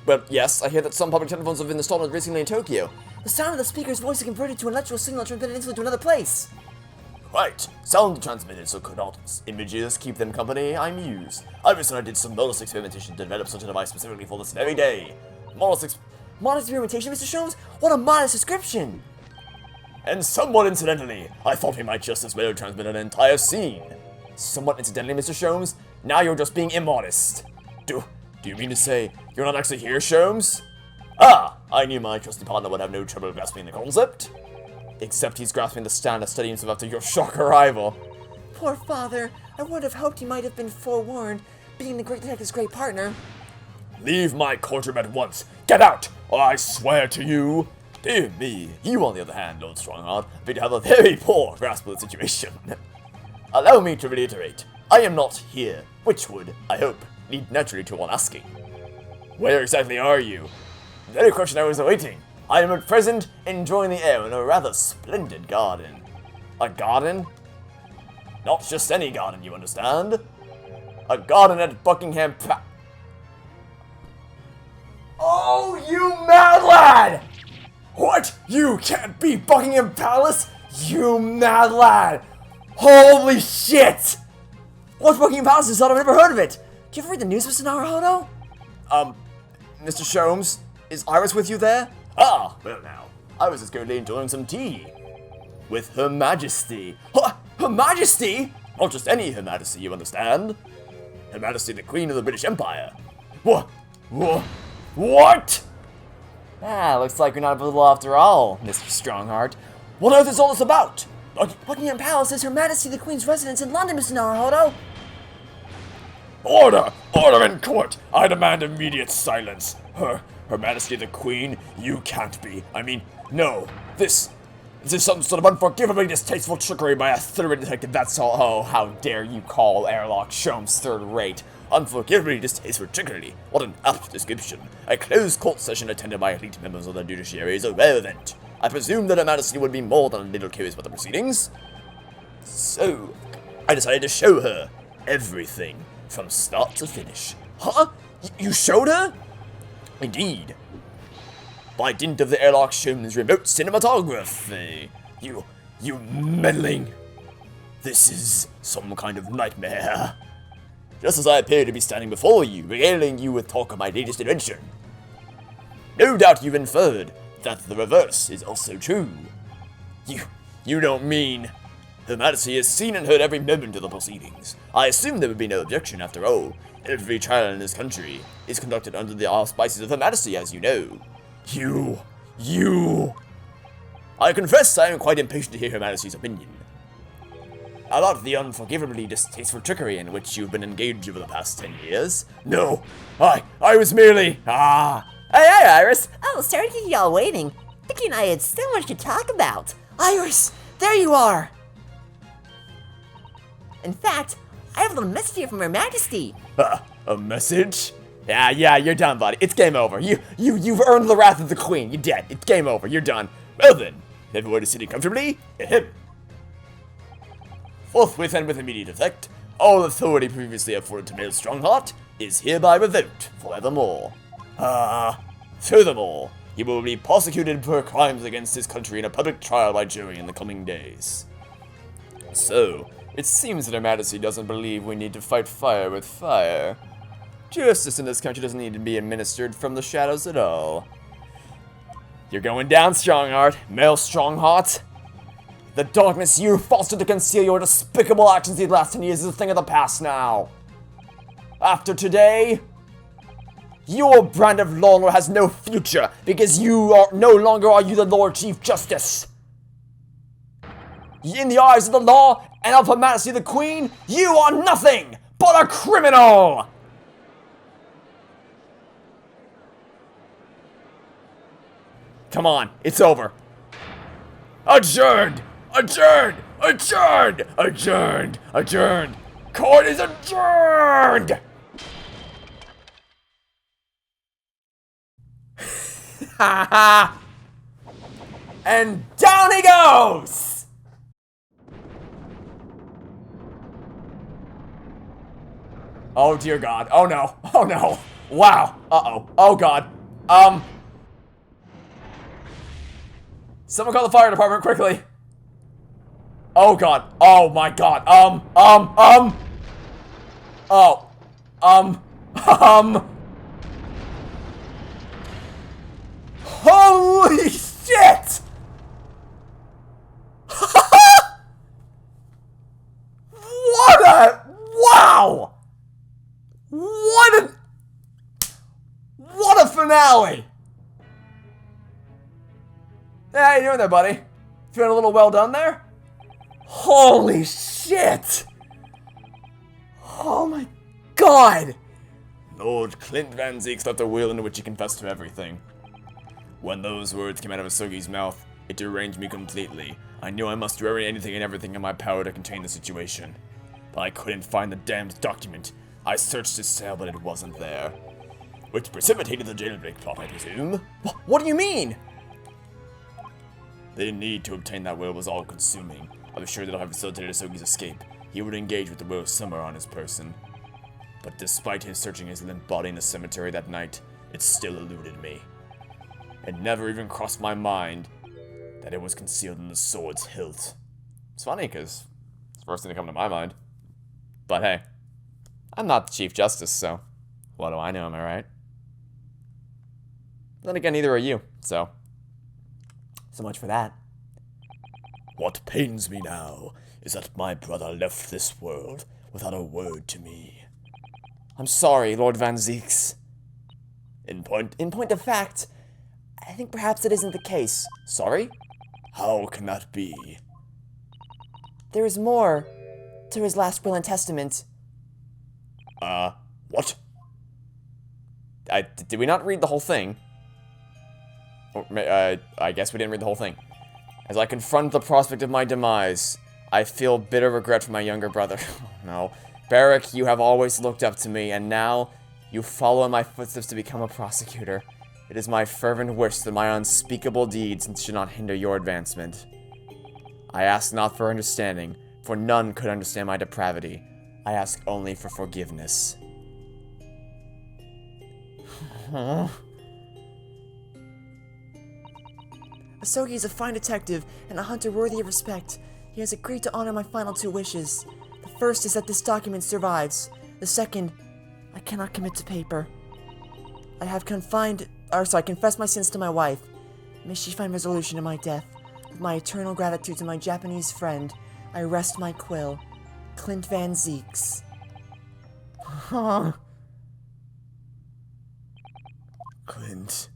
Well, yes, I hear that some public telephones have been installed recently in Tokyo. The sound of the speaker's voice is converted to an electrical signal transmitted instantly to another place. Right. Sound transmitted so could images keep them company, I muse. I recently did some modest experimentation to develop such a device specifically for this very day. Modest experimentation, Mr. Sholmes? What a modest description! And somewhat incidentally, I thought we might just as well transmit an entire scene. Somewhat incidentally, Mr. Sholmes? Now you're just being immodest. Do you mean to say you're not actually here, Sholmes? Ah, I knew my trusty partner would have no trouble grasping the concept. Except he's grasping the stand of studying himself after your shock arrival. Poor father. I would have hoped he might have been forewarned, being the great detective's great partner. Leave my courtroom at once. Get out, or I swear to you Dear me, you on the other hand, Lord Strongheart, appear to have a very poor grasp of the situation. Allow me to reiterate, I am not here, which would, I hope, lead naturally to one asking. Where exactly are you? The very question I was awaiting. I am at present enjoying the air in a rather splendid garden. A garden? Not just any garden, you understand? A garden at Buckingham Pa- Oh, you mad lad! What? You can't be Buckingham Palace? You mad lad! Holy shit! What's Buckingham Palace? I thought I've never heard of it. Do you ever read the news, Mr. Naruhodo? Mr. Sholmes, is Iris with you there? Ah, well now, I was just currently enjoying some tea. With Her Majesty. Her Majesty? Not just any Her Majesty, you understand? Her Majesty the Queen of the British Empire. What? What? Ah, looks like you're not above the law after all, Mr. Strongheart. What on earth is all this about? Buckingham Palace is Her Majesty the Queen's residence in London, Mr. Naruhodo. Order! Order in court! I demand immediate silence. Her Majesty the Queen, you can't be. I mean, no. This is some sort of unforgivably distasteful trickery by a third-rate detective, that's all. Oh, how dare you call Airlock Sholmes third-rate. Unforgivably distasteful trickery. What an apt description. A closed court session attended by elite members of the judiciary is a rare event. I presume that Her Majesty would be more than a little curious about the proceedings. So, I decided to show her everything, from start to finish. Huh? You showed her? Indeed. By dint of the Airlock Sholmes remote cinematography. You meddling. This is some kind of nightmare. Just as I appear to be standing before you, regaling you with talk of my latest invention. No doubt you've inferred that the reverse is also true. You don't mean... Her Majesty has seen and heard every moment of the proceedings. I assume there would be no objection after all. Every trial in this country is conducted under the auspices of Her Majesty, as you know. You... I confess I am quite impatient to hear Her Majesty's opinion about the unforgivably distasteful trickery in which you've been engaged over the past 10 years. No, I was merely... Hey, Iris. Oh, sorry to keep y'all waiting. Vicky and I had so much to talk about. Iris, there you are. In fact, I have a little message here from Her Majesty. A message? Yeah, you're done, buddy. It's game over. You've earned the wrath of the Queen. You're dead. It's game over. You're done. Well then, everyone is sitting comfortably. Ahem. Forthwith and with immediate effect, all authority previously afforded to male Strongheart is hereby revoked forevermore. Furthermore, he will be prosecuted for crimes against his country in a public trial by jury in the coming days. So, it seems that Her Majesty doesn't believe we need to fight fire with fire. Justice in this country doesn't need to be administered from the shadows at all. You're going down, Strongheart. Male Strongheart. The darkness you fostered to conceal your despicable actions these last 10 years is a thing of the past now. After today, your brand of law and order has no future because you are no longer are you the Lord Chief Justice. In the eyes of the law and of Her Majesty the Queen, you are nothing but a criminal! Come on, it's over. Adjourned! Adjourned! Adjourned! Adjourned! Adjourned! Court is adjourned! Ha ha! And down he goes! Oh dear God. Oh no. Oh no. Wow. Uh-oh. Oh God. Someone call the fire department quickly. Oh God. Oh my God. Holy shit! What a... Wow! What a finale! Hey, how you doing there, buddy? Feeling a little well done there? Holy shit! Oh my God! Lord Klint Van Zeek's left a will in which he confessed to everything. When those words came out of Asogi's mouth, it deranged me completely. I knew I must do anything and everything in my power to contain the situation. But I couldn't find the damned document. I searched his cell, but it wasn't there. Which precipitated the jailbreak plot, I presume. What do you mean? The need to obtain that will was all-consuming. I was sure that if I facilitated Asogi's escape, he would engage with the will somewhere on his person. But despite his searching his limp body in the cemetery that night, it still eluded me. It never even crossed my mind that it was concealed in the sword's hilt. It's funny, because it's the first thing to come to my mind. But hey, I'm not the Chief Justice, so what do I know, am I right? Then again, neither are you, so much for that. What pains me now is that my brother left this world without a word to me. I'm sorry, Lord Van Zeeks. In point of fact, I think perhaps it isn't the case. Sorry? How can that be? There is more to his last will and testament. What? Did we not read the whole thing? I guess we didn't read the whole thing. As I confront the prospect of my demise, I feel bitter regret for my younger brother. No. Barrick, you have always looked up to me, and now you follow in my footsteps to become a prosecutor. It is my fervent wish that my unspeakable deeds should not hinder your advancement. I ask not for understanding, for none could understand my depravity. I ask only for forgiveness. Asogi is a fine detective and a hunter worthy of respect. He has agreed to honor my final two wishes. The first is that this document survives. The second, I cannot commit to paper. I confess my sins to my wife. May she find resolution in my death. With my eternal gratitude to my Japanese friend, I rest my quill. Klint Van Zeeks. Klint.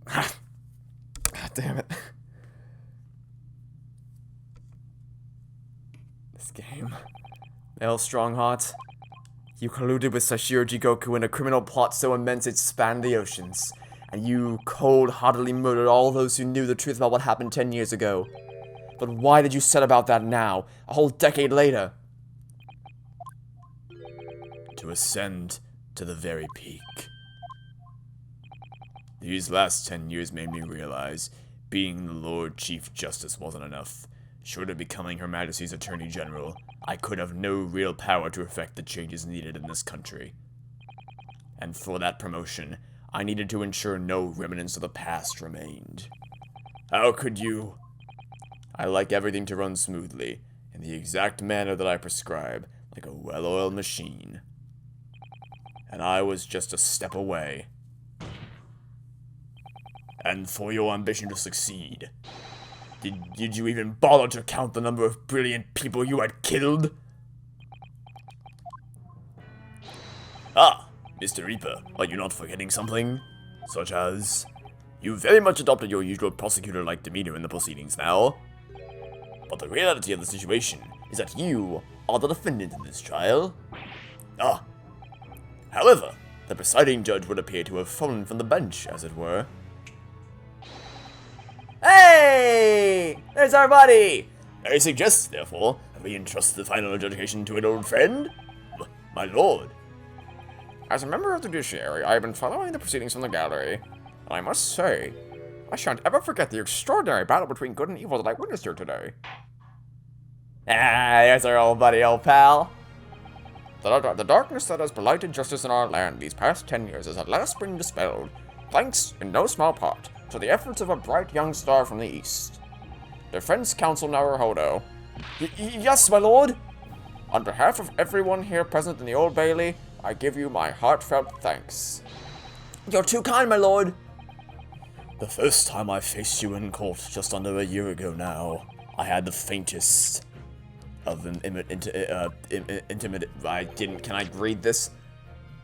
God damn it. This game. L. Strongheart. You colluded with Sashiro Jigoku in a criminal plot so immense it spanned the oceans. And you cold-heartedly murdered all those who knew the truth about what happened 10 years ago. But why did you set about that now, a whole decade later? To ascend to the very peak. These last 10 years made me realize being the Lord Chief Justice wasn't enough. Short of becoming Her Majesty's Attorney General, I could have no real power to effect the changes needed in this country. And for that promotion, I needed to ensure no remnants of the past remained. How could you? I like everything to run smoothly, in the exact manner that I prescribe, like a well-oiled machine. And I was just a step away. And for your ambition to succeed, did you even bother to count the number of brilliant people you had killed? Ah, Mr. Reaper, are you not forgetting something? Such as, you very much adopted your usual prosecutor-like demeanor in the proceedings now. But the reality of the situation is that you are the defendant in this trial. Ah. However, the presiding judge would appear to have fallen from the bench, as it were. Hey! There's our buddy! I suggest, therefore, that we entrust the final adjudication to an old friend? My lord. As a member of the judiciary, I have been following the proceedings from the gallery, and I must say, I shan't ever forget the extraordinary battle between good and evil that I witnessed here today. Ah, there's our old buddy, old pal. The darkness that has blighted justice in our land these past 10 years has at last been dispelled, thanks, in no small part, to the efforts of a bright young star from the east. Defense Counsel Naruhodo. Yes, my lord. On behalf of everyone here present in the Old Bailey, I give you my heartfelt thanks. You're too kind, my lord. The first time I faced you in court, just under a year ago now, I had the faintest of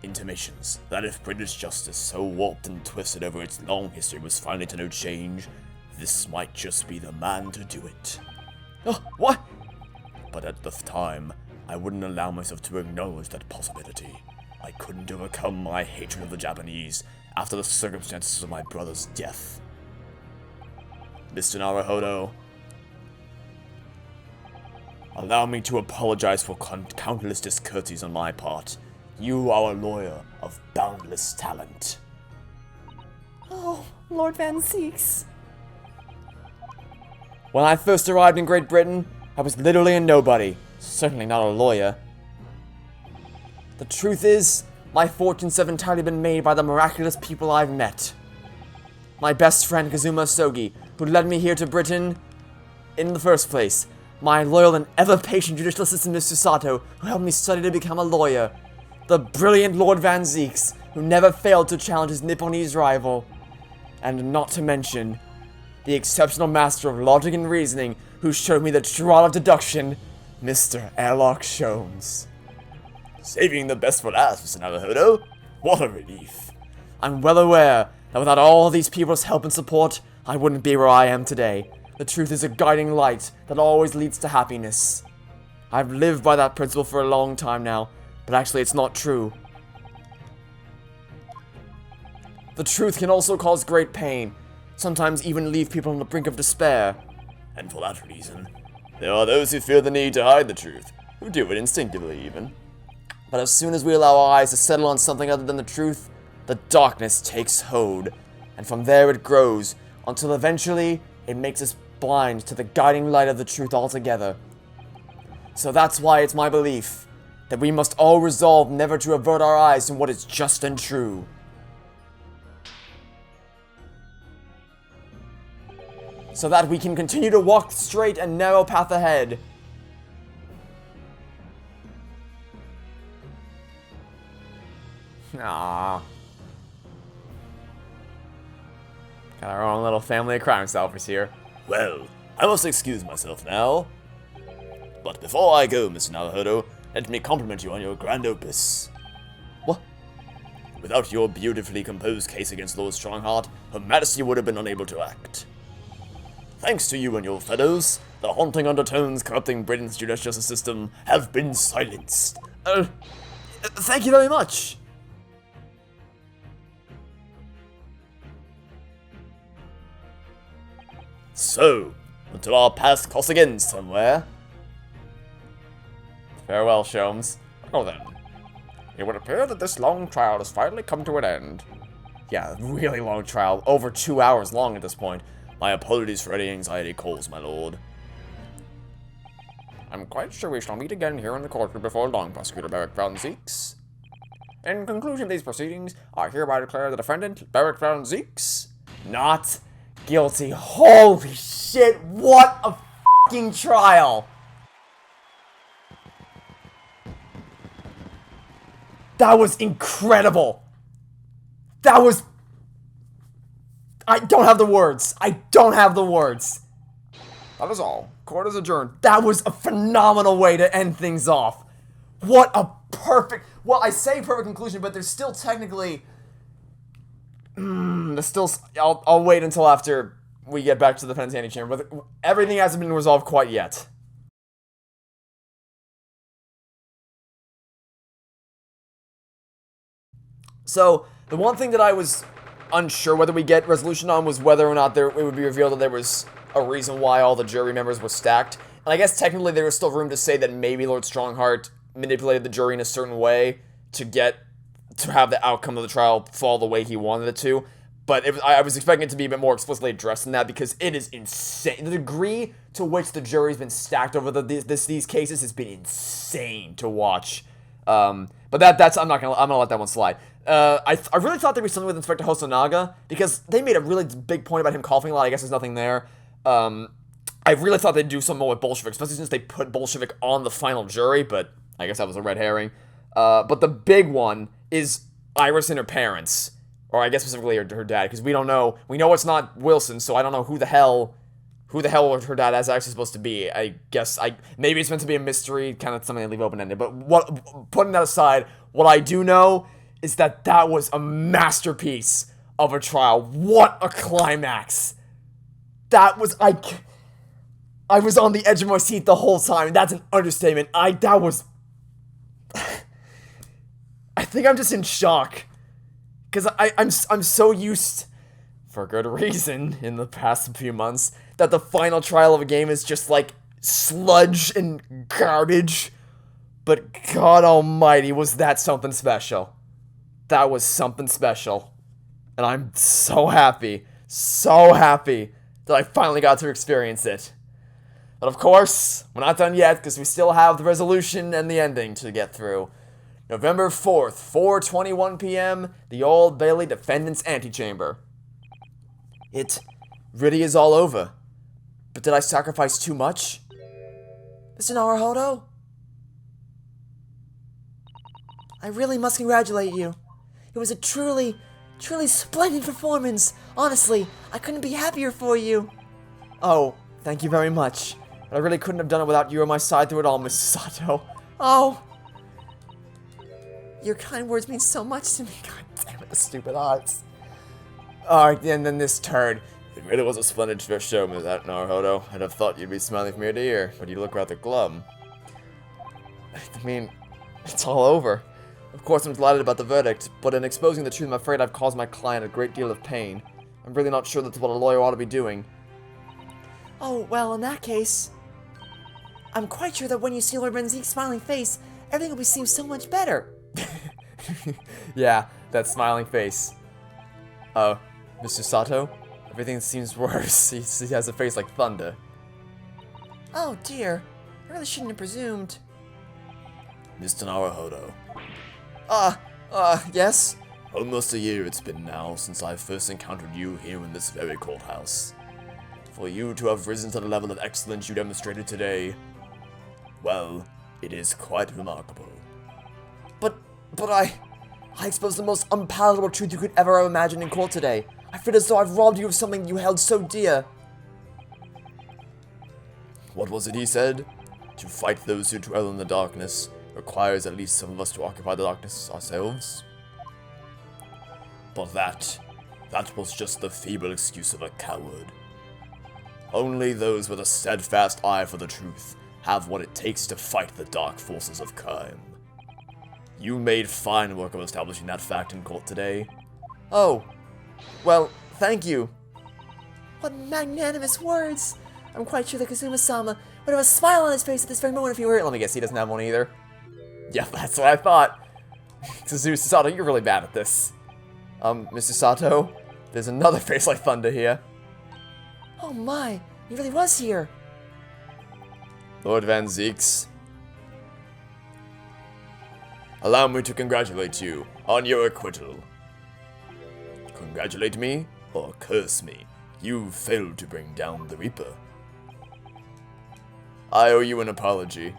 intimations that if British justice, so warped and twisted over its long history, was finally to know change, this might just be the man to do it. Oh, what? But at the time, I wouldn't allow myself to acknowledge that possibility. I couldn't overcome my hatred of the Japanese after the circumstances of my brother's death. Mr. Naruhodo, allow me to apologize for countless discourtesies on my part. You are a lawyer of boundless talent. Oh, Lord Van Zeeks. When I first arrived in Great Britain, I was literally a nobody. Certainly not a lawyer. The truth is, my fortunes have entirely been made by the miraculous people I've met. My best friend Kazuma Asogi, who led me here to Britain in the first place. My loyal and ever-patient judicial assistant Mr. Sato, who helped me study to become a lawyer. The brilliant Lord Van Zeeks, who never failed to challenge his Nipponese rival. And not to mention, the exceptional master of logic and reasoning, who showed me the true art of deduction, Mr. Airlock Sholmes. Saving the best for last, Mr. Naruhodo. What a relief. I'm well aware that without all these people's help and support, I wouldn't be where I am today. The truth is a guiding light that always leads to happiness. I've lived by that principle for a long time now, but actually it's not true. The truth can also cause great pain, sometimes even leave people on the brink of despair. And for that reason, there are those who feel the need to hide the truth, who do it instinctively even. But as soon as we allow our eyes to settle on something other than the truth, the darkness takes hold, and from there it grows, until eventually it makes us blind to the guiding light of the truth altogether. So that's why it's my belief that we must all resolve never to avert our eyes from what is just and true. So that we can continue to walk the straight and narrow path ahead. Aww. Got our own little family of crime solvers here. Well, I must excuse myself now. But before I go, Mr. Naruhodo, let me compliment you on your grand opus. What? Without your beautifully composed case against Lord Strongheart, Her Majesty would have been unable to act. Thanks to you and your fellows, the haunting undertones corrupting Britain's judicial system have been silenced. Thank you very much. So, until our paths cross again somewhere. Farewell, Sholmes. Oh then, it would appear that this long trial has finally come to an end. Yeah, really long trial. Over 2 hours long at this point. My apologies for any anxiety calls, my lord. I'm quite sure we shall meet again here in the courtroom before long, Prosecutor Barrick Van Zeeks. In conclusion of these proceedings, I hereby declare the defendant, Barrick Van Zeeks, not guilty. Holy shit, what a fucking trial! That was incredible! That was... I don't have the words. I don't have the words. That is all. Court is adjourned. That was a phenomenal way to end things off. What a perfect... Well, I say perfect conclusion, but there's still technically... there's still... I'll wait until after we get back to the penitentiary chamber, but everything hasn't been resolved quite yet. So, the one thing that I was unsure whether we get resolution on was whether or not it would be revealed that there was a reason why all the jury members were stacked. And I guess technically there was still room to say that maybe Lord Strongheart manipulated the jury in a certain way to have the outcome of the trial fall the way he wanted it to. But I was expecting it to be a bit more explicitly addressed than that, because it is insane. The degree to which the jury's been stacked over these cases has been insane to watch. But that's I'm gonna let that one slide. I really thought there'd be something with Inspector Hosonaga, because they made a really big point about him coughing a lot. I guess there's nothing there. I really thought they'd do something more with Bolshevik, especially since they put Bolshevik on the final jury, but I guess that was a red herring. But the big one is Iris and her parents, or I guess specifically her dad, because we don't know. We know it's not Wilson, so I don't know who the hell her dad is actually supposed to be. I guess maybe it's meant to be a mystery, kind of something they leave open-ended. But putting that aside, what I do know is that was a masterpiece of a trial. What a climax! That was I was on the edge of my seat the whole time. That's an understatement. That was think I'm just in shock. Because I'm so used, for good reason, in the past few months, that the final trial of a game is just like sludge and garbage. But God almighty, was that something special. That was something special. And I'm so happy that I finally got to experience it. But of course, we're not done yet, because we still have the resolution and the ending to get through. November 4th, 4:21 p.m., the Old Bailey Defendant's Antechamber. It really is all over. But did I sacrifice too much? Mr. Naruhodo? I really must congratulate you. It was a truly splendid performance. Honestly, I couldn't be happier for you. Oh, thank you very much. But I really couldn't have done it without you on my side through it all, Mrs. Sato. Oh. Your kind words mean so much to me. God damn it, the stupid odds. Alright, and then this turd. It really was a splendid show, Ms. Naruhodo. I'd have thought you'd be smiling from ear to ear, but you look rather glum. I mean, it's all over. Of course, I'm delighted about the verdict, but in exposing the truth, I'm afraid I've caused my client a great deal of pain. I'm really not sure that's what a lawyer ought to be doing. Oh, well, in that case, I'm quite sure that when you see Lord Renzique's smiling face, everything will seem so much better. Yeah, that smiling face. Mr. Sato? Everything seems worse. He has a face like thunder. Oh, dear. I really shouldn't have presumed. Mr. Naruhodo. Yes? Almost a year it's been now since I first encountered you here in this very courthouse. For you to have risen to the level of excellence you demonstrated today, well, it is quite remarkable. But I exposed the most unpalatable truth you could ever imagine in court today. I feel as though I've robbed you of something you held so dear. What was it he said? To fight those who dwell in the darkness requires at least some of us to occupy the darkness ourselves. But that was just the feeble excuse of a coward. Only those with a steadfast eye for the truth have what it takes to fight the dark forces of crime. You made fine work of establishing that fact in court today. Oh, well, thank you. What magnanimous words! I'm quite sure that Kazuma-sama would have a smile on his face at this very moment if he were here. Let me guess, he doesn't have one either. Yeah, that's what I thought. Kazuma Sato, you're really bad at this. Mr. Sato, there's another face like thunder here. Oh my, he really was here. Lord Van Zeeks, allow me to congratulate you on your acquittal. Congratulate me, or curse me. You failed to bring down the Reaper. I owe you an apology.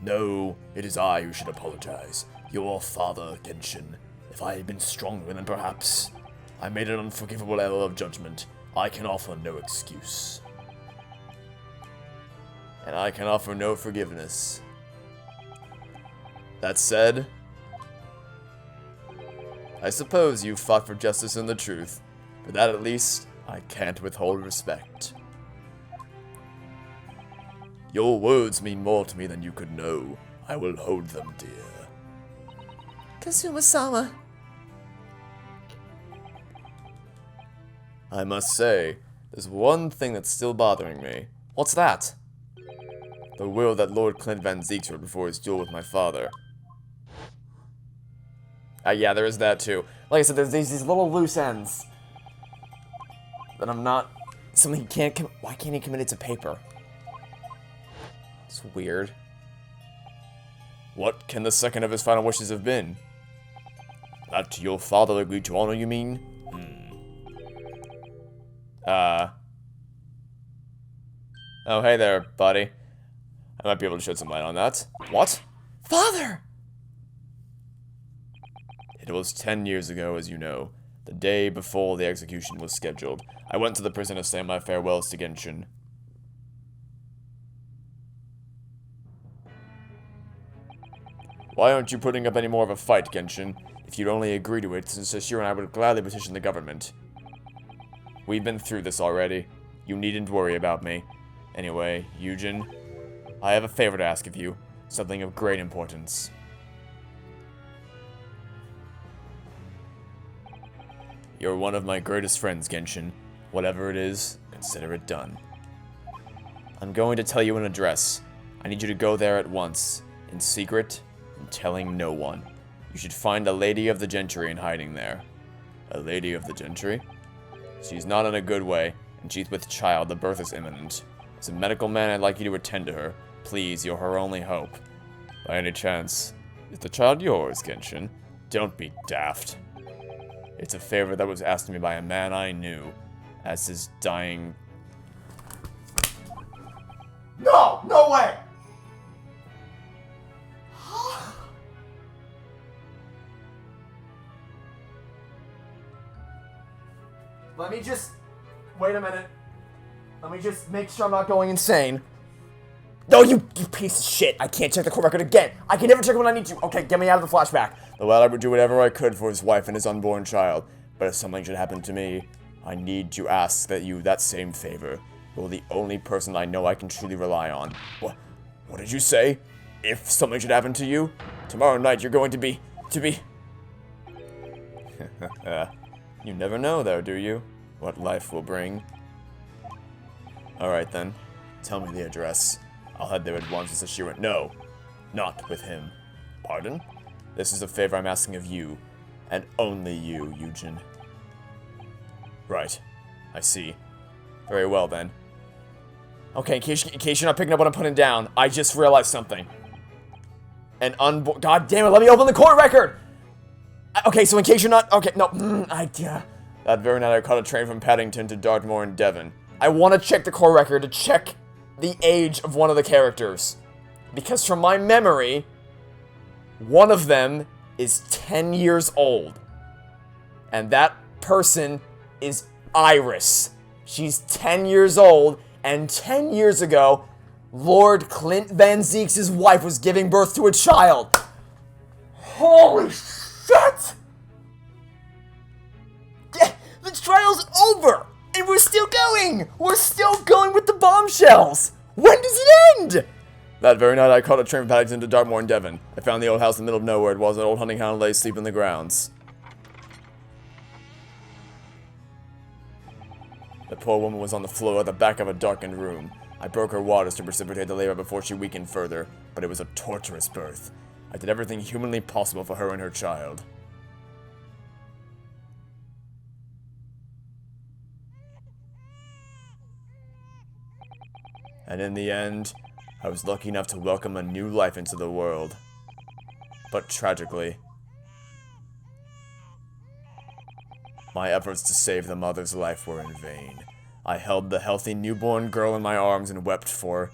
No, it is I who should apologize. Your father, Genshin. If I had been stronger, then perhaps I made an unforgivable error of judgment. I can offer no excuse. And I can offer no forgiveness. That said, I suppose you fought for justice and the truth. For that at least, I can't withhold respect. Your words mean more to me than you could know. I will hold them dear. Kazuma-sama. I must say, there's one thing that's still bothering me. What's that? The will that Lord Klint Van Zeeks wrote before his duel with my father. Yeah, there is that too. Like I said, there's these little loose ends that I'm not... Something he can't... Why can't he commit it to paper? It's weird. What can the second of his final wishes have been? That your father agreed to honor, you mean? Oh, hey there, buddy. I might be able to shed some light on that. What? Father! It was 10 years ago, as you know, the day before the execution was scheduled. I went to the prison to say my farewells to Genshin. Why aren't you putting up any more of a fight, Genshin? If you'd only agree to it, since Sashiro and I would gladly petition the government. We've been through this already. You needn't worry about me. Anyway, Eugen, I have a favor to ask of you. Something of great importance. You're one of my greatest friends, Genshin. Whatever it is, consider it done. I'm going to tell you an address. I need you to go there at once, in secret, and telling no one. You should find a lady of the gentry in hiding there. A lady of the gentry? She's not in a good way, and she's with child. The birth is imminent. As a medical man, I'd like you to attend to her. Please, you're her only hope. By any chance, is the child yours, Genshin? Don't be daft. It's a favor that was asked of me by a man I knew, as his dying... No! No way! Let me just... Wait a minute. Let me just make sure I'm not going insane. No, you piece of shit! I can't check the court record again! I can never check it when I need to! Okay, get me out of the flashback. The lad would do whatever I could for his wife and his unborn child, but if something should happen to me, I need to ask that same favor. You're the only person I know I can truly rely on. What did you say? If something should happen to you? Tomorrow night you're going to be... You never know, though, do you? What life will bring. Alright then, tell me the address. I'll head there at once as Sashira. No, not with him. Pardon? This is a favor I'm asking of you, and only you, Eugen. Right, I see. Very well then. Okay, in case you're not picking up what I'm putting down, I just realized something. God damn it, let me open the court record! Okay, so in case you're not... Okay, no, That very night I caught a train from Paddington to Dartmoor in Devon. I want to check the court record to check the age of one of the characters. Because from my memory, one of them is 10 years old. And that person is Iris. She's 10 years old, and 10 years ago, Lord Klint Van Zeeks' wife was giving birth to a child. Holy shit! The trial's over! And we're still going! We're still going with the bombshells! When does it end? That very night I caught a train from Paddington to Dartmoor in Devon. I found the old house in the middle of nowhere. It was an old hunting hound lay asleep in the grounds. The poor woman was on the floor at the back of a darkened room. I broke her waters to precipitate the labor before she weakened further, but it was a torturous birth. I did everything humanly possible for her and her child. And in the end, I was lucky enough to welcome a new life into the world. But tragically, my efforts to save the mother's life were in vain. I held the healthy newborn girl in my arms and wept for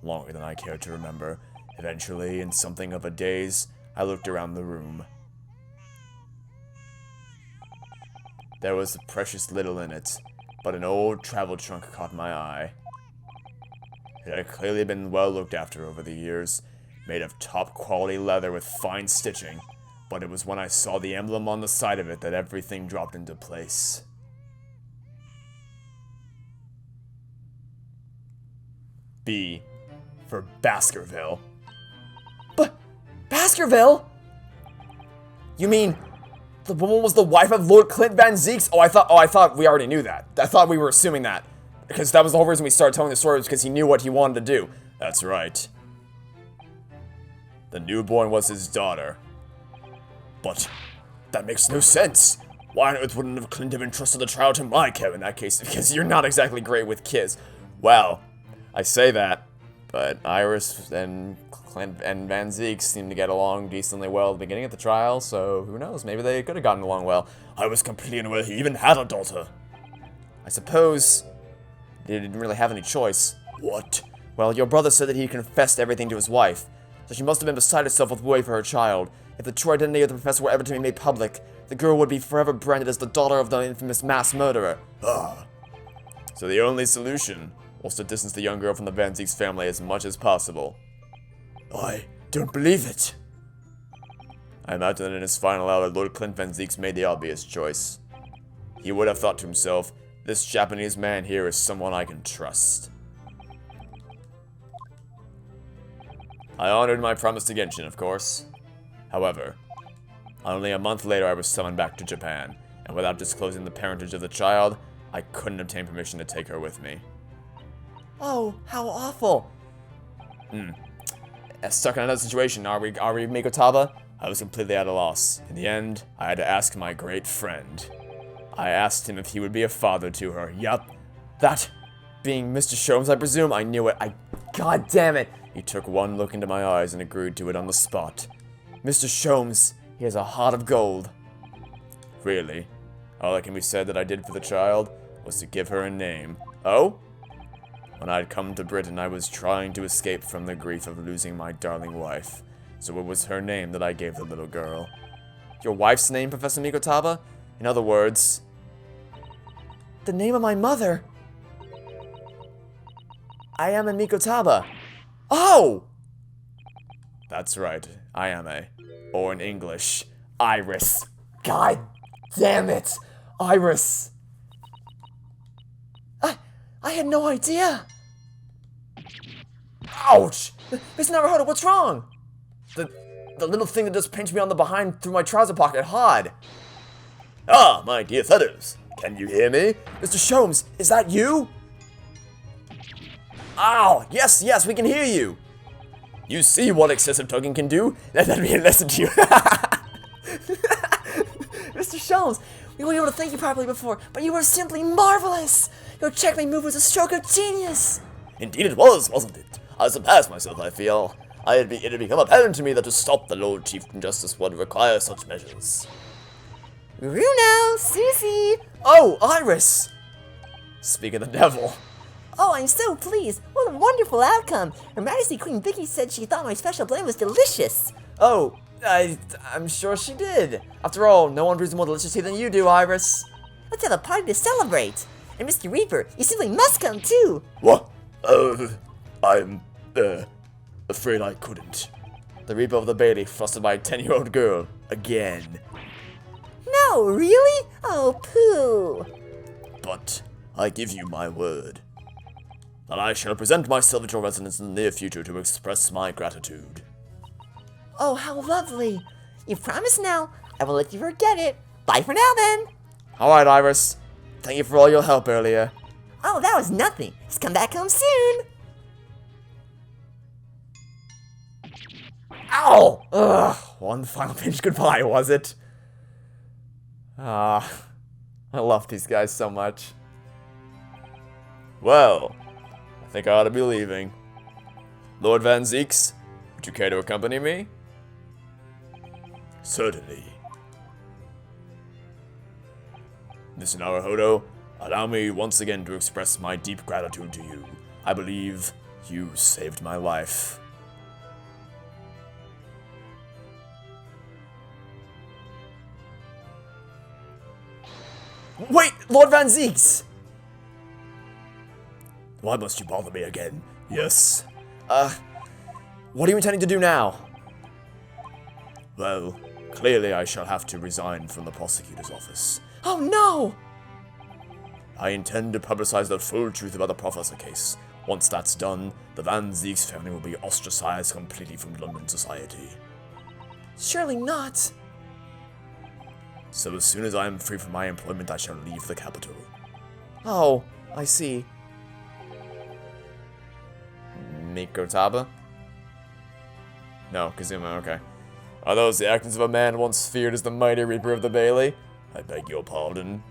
longer than I cared to remember. Eventually, in something of a daze, I looked around the room. There was precious little in it, but an old travel trunk caught my eye. It had clearly been well looked after over the years, made of top-quality leather with fine stitching, but it was when I saw the emblem on the side of it that everything dropped into place. B for Baskerville. But Baskerville? You mean the woman was the wife of Lord Klint Van Zeeks? I thought we already knew that. I thought we were assuming that. Because that was the whole reason we started telling the story, was because he knew what he wanted to do. That's right. The newborn was his daughter. But that makes no sense. Why on earth wouldn't have Klint have entrusted the child to my care in that case? Because you're not exactly great with kids. Well, I say that, but Iris and Klint and Van Zeeks seemed to get along decently well at the beginning of the trial, so who knows, maybe they could have gotten along well. I was completely unaware he even had a daughter. I suppose they didn't really have any choice. What? Well, your brother said that he confessed everything to his wife, so she must have been beside herself with worry for her child. If the true identity of the professor were ever to be made public, the girl would be forever branded as the daughter of the infamous mass murderer. So the only solution was to distance the young girl from the Van Zeeks family as much as possible. I don't believe it. I imagine that in his final hour, Lord Klint Van Zeeks made the obvious choice. He would have thought to himself, this Japanese man here is someone I can trust. I honored my promise to Genshin, of course. However, only a month later I was summoned back to Japan, and without disclosing the parentage of the child, I couldn't obtain permission to take her with me. Oh, how awful. Stuck in another situation, are we, Mikotaba? I was completely at a loss. In the end, I had to ask my great friend. I asked him if he would be a father to her. Yup. That being Mr. Sholmes, I presume. I knew it. God damn it. He took one look into my eyes and agreed to it on the spot. Mr. Sholmes, he has a heart of gold. Really? All that can be said that I did for the child was to give her a name. Oh? When I'd come to Britain, I was trying to escape from the grief of losing my darling wife. So it was her name that I gave the little girl. Your wife's name, Professor Mikotaba? In other words, the name of my mother. I am a Mikotaba. Oh! That's right, I am a. Or in English, Iris. God damn it! Iris! I had no idea. Ouch! Mr. Naruhodo, what's wrong? The little thing that just pinched me on the behind through my trouser pocket hard. Ah, my dear fellows, can you hear me? Mr. Sholmes, is that you? Ow! Yes, we can hear you. You see what excessive tugging can do? Let me listen to you. Mr. Sholmes, we weren't able to thank you properly before, but you were simply marvelous. Your checkmate move was a stroke of genius. Indeed it was, wasn't it? I surpassed myself, I feel. It had become apparent to me that to stop the Lord Chief Justice would require such measures. Runo, Susie. Oh, Iris. Speak of the devil. Oh, I'm so pleased. What a wonderful outcome. Her Majesty Queen Vicky said she thought my special blend was delicious. Oh, I'm sure she did. After all, no one brews more delicious tea than you do, Iris. Let's have a party to celebrate. And Mr. Reaper, you simply must come too. What? I'm, afraid I couldn't. The Reaper of the Bailey, frosted by a 10-year-old girl. Again. No, really? Oh, pooh. But I give you my word that I shall present myself at your residence in the near future to express my gratitude. Oh, how lovely. You promised now. I will let you forget it. Bye for now, then. Alright, Iris. Thank you for all your help earlier. Oh, that was nothing. Just come back home soon. Ow! Ugh, one final pinch goodbye, was it? I love these guys so much. Well, I think I ought to be leaving. Lord Van Zeeks, would you care to accompany me? Certainly. Mr. Naruhodo, allow me once again to express my deep gratitude to you. I believe you saved my life. Wait, Lord Van Zeeks! Why must you bother me again? Yes? What are you intending to do now? Well, clearly I shall have to resign from the prosecutor's office. Oh, no. I intend to publicize the full truth about the Professor case. Once that's done, the Van Zeeks family will be ostracized completely from London society. Surely not. So as soon as I am free from my employment, I shall leave the capital. Oh, I see. Mikotaba? No, Kazuma, okay. Are those the actions of a man once feared as the mighty Reaper of the Bailey? I beg your pardon.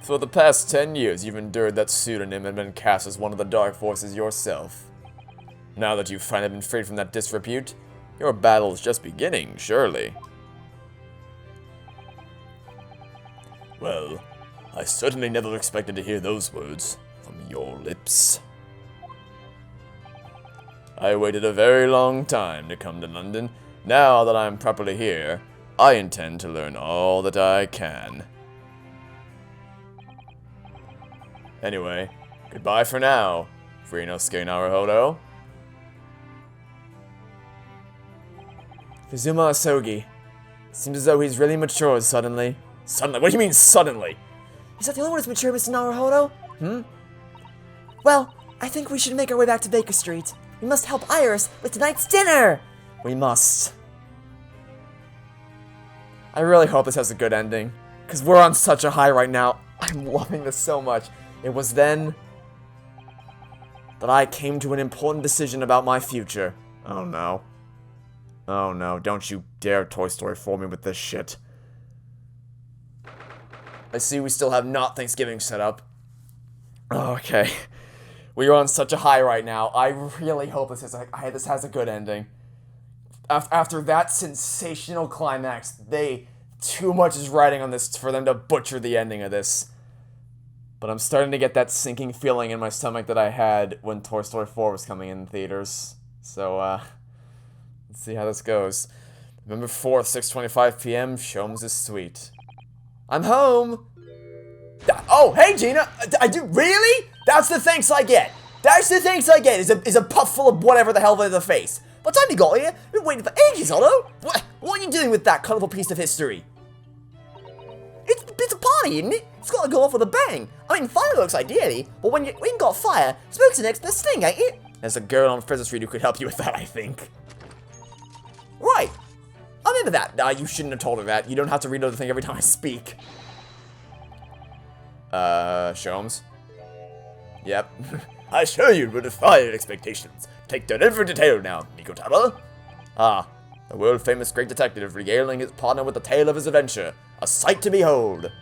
For the past 10 years, you've endured that pseudonym and been cast as one of the dark forces yourself. Now that you've finally been freed from that disrepute, your battle is just beginning, surely. Well, I certainly never expected to hear those words from your lips. I waited a very long time to come to London. Now that I'm properly here, I intend to learn all that I can. Anyway, goodbye for now, Ryunosuke Naruhodo. Kazuma Asogi. Seems as though he's really matured suddenly. Suddenly? What do you mean, suddenly? Is that the only one who's mature, Mr. Naruhodo? Well, I think we should make our way back to Baker Street. We must help Iris with tonight's dinner! We must. I really hope this has a good ending. because we're on such a high right now. I'm loving this so much. It was then that I came to an important decision about my future. Oh no. Oh no, don't you dare Toy Story 4 me with this shit. I see we still have not Thanksgiving set up. Okay. We are on such a high right now. I really hope this has a good ending. After that sensational climax, too much is riding on this for them to butcher the ending of this. But I'm starting to get that sinking feeling in my stomach that I had when Toy Story 4 was coming in theaters. So, let's see how this goes. November 4th, 6:25 p.m., Sholmes is sweet. I'm home! Oh, hey, Gina! I do, really? That's the thanks I get! That's the thanks I get, is a puff full of whatever the hell in the face. What time you got here? I've been waiting for ages, Otto! What are you doing with that colourful piece of history? It's a party, isn't it? It's gotta go off with a bang. I mean, fireworks ideally, but when you ain't got fire, smoke's the next best thing, ain't it? There's a girl on Frizzle Street who could help you with that, I think. Right. I remember that. You shouldn't have told her that. You don't have to reload the thing every time I speak. Sholmes? Yep. I assure you will defy your expectations. Take down every detail now, Mikotaba. Ah, the world-famous great detective regaling his partner with the tale of his adventure. A sight to behold.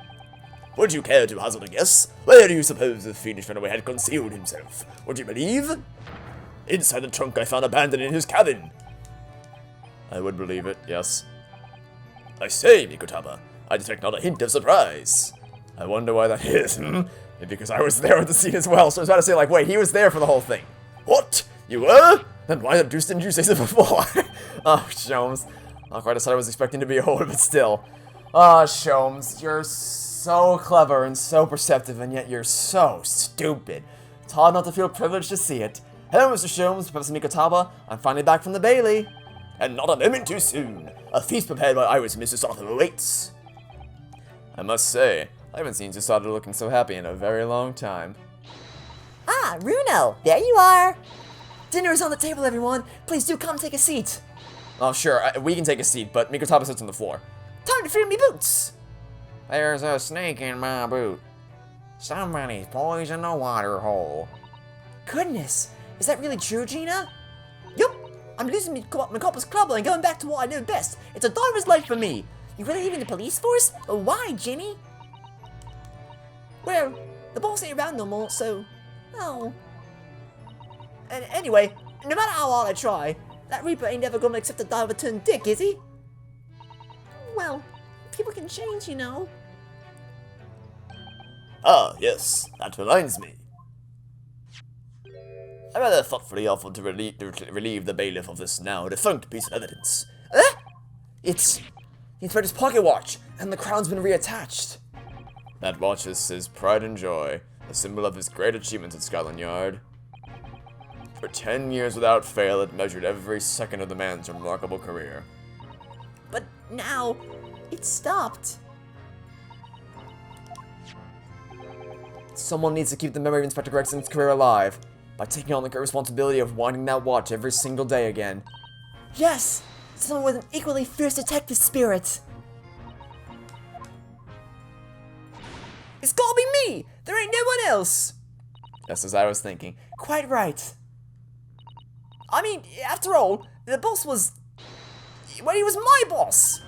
Would you care to hazard a guess? Where do you suppose the fiendish runaway had concealed himself? Would you believe? Inside the trunk I found abandoned in his cabin. I would believe it, yes. I say, Mikotaba, I detect not a hint of surprise. I wonder why that is, Maybe because I was there at the scene as well, so I was about to say, like, wait, he was there for the whole thing. What? You were? Then why the deuce didn't you say so before? Oh, Sholmes. Not quite as I was expecting to be a whore, but still. Ah, Sholmes, you're so clever and so perceptive, and yet you're so stupid. It's hard not to feel privileged to see it. Hello, Mr. Sholmes, Professor Mikotaba. I'm finally back from the Bailey. And not a moment too soon. A feast prepared by Iris and Mrs. Arthur awaits. I must say, I haven't seen Susato looking so happy in a very long time. Ah, Runo, there you are. Dinner is on the table, everyone. Please do come take a seat. Oh, sure, we can take a seat, but Mikotaba sits on the floor. Time to fill me boots. There's a snake in my boot. Somebody's poisoned the water hole. Goodness, is that really true, Gina? Yup, I'm losing my compass club and going back to what I know best. It's a diver's life for me. You really leaving the police force? But why, Ginny? Well, the boss ain't around no more, so... Oh. And anyway, no matter how hard I try, that Reaper ain't ever gonna accept a diver turned dick, is he? Well, people can change, you know. Ah, yes, that reminds me. I rather thoughtfully offered to relieve the bailiff of this now defunct piece of evidence. It's the Inspector's pocket watch, and the crown's been reattached. That watch is his pride and joy, a symbol of his great achievements at Scotland Yard. For 10 years without fail, it measured every second of the man's remarkable career. But now, it's stopped. Someone needs to keep the memory of Inspector Gregson's career alive, by taking on the responsibility of winding that watch every single day again. Yes! Someone with an equally fierce detective spirit! It's gotta be me! There ain't no one else! Just as I was thinking. Quite right. I mean, after all, the boss was... well, he was my boss!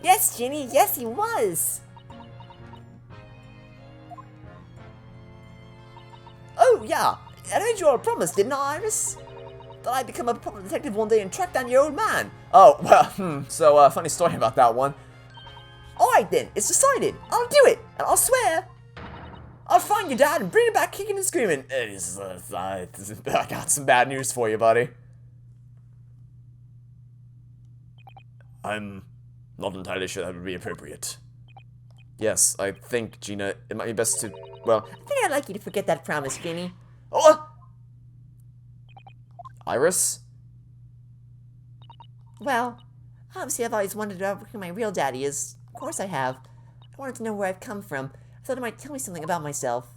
Yes, Ginny, yes he was! Oh, yeah, I made you all a promise, didn't I, Iris? That I'd become a proper detective one day and track down your old man. Oh, well, so, funny story about that one. Alright then, it's decided. I'll do it, and I'll swear. I'll find your dad and bring him back kicking and screaming. I got some bad news for you, buddy. I'm not entirely sure that would be appropriate. Yes, I think, Gina, it might be best to, well... I think I'd like you to forget that promise, Ginny. Oh! Iris? Well, obviously I've always wondered about who my real daddy is. Of course I have. I wanted to know where I've come from. I thought it might tell me something about myself.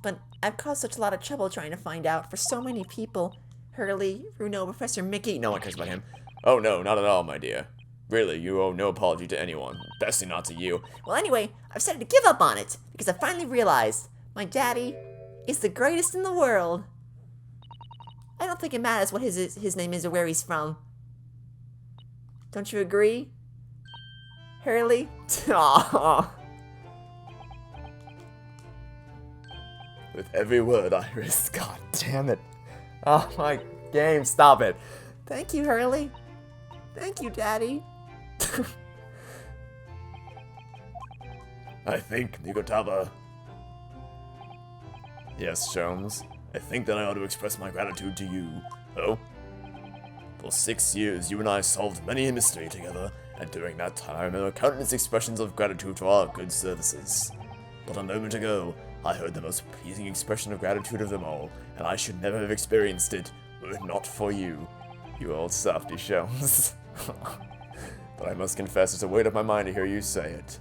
But I've caused such a lot of trouble trying to find out for so many people. Hurley, Runo, Professor Mickey... No one cares about him. Oh no, not at all, my dear. Really, you owe no apology to anyone, especially not to you. Well, anyway, I've decided to give up on it because I finally realized my daddy is the greatest in the world. I don't think it matters what his name is or where he's from. Don't you agree, Hurley? Aww. With every word, Iris. God damn it. Oh, my game, stop it. Thank you, Hurley. Thank you, Daddy. I think, Nikotaba. Yes, Sholmes. I think that I ought to express my gratitude to you. Oh? For 6 years, you and I solved many a mystery together, and during that time, there were countless expressions of gratitude for our good services. But a moment ago, I heard the most pleasing expression of gratitude of them all, and I should never have experienced it, were it not for you. You old softy, Sholmes. But I must confess, it's a weight off my mind to hear you say it.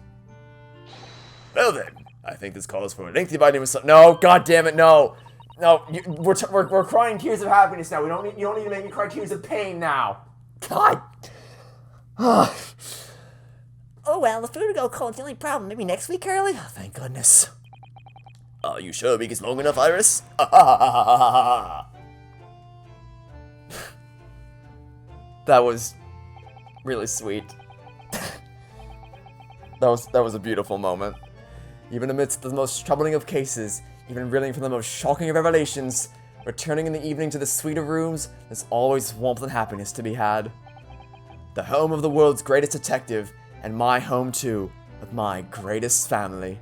Well then, I think this calls for a lengthy biting with some— No, god damn it, no! No, we're crying tears of happiness now. You don't need to make me cry tears of pain now. God. Oh well, the food will go cold. The only problem, maybe next week, Hurley? Oh, thank goodness. Are you sure because long enough, Iris? That was really sweet. That was a beautiful moment. Even amidst the most troubling of cases, even reeling from the most shocking of revelations, returning in the evening to the suite of rooms, there's always warmth and happiness to be had. The home of the world's greatest detective, and my home too, with my greatest family.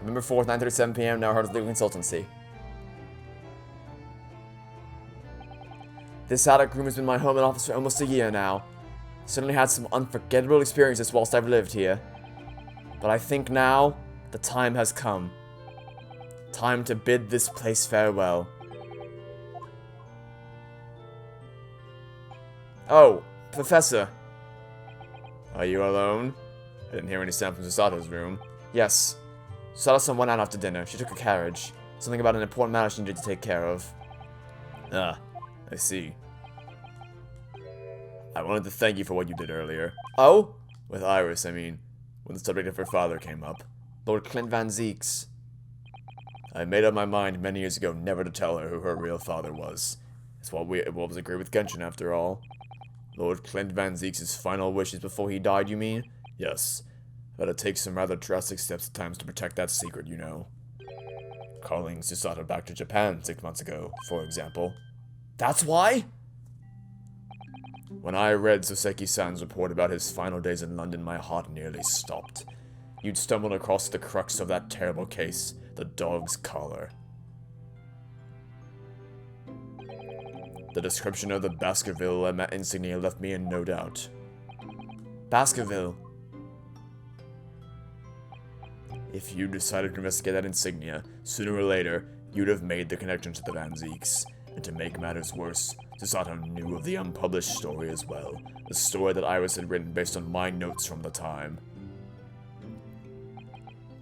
November 4th, 9:37 p.m. Naruhodo's Legal Consultancy. This attic room has been my home and office for almost a year now. Certainly had some unforgettable experiences whilst I've lived here. But I think now, the time has come. Time to bid this place farewell. Oh, Professor. Are you alone? I didn't hear any sound from Susato's room. Yes. Susato-san went out after dinner. She took a carriage. Something about an important matter she needed to take care of. Ah, I see. I wanted to thank you for what you did earlier. Oh? With Iris, I mean. When the subject of her father came up. Lord Klint Van Zeeks. I made up my mind many years ago never to tell her who her real father was. It's what was agreed with Genshin after all. Lord Klint Van Zeeks' final wishes before he died, you mean? Yes. But it takes some rather drastic steps at times to protect that secret, you know. Calling Susato back to Japan 6 months ago, for example. That's why? When I read Soseki-san's report about his final days in London, my heart nearly stopped. You'd stumbled across the crux of that terrible case, the dog's collar. The description of the Baskerville insignia left me in no doubt. Baskerville. If you decided to investigate that insignia, sooner or later, you'd have made the connection to the Van Zeeks. And to make matters worse, Susato knew of the unpublished story as well. The story that Iris had written based on my notes from the time.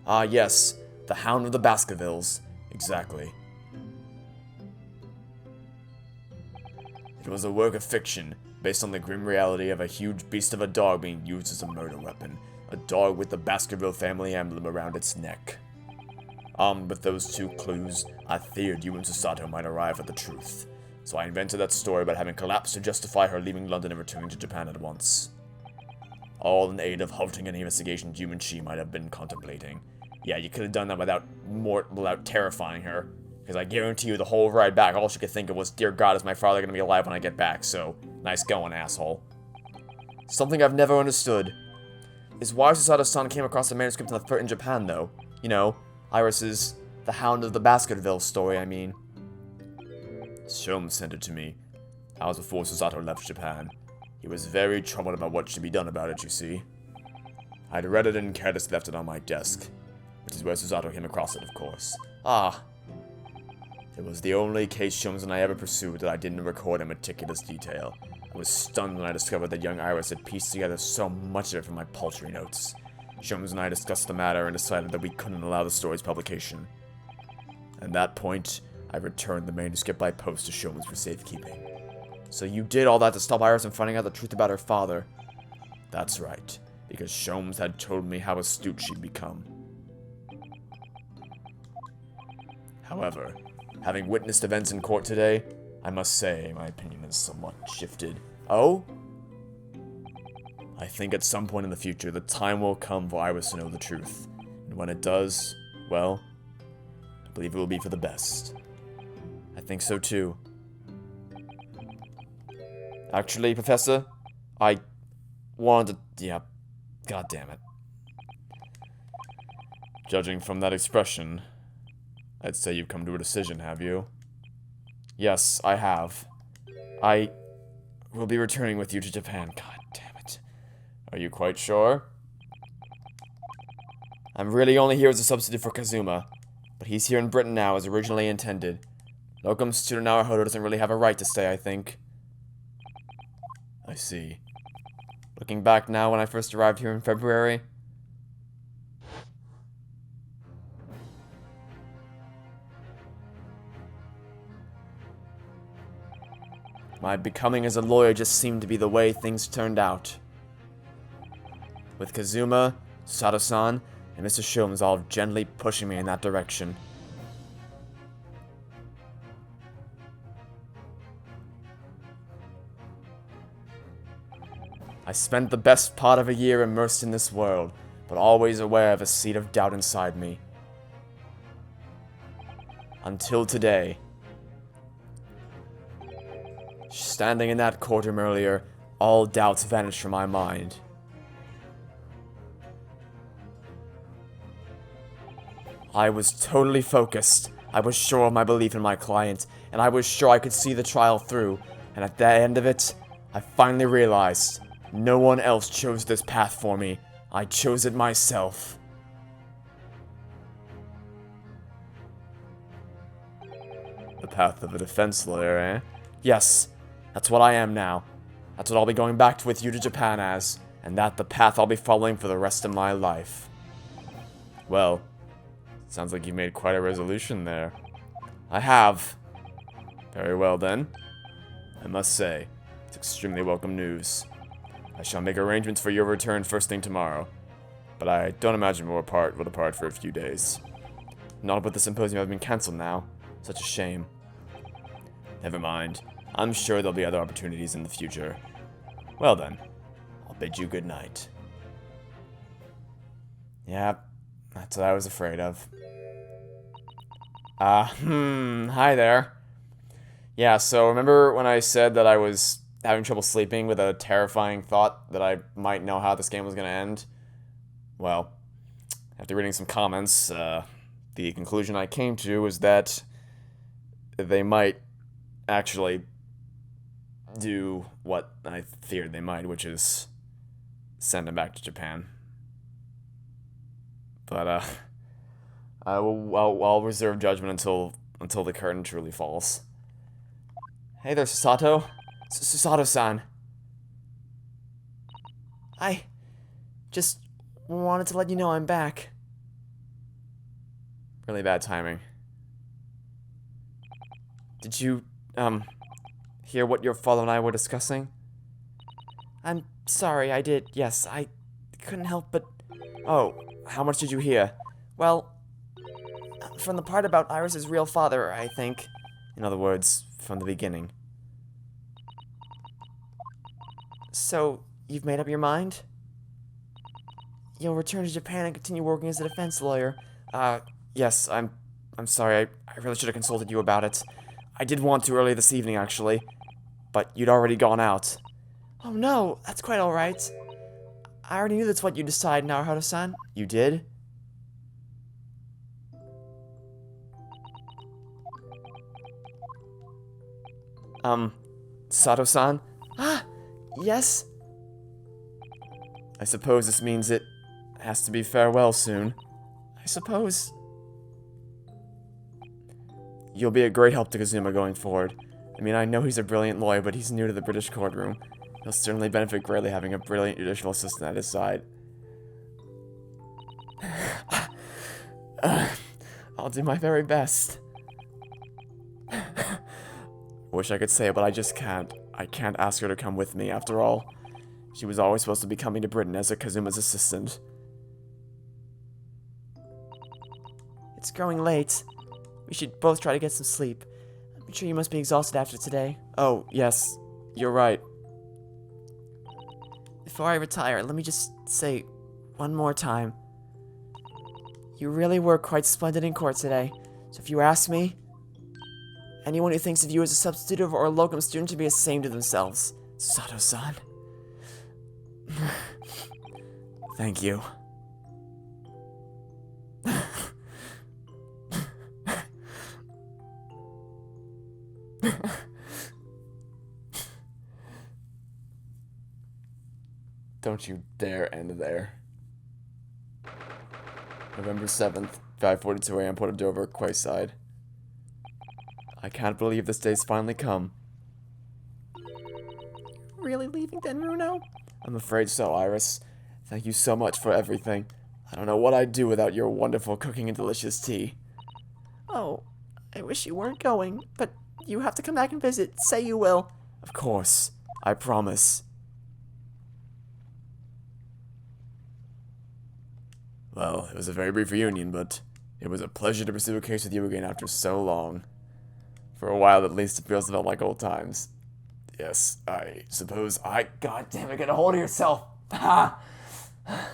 Ah yes, the Hound of the Baskervilles. Exactly. It was a work of fiction, based on the grim reality of a huge beast of a dog being used as a murder weapon. A dog with the Baskerville family emblem around its neck. Armed with those two clues, I feared you and Susato might arrive at the truth. So I invented that story about having collapsed to justify her leaving London and returning to Japan at once. All in aid of halting any investigations you and she might have been contemplating. Yeah, you could have done that without terrifying her. Because I guarantee you the whole ride back, all she could think of was, dear God, is my father going to be alive when I get back? So, nice going, asshole. Something I've never understood is why Susato-san came across the manuscript in Japan, though. You know, Iris's The Hound of the Baskervilles story, I mean. Sholmes sent it to me. Hours before Susato left Japan. He was very troubled about what should be done about it, you see. I'd read it and carelessly left it on my desk. Which is where Susato came across it, of course. Ah. It was the only case Sholmes and I ever pursued that I didn't record in meticulous detail. I was stunned when I discovered that young Iris had pieced together so much of it from my paltry notes. Sholmes and I discussed the matter and decided that we couldn't allow the story's publication. At that point, I returned the manuscript by post to Sholmes for safekeeping. So you did all that to stop Iris from finding out the truth about her father? That's right, because Sholmes had told me how astute she'd become. However, having witnessed events in court today, I must say my opinion has somewhat shifted. Oh? I think at some point in the future, the time will come for Iris to know the truth. And when it does, well, I believe it will be for the best. I think so too. Actually, Professor, I wanted to... yeah, god damn it. Judging from that expression, I'd say you've come to a decision, have you? Yes, I have. I will be returning with you to Japan. God damn it. Are you quite sure? I'm really only here as a substitute for Kazuma, but he's here in Britain now as originally intended. Locum student Naruhodo doesn't really have a right to stay, I think. I see. Looking back now when I first arrived here in February, my becoming as a lawyer just seemed to be the way things turned out. With Kazuma, Sato-san, and Mr. Sholmes all gently pushing me in that direction. I spent the best part of a year immersed in this world, but always aware of a seed of doubt inside me. Until today. Standing in that courtroom earlier, all doubts vanished from my mind. I was totally focused. I was sure of my belief in my client, and I was sure I could see the trial through, and at the end of it, I finally realized no one else chose this path for me. I chose it myself. The path of a defense lawyer, eh? Yes, that's what I am now. That's what I'll be going back with you to Japan as, and that's the path I'll be following for the rest of my life. Well, sounds like you've made quite a resolution there. I have. Very well then. I must say, it's extremely welcome news. I shall make arrangements for your return first thing tomorrow, but I don't imagine we'll depart for a few days. Not with the symposium having been cancelled now. Such a shame. Never mind. I'm sure there'll be other opportunities in the future. Well then, I'll bid you good night. Yeah, that's what I was afraid of. Hi there. Yeah, so remember when I said that I was having trouble sleeping with a terrifying thought that I might know how this game was going to end? Well, after reading some comments, the conclusion I came to was that they might actually do what I feared they might, which is send him back to Japan. But, I'll reserve judgment until the curtain truly falls. Hey there, Susato. Susato-san. I just wanted to let you know I'm back. Really bad timing. Did you, hear what your father and I were discussing? I'm sorry, I did, yes, I couldn't help but... Oh, how much did you hear? Well, from the part about Iris's real father, I think. In other words, from the beginning. So, you've made up your mind? You'll return to Japan and continue working as a defense lawyer. Yes, I'm sorry, I really should have consulted you about it. I did want to earlier this evening, actually, but you'd already gone out. Oh no, that's quite alright. I already knew that's what you decided, Naruhodo-san. You did? Sato-san? Ah, yes? I suppose this means it has to be farewell soon. I suppose. You'll be a great help to Kazuma going forward. I mean, I know he's a brilliant lawyer, but he's new to the British courtroom. He'll certainly benefit greatly having a brilliant judicial assistant at his side. I'll do my very best. Wish I could say it, but I just can't. I can't ask her to come with me, after all. She was always supposed to be coming to Britain as a Kazuma's assistant. It's growing late. We should both try to get some sleep. I'm sure you must be exhausted after today. Oh, yes. You're right. Before I retire, let me just say one more time. You really were quite splendid in court today. So if you ask me, anyone who thinks of you as a substitute or a locum student should be ashamed of themselves. Sato-san. Thank you. Don't you dare end there. November 7th, 5:42 a.m. Port of Dover, Quayside. I can't believe this day's finally come. Really leaving then, Runo? I'm afraid so, Iris. Thank you so much for everything. I don't know what I'd do without your wonderful cooking and delicious tea. Oh, I wish you weren't going, but you have to come back and visit. Say you will. Of course. I promise. Well, it was a very brief reunion, but it was a pleasure to pursue a case with you again after so long. For a while, at least, it feels felt like old times. Yes, I suppose God damn it, get a hold of yourself! Ha! I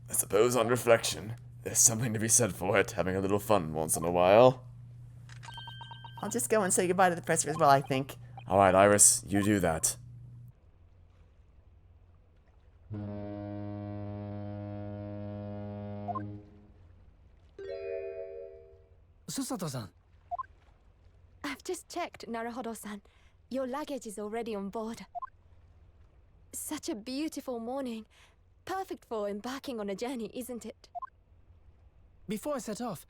suppose, on reflection, there's something to be said for it, having a little fun once in a while. I'll just go and say goodbye to the professor as well, I think. Alright, Iris, you do that. Susato-san. I've just checked, Naruhodo-san. Your luggage is already on board. Such a beautiful morning. Perfect for embarking on a journey, isn't it? Before I set off,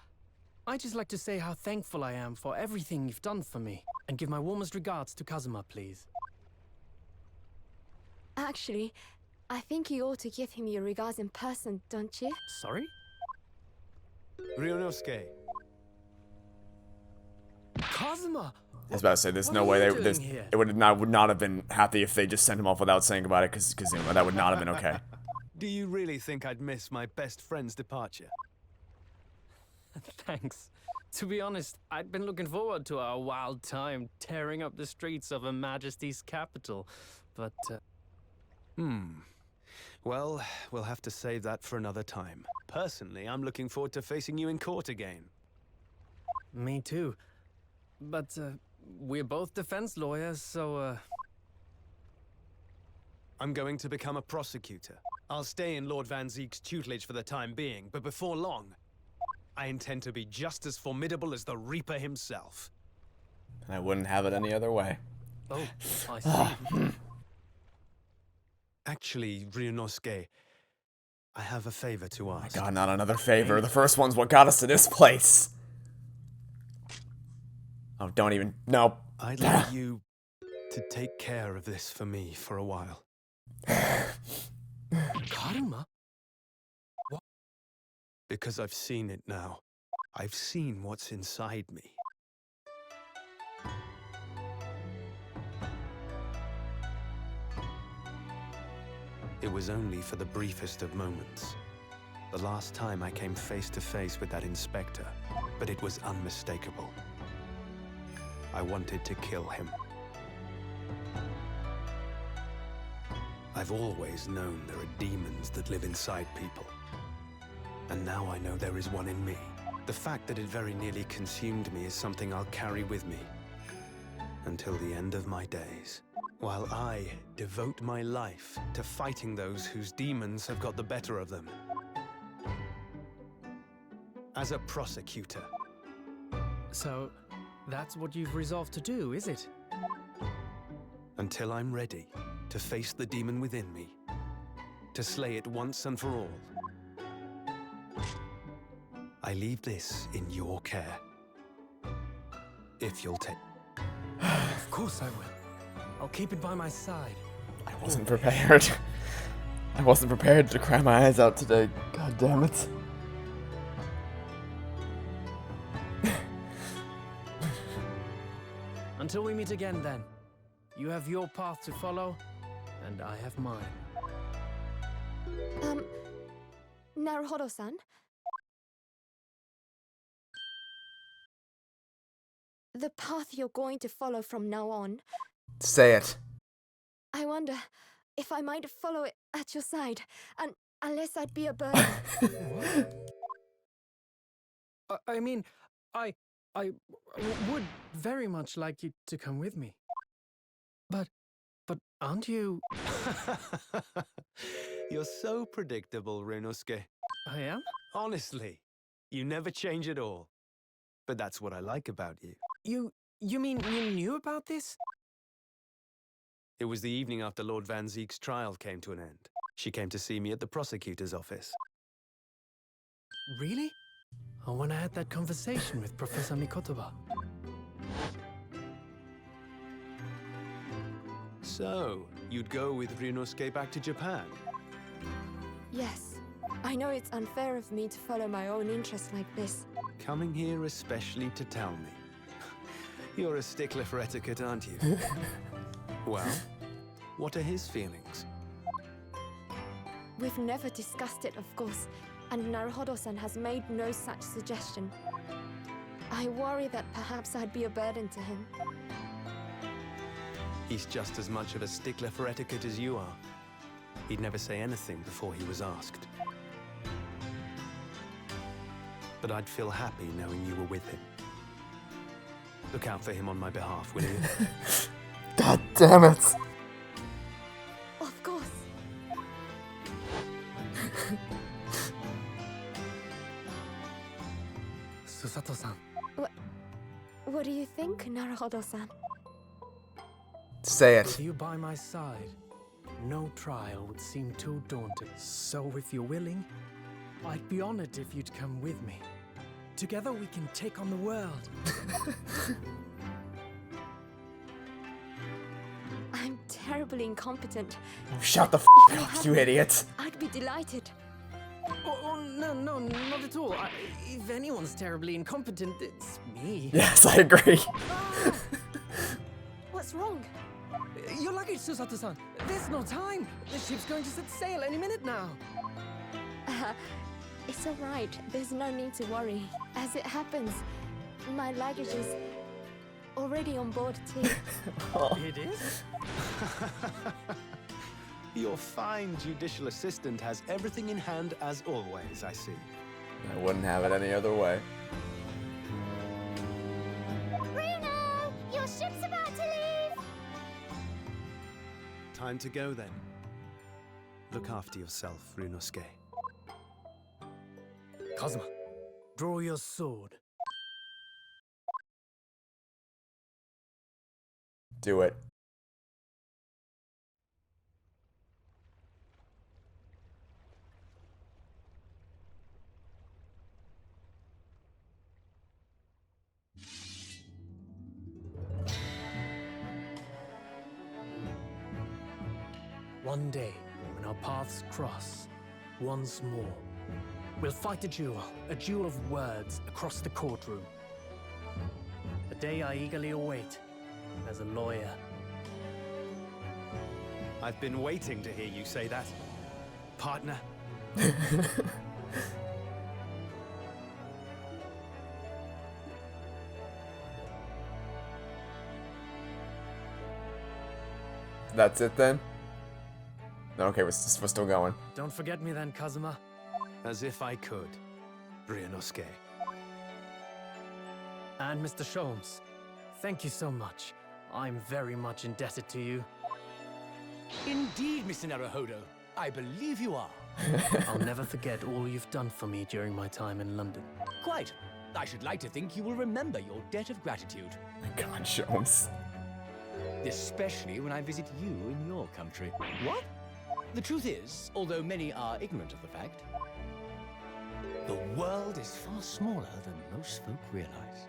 I'd just like to say how thankful I am for everything you've done for me, and give my warmest regards to Kazuma, please. Actually, I think you ought to give him your regards in person, don't you? Sorry? Ryunosuke. Kazuma! I was about to say, there's no way it would not have been happy if they just sent him off without saying goodbye to Kazuma. That would not have been okay. Do you really think I'd miss my best friend's departure? Thanks. To be honest, I'd been looking forward to our wild time tearing up the streets of Her Majesty's capital, but... Well, we'll have to save that for another time. Personally, I'm looking forward to facing you in court again. Me too. But, we're both defense lawyers, so, I'm going to become a prosecutor. I'll stay in Lord Van Zeek's tutelage for the time being, but before long, I intend to be just as formidable as the Reaper himself. I wouldn't have it any other way. Oh, I see. Actually, Ryunosuke, I have a favor to ask. God, not another favor. The first one's what got us to this place. Oh, don't even... No. I'd like you to take care of this for me for a while. Karuma? What? Because I've seen it now. I've seen what's inside me. It was only for the briefest of moments. The last time I came face to face with that inspector, but it was unmistakable. I wanted to kill him. I've always known there are demons that live inside people. And now I know there is one in me. The fact that it very nearly consumed me is something I'll carry with me until the end of my days. While I devote my life to fighting those whose demons have got the better of them. As a prosecutor. So, that's what you've resolved to do, is it? Until I'm ready to face the demon within me. To slay it once and for all. I leave this in your care. If you'll take... Of course I will. I'll keep it by my side. I wasn't prepared. I wasn't prepared to cry my eyes out today. God damn it. Until Until we meet again, then. You have your path to follow, and I have mine. Naruhodo-san? The path you're going to follow from now on, Say it. I wonder if I might follow it at your side, and unless I'd be a burden. I mean, I would very much like you to come with me. But aren't you... You're so predictable, Ryunosuke. I am? Honestly, you never change at all. But that's what I like about you. You mean you knew about this? It was the evening after Lord Van Zeek's trial came to an end. She came to see me at the prosecutor's office. Really? Or when I had that conversation with Professor Mikotoba. So, you'd go with Ryunosuke back to Japan? Yes. I know it's unfair of me to follow my own interests like this. Coming here especially to tell me. You're a stickler for etiquette, aren't you? Well, what are his feelings? We've never discussed it, of course, and Naruhodo-san has made no such suggestion. I worry that perhaps I'd be a burden to him. He's just as much of a stickler for etiquette as you are. He'd never say anything before he was asked. But I'd feel happy knowing you were with him. Look out for him on my behalf, will you? God damn it. Of course. Susato-san. What do you think, Naruhodo-san? Say it. With you by my side, no trial would seem too daunting. So if you're willing, I'd be honored if you'd come with me. Together we can take on the world. I'm terribly incompetent. Shut the f up, you idiot. I'd be delighted. Oh, no, not at all. If anyone's terribly incompetent, it's me. Yes, I agree. Ah! What's wrong? Your luggage, Susato-san. There's no time. The ship's going to set sail any minute now. It's all right. There's no need to worry. As it happens, my luggage is already on board too. It is? Your fine judicial assistant has everything in hand as always, I see. I wouldn't have it any other way. Reno! Your ship's about to leave! Time to go then. Look after yourself, Ryunosuke. Kazuma, draw your sword. Do it. One day, when our paths cross, once more, we'll fight a duel of words across the courtroom. A day I eagerly await as a lawyer. I've been waiting to hear you say that, partner. That's it then? Okay, we're still going. Don't forget me then, Kazuma. As if I could, Ryunosuke. And Mr. Sholmes, thank you so much. I'm very much indebted to you. Indeed, Mr. Naruhodo. I believe you are. I'll never forget all you've done for me during my time in London. Quite. I should like to think you will remember your debt of gratitude. My God, Sholmes. Especially when I visit you in your country. What? The truth is, although many are ignorant of the fact, the world is far smaller than most folk realize.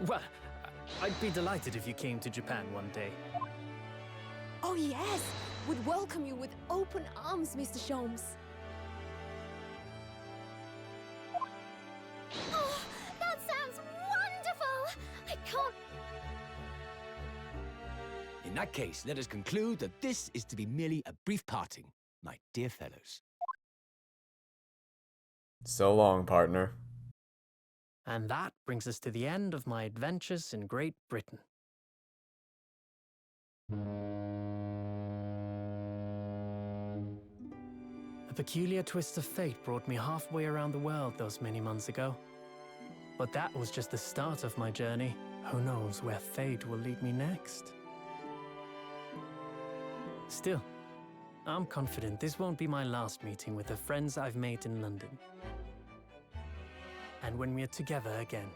Well, I'd be delighted if you came to Japan one day. Oh yes! Would welcome you with open arms, Mr. Sholmes. Oh, that sounds wonderful! I can't... In that case, let us conclude that this is to be merely a brief parting, my dear fellows. So long, partner. And that brings us to the end of my adventures in Great Britain. A peculiar twist of fate brought me halfway around the world those many months ago. But that was just the start of my journey. Who knows where fate will lead me next? Still, I'm confident this won't be my last meeting with the friends I've made in London. And when we're together again,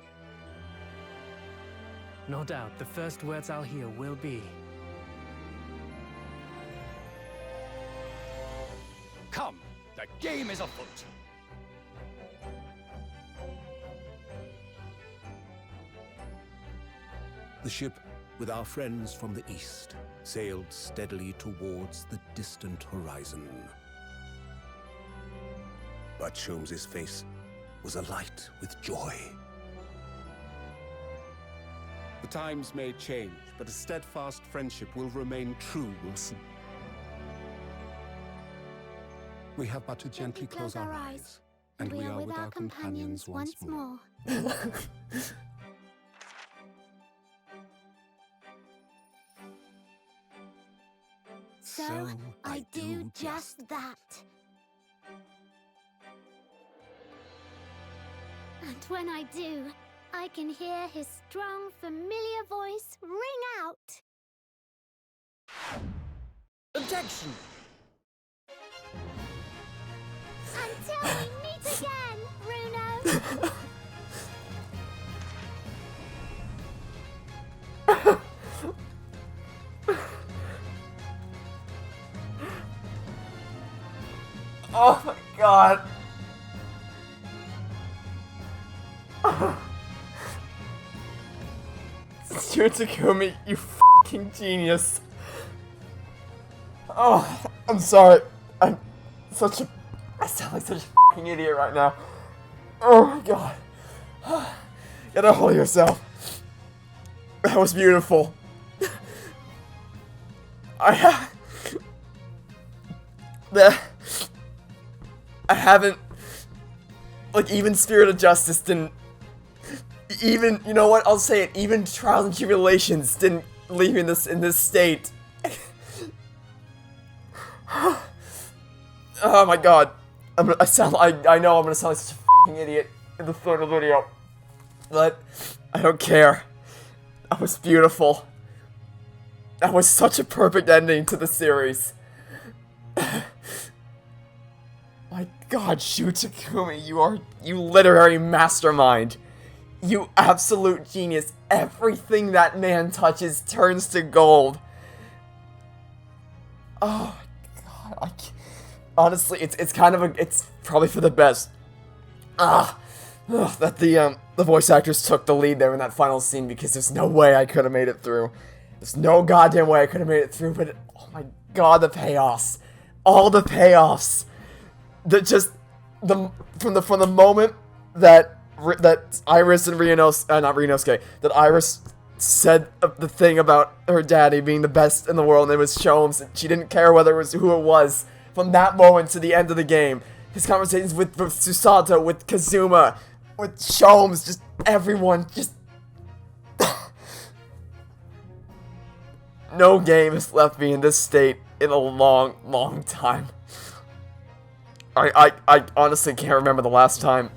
no doubt the first words I'll hear will be, Come, the game is afoot. The ship, with our friends from the east, sailed steadily towards the distant horizon. But Sholmes' face was alight with joy. The times may change, but a steadfast friendship will remain true, Wilson. We have but to gently close our eyes, and we are with our companions once more. So I do just that. And when I do, I can hear his strong, familiar voice ring out. Objection! Until we meet again, Bruno! Oh my god. Takumi, you fucking genius. Oh, I'm sorry. I sound like such a fucking idiot right now. Oh my god. Gotta hold yourself. That was beautiful. I haven't, like, even Spirit of Justice didn't, even, you know what, I'll say it, even Trials and Tribulations didn't leave me in this state. Oh my god. I know I'm gonna sound like such a fucking idiot in the third video, but I don't care. That was beautiful. That was such a perfect ending to the series. My god, Shu Takumi, you literary mastermind. You absolute genius. Everything that man touches turns to gold. Oh my god, honestly, it's kind of it's probably for the best. That the voice actors took the lead there in that final scene, because there's no way I could have made it through. There's no goddamn way I could have made it through, but oh my god, the payoffs. All the payoffs. That just from the moment that Iris and Ryunosuke, that Iris said the thing about her daddy being the best in the world, and it was Sholmes, and she didn't care whether it was who it was. From that moment to the end of the game, his conversations with Susato, with Kazuma, with Sholmes, just everyone, just no game has left me in this state in a long, long time. I honestly can't remember the last time.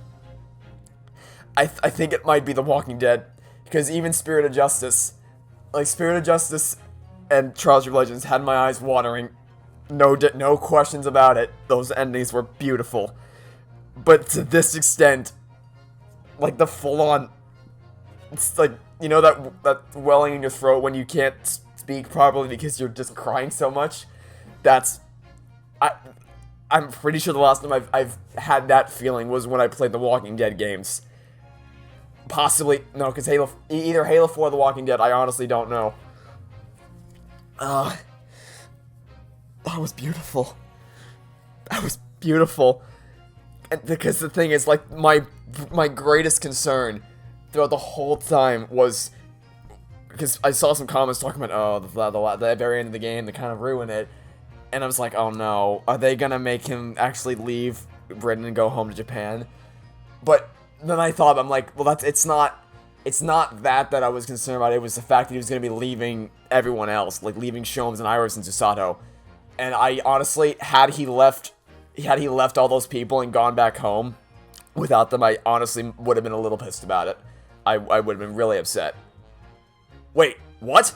I think it might be The Walking Dead, because even Spirit of Justice and Trials of Legends had my eyes watering. No questions about it. Those endings were beautiful. But to this extent, like the full-on, it's like, you know, that welling in your throat when you can't speak properly because you're just crying so much? I'm pretty sure the last time I've had that feeling was when I played the Walking Dead games. Possibly, no, because either Halo 4 or The Walking Dead, I honestly don't know. That was beautiful. That was beautiful. And because the thing is, like, my greatest concern throughout the whole time was because I saw some comments talking about, oh, the very end of the game, they kind of ruin it. And I was like, oh no, are they gonna make him actually leave Britain and go home to Japan? But then I thought, I'm like, well, it's not that I was concerned about. It was the fact that he was gonna be leaving everyone else, like leaving Sholmes and Iris and Susato. And I honestly, had he left all those people and gone back home without them, I honestly would have been a little pissed about it. I would have been really upset. Wait, what?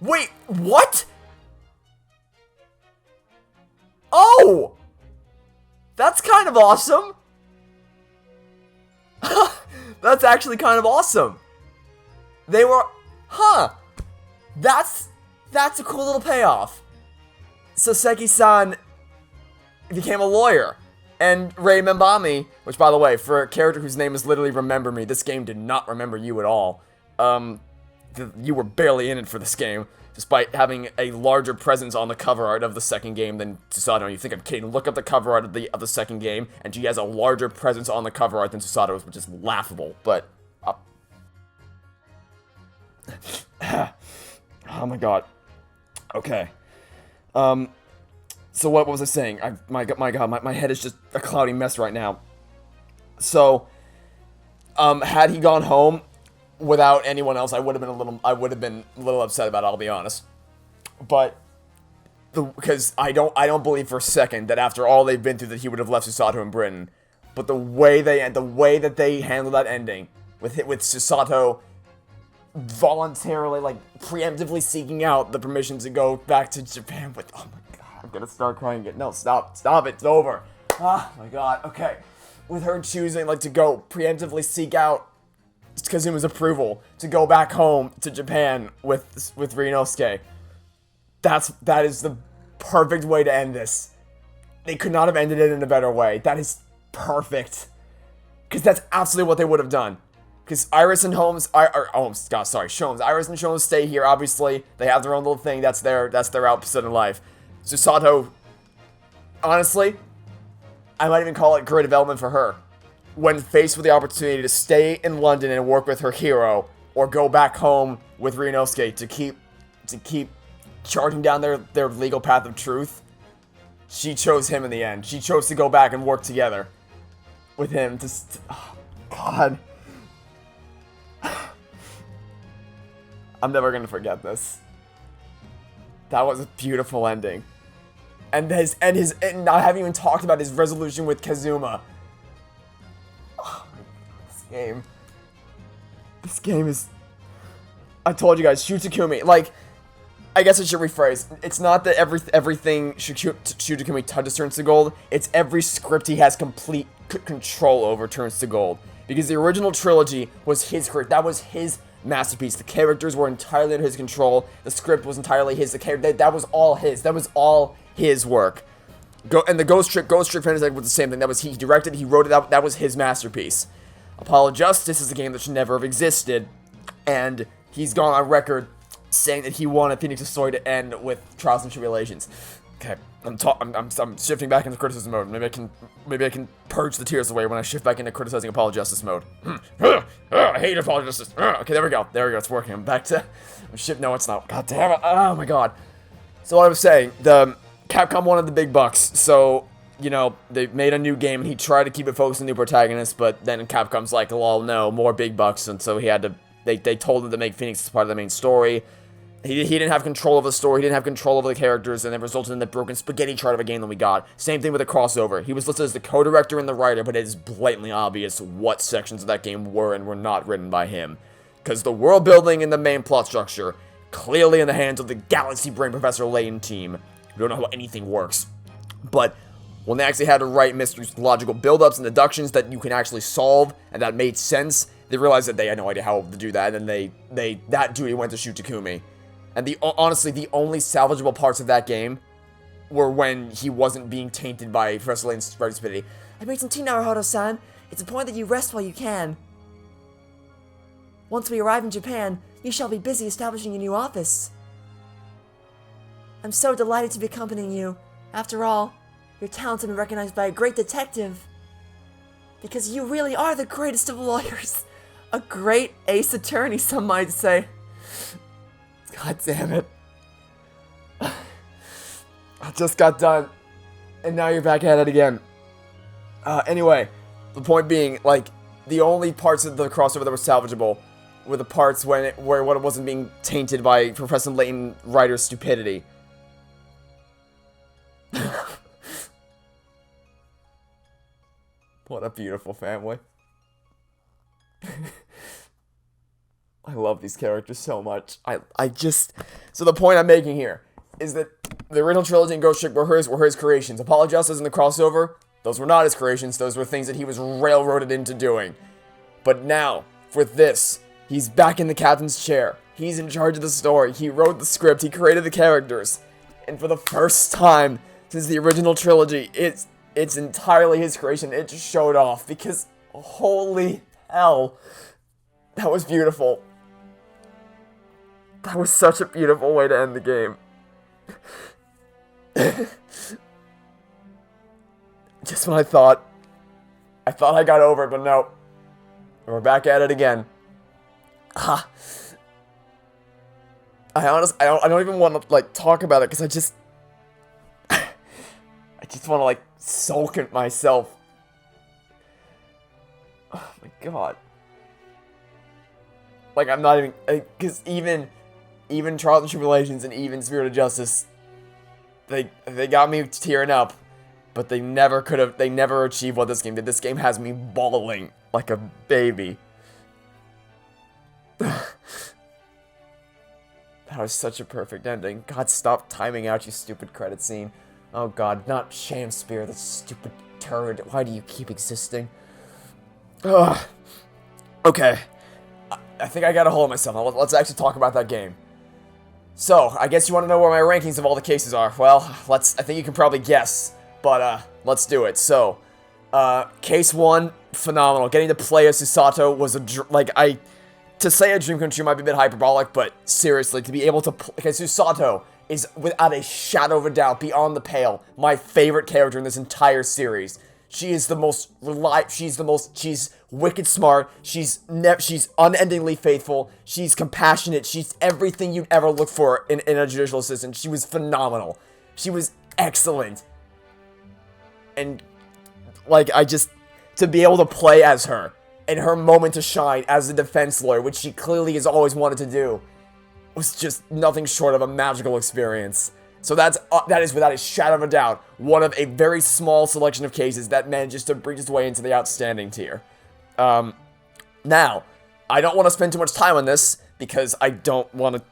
Wait, what? Oh! That's kind of awesome! That's actually kind of awesome! They were... Huh! That's a cool little payoff. Soseki-san became a lawyer. And Rei Membami, which, by the way, for a character whose name is literally Remember Me, this game did not remember you at all. You were barely in it for this game, despite having a larger presence on the cover art of the second game than Susato. You think I'm kidding? Look up the cover art of the second game, and she has a larger presence on the cover art than Susato's, which is laughable, but... oh my god. Okay. So what was I saying? My god, my head is just a cloudy mess right now. So, had he gone home without anyone else, I would have been a little upset about it, I'll be honest. But because I don't believe for a second that after all they've been through that he would have left Susato in Britain. But the way that they handled that ending with Susato voluntarily, like, preemptively seeking out the permission to go back to Japan with, oh my god, I'm gonna start crying again. No, stop it, it's over. Ah, my god, okay. With her choosing, like, to go preemptively seek out Kazuma's approval to go back home to Japan with Ryunosuke. That is the perfect way to end this. They could not have ended it in a better way. That is perfect. Because that's absolutely what they would have done. Because Iris and Sholmes, Iris and Sholmes stay here, obviously. They have their own little thing. That's their output in life. Susato, honestly, I might even call it career development for her. When faced with the opportunity to stay in London and work with her hero, or go back home with Ryunosuke to keep charting down their legal path of truth, she chose him in the end. She chose to go back and work together with him. Oh, God. I'm never gonna forget this. That was a beautiful ending. And I haven't even talked about his resolution with Kazuma. Oh, this game is... I told you guys, Shutakumi, like, I guess I should rephrase. It's not that everything Shutakumi touches turns to gold. It's every script he has complete control over turns to gold. Because the original trilogy was his script. That was his masterpiece. The characters were entirely under his control. The script was entirely his. That was all his. That was all his work. And the Ghost Trick Fantasy was the same thing. That was he directed, he wrote it out. That was his masterpiece. Apollo Justice is a game that should never have existed, and he's gone on record saying that he wanted Phoenix's story to end with Trials and Tribulations. Okay, I'm shifting back into criticism mode. Maybe I can purge the tears away when I shift back into criticizing Apollo Justice mode. I hate Apollo Justice. Okay, there we go. It's working. I'm back to no, it's not. God damn it. Oh my god. So what I was saying, Capcom wanted the big bucks, so, you know, they made a new game, and he tried to keep it focused on new protagonists, but then Capcom's like, well, no, more big bucks, and so he had to, they told him to make Phoenix as part of the main story. He didn't have control of the story, he didn't have control over the characters, and it resulted in the broken spaghetti chart of a game that we got. Same thing with the crossover. He was listed as the co-director and the writer, but it is blatantly obvious what sections of that game were and were not written by him. Because the world building and the main plot structure, clearly in the hands of the Galaxy Brain Professor Layton team. We don't know how anything works. But when they actually had to write mysteries, logical build-ups and deductions that you can actually solve and that made sense, they realized that they had no idea how to do that, and then that duty went to Shutakumi. And honestly, the only salvageable parts of that game were when he wasn't being tainted by Professor Layton's writing stupidity. I made some tea, Naruhodo-san. It's important that you rest while you can. Once we arrive in Japan, you shall be busy establishing a new office. I'm so delighted to be accompanying you. After all, your talents have been recognized by a great detective. Because you really are the greatest of lawyers. A great ace attorney, some might say. God damn it. I just got done. And now you're back at it again. Anyway, the point being, like, the only parts of the crossover that were salvageable were the parts where it wasn't being tainted by Professor Layton writer's stupidity. What a beautiful family. I love these characters so much. So the point I'm making here is that the original trilogy and Ghost Trick were his creations. Apollo Justice and the crossover, those were not his creations. Those were things that he was railroaded into doing. But now, for this, he's back in the captain's chair. He's in charge of the story. He wrote the script. He created the characters. And for the first time since the original trilogy, it's entirely his creation. It just showed off because, holy hell, that was beautiful. That was such a beautiful way to end the game. Just when I thought I got over it, but no. We're back at it again. I don't even want to, like, talk about it, because I just want to, like, sulk at myself. Oh my god. Like, I'm not even, because even Trials and Tribulations and even Spirit of Justice, they got me tearing up, but they never achieved what this game did. This game has me bawling like a baby. That was such a perfect ending. God, stop timing out, you stupid credit scene. Oh god, not Shamspear, the stupid turd. Why do you keep existing? Ugh. Okay. I think I got a hold of myself. Now, let's actually talk about that game. So, I guess you want to know where my rankings of all the cases are. Well, I think you can probably guess, but let's do it. So, case 1, phenomenal. Getting to play as Susato was to say a dream come true might be a bit hyperbolic, but seriously, to be able to play Susato is, without a shadow of a doubt, beyond the pale, my favorite character in this entire series. She is the most she's wicked smart, she's unendingly faithful, she's compassionate, she's everything you'd ever look for in a judicial assistant. She was phenomenal. She was excellent. And, like, to be able to play as her, and her moment to shine as a defense lawyer, which she clearly has always wanted to do, was just nothing short of a magical experience. So that is without a shadow of a doubt one of a very small selection of cases that manages to breach its way into the outstanding tier. Now, I don't want to spend too much time on this because I don't want to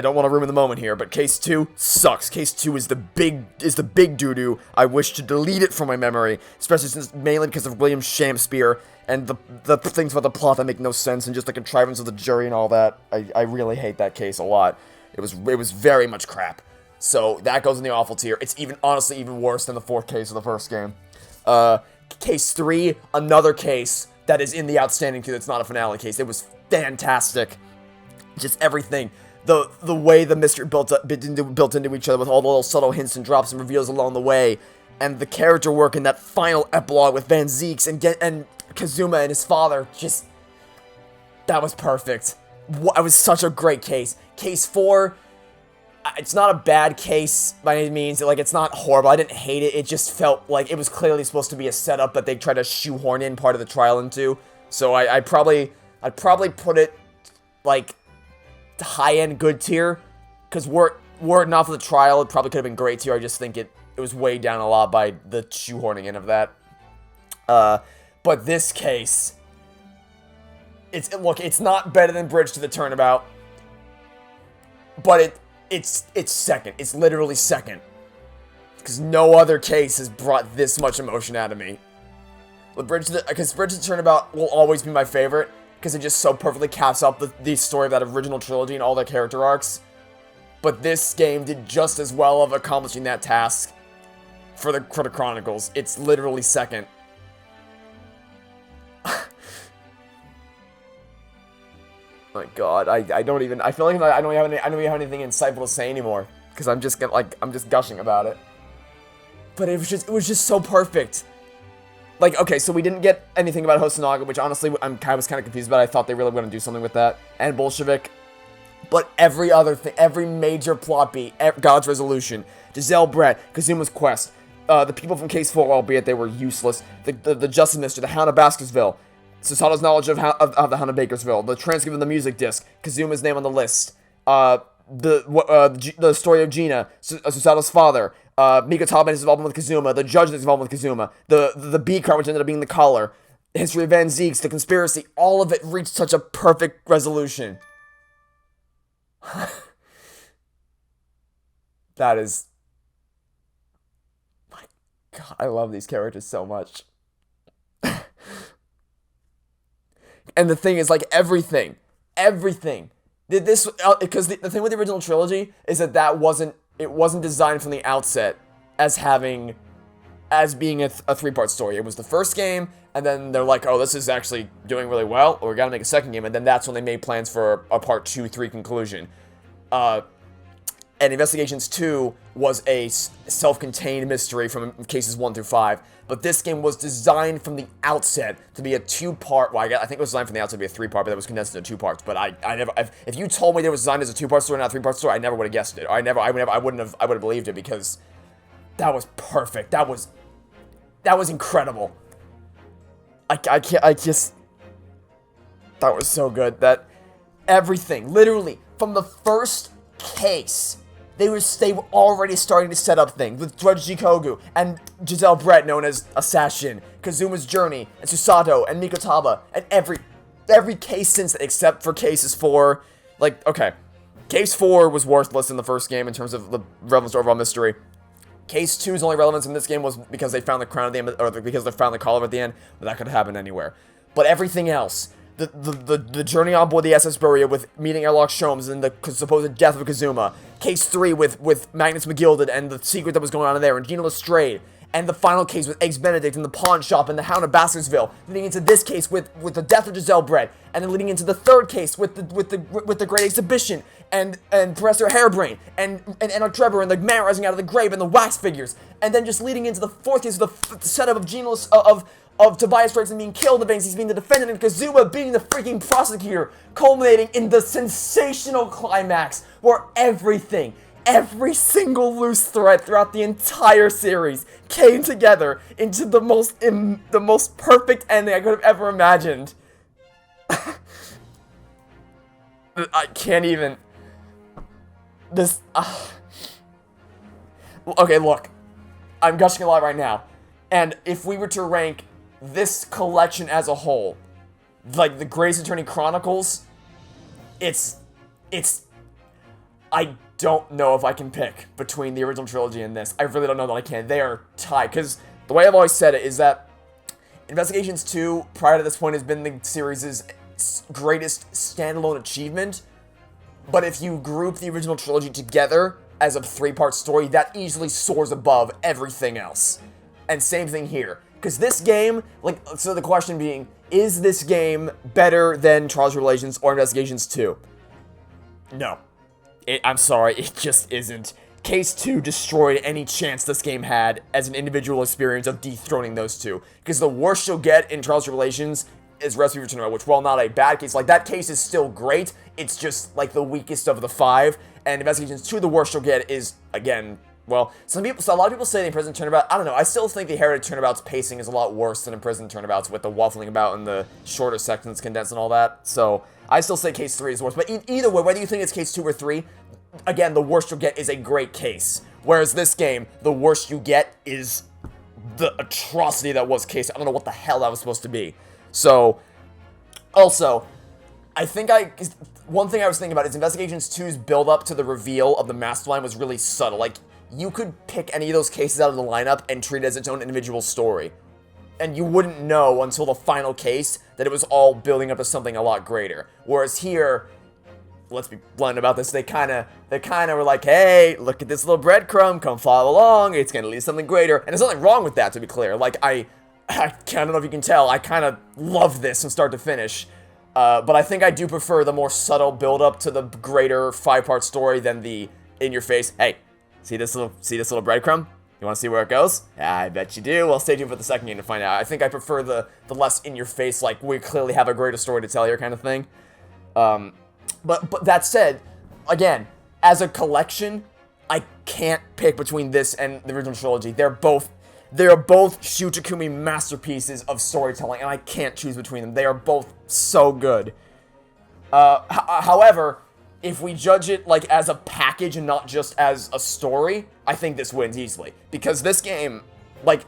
ruin the moment here, but case 2 sucks. Case 2 is the big doo-doo. I wish to delete it from my memory, especially since mainly because of William Shamspear and the things about the plot that make no sense and just the contrivance of the jury and all that. I really hate that case a lot. It was very much crap. So that goes in the awful tier. It's honestly even worse than the 4th case of the first game. Case 3, another case that is in the outstanding tier that's not a finale case. It was fantastic. Just everything. The way the mystery built into each other with all the little subtle hints and drops and reveals along the way. And the character work in that final epilogue with Van Zeeks and Kazuma and his father. Just, that was perfect. It was such a great case. Case 4... it's not a bad case by any means. Like, it's not horrible. I didn't hate it. It just felt like it was clearly supposed to be a setup that they tried to shoehorn in part of the trial into. So I'd probably put it, like, high-end good tier. Because were it not for the trial, it probably could have been great tier. I just think it was weighed down a lot by the shoehorning in of that. But this case, it's not better than Bridge to the Turnabout. But it's second. It's literally second. Because no other case has brought this much emotion out of me. Because Bridge to the Turnabout will always be my favorite. Because it just so perfectly caps up the story of that original trilogy and all their character arcs. But this game did just as well of accomplishing that task for the Chronicles. It's literally second. My god, I don't even, I feel like I don't even have anything insightful to say anymore, because I'm just gushing about it. But it was just so perfect. like, okay, so we didn't get anything about Hosonaga, which honestly I was kind of confused about. I thought they really were going to do something with that, and Bolshevik. But every other thing, every major plot beat, God's Resolution, Giselle Brett, Kazuma's Quest, the people from Case 4, albeit they were useless, the Justice Minister, the Hound of Baskervilles, Susato's knowledge of the Hound of Bakersville, the transcript of the music disc, Kazuma's name on the list, the story of Gina, Susato's father, Mikotaba and his involvement with Kazuma, the judge that's involved with Kazuma, the B card which ended up being the collar, the history of Van Zeeks, the conspiracy, all of it reached such a perfect resolution. That is... My God, I love these characters so much. And the thing is, like, everything. Did this... Because the thing with the original trilogy is that it wasn't designed from the outset as being a three-part story. It was the first game, and then they're like, oh, this is actually doing really well, or we gotta make a second game, and then that's when they made plans for a part 2-3 conclusion. And Investigations 2 was a self-contained mystery from cases 1 through 5, but this game was designed from the outset to be a two-part, well, I think it was designed from the outset to be a three-part, but that was condensed into 2 parts, but I never, if you told me it was designed as a 2-part story, not a 3-part story, I never would have guessed it. I would have believed it, because that was perfect. That was incredible. That was so good. That everything, literally, from the first case, they were already starting to set up things with Judge Jikogu and Giselle Brett, known as Assassin, Kazuma's journey, and Susato and Mikotaba, and every case since that, except for cases 4. Like, okay, case 4 was worthless in the first game in terms of the relevance to overall mystery. Case 2's only relevance in this game was because they found the crown at the end, or because they found the collar at the end, but that could happen anywhere. But everything else, the journey on board the SS Beria with meeting airlock Sholmes and the supposed death of Kazuma, Case 3 with Magnus McGilded and the secret that was going on in there, and Gina Lestrade, and the final case with Eggs Benedict and the pawn shop and the Hound of Baskervilles, leading into this case with the death of Giselle Brett, and then leading into the third case with the Great Exhibition and Professor Hairbrain and Trevor and the man rising out of the grave and the wax figures, and then just leading into the fourth case with the setup of Gina of Tobias Gregson being killed, the Banksies being the defendant, and Kazuma being the freaking prosecutor, culminating in the sensational climax where every single loose thread throughout the entire series came together into the most perfect ending I could have ever imagined. I can't even... This... Okay, look. I'm gushing a lot right now. And if we were to rank this collection as a whole, like the Great Ace Attorney Chronicles, it's... I don't know if I can pick between the original trilogy and this. I really don't know that I can. They are tied, because the way I've always said it is that Investigations 2, prior to this point, has been the series' greatest standalone achievement, but if you group the original trilogy together as a 3-part story, that easily soars above everything else. And same thing here. Because this game, like, so the question being, is this game better than Trials and Tribulations or Investigations 2? No. I'm sorry, it just isn't. Case 2 destroyed any chance this game had as an individual experience of dethroning those two. Because the worst you'll get in Trials and Tribulations is Recipe for Tonight, which, while not a bad case, like, that case is still great, it's just, like, the weakest of the 5. And Investigations 2, the worst you'll get is, again, well, so a lot of people say the Imprisoned Turnabout, I don't know, I still think the Heritage Turnabout's pacing is a lot worse than Imprisoned Turnabouts with the waffling about and the shorter sections condensed and all that, so I still say Case 3 is worse, but either way, whether you think it's Case 2 or 3, again, the worst you'll get is a great case, whereas this game, the worst you get is the atrocity that was Case. I don't know what the hell that was supposed to be. So, also, I think one thing I was thinking about is Investigations 2's build-up to the reveal of the mastermind was really subtle. Like, you could pick any of those cases out of the lineup and treat it as its own individual story. And you wouldn't know until the final case that it was all building up to something a lot greater. Whereas here, let's be blunt about this, they kind of were like, hey, look at this little breadcrumb, come follow along, it's going to lead to something greater. And there's nothing wrong with that, to be clear. Like, I don't know if you can tell, I kind of love this from start to finish. But I think I do prefer the more subtle build-up to the greater 5-part story than the in-your-face, hey, see this little breadcrumb? You You want to see where it goes? I bet you do. Well, stay tuned for the second game to find out. I think I prefer the less in-your-face, like, we clearly have a greater story to tell here kind of thing. But that said, again, as a collection, I can't pick between this and the original trilogy. They're both Shutakumi masterpieces of storytelling, and I can't choose between them. They are both so good. However, if we judge it like as a package and not just as a story, I think this wins easily. Because this game, like,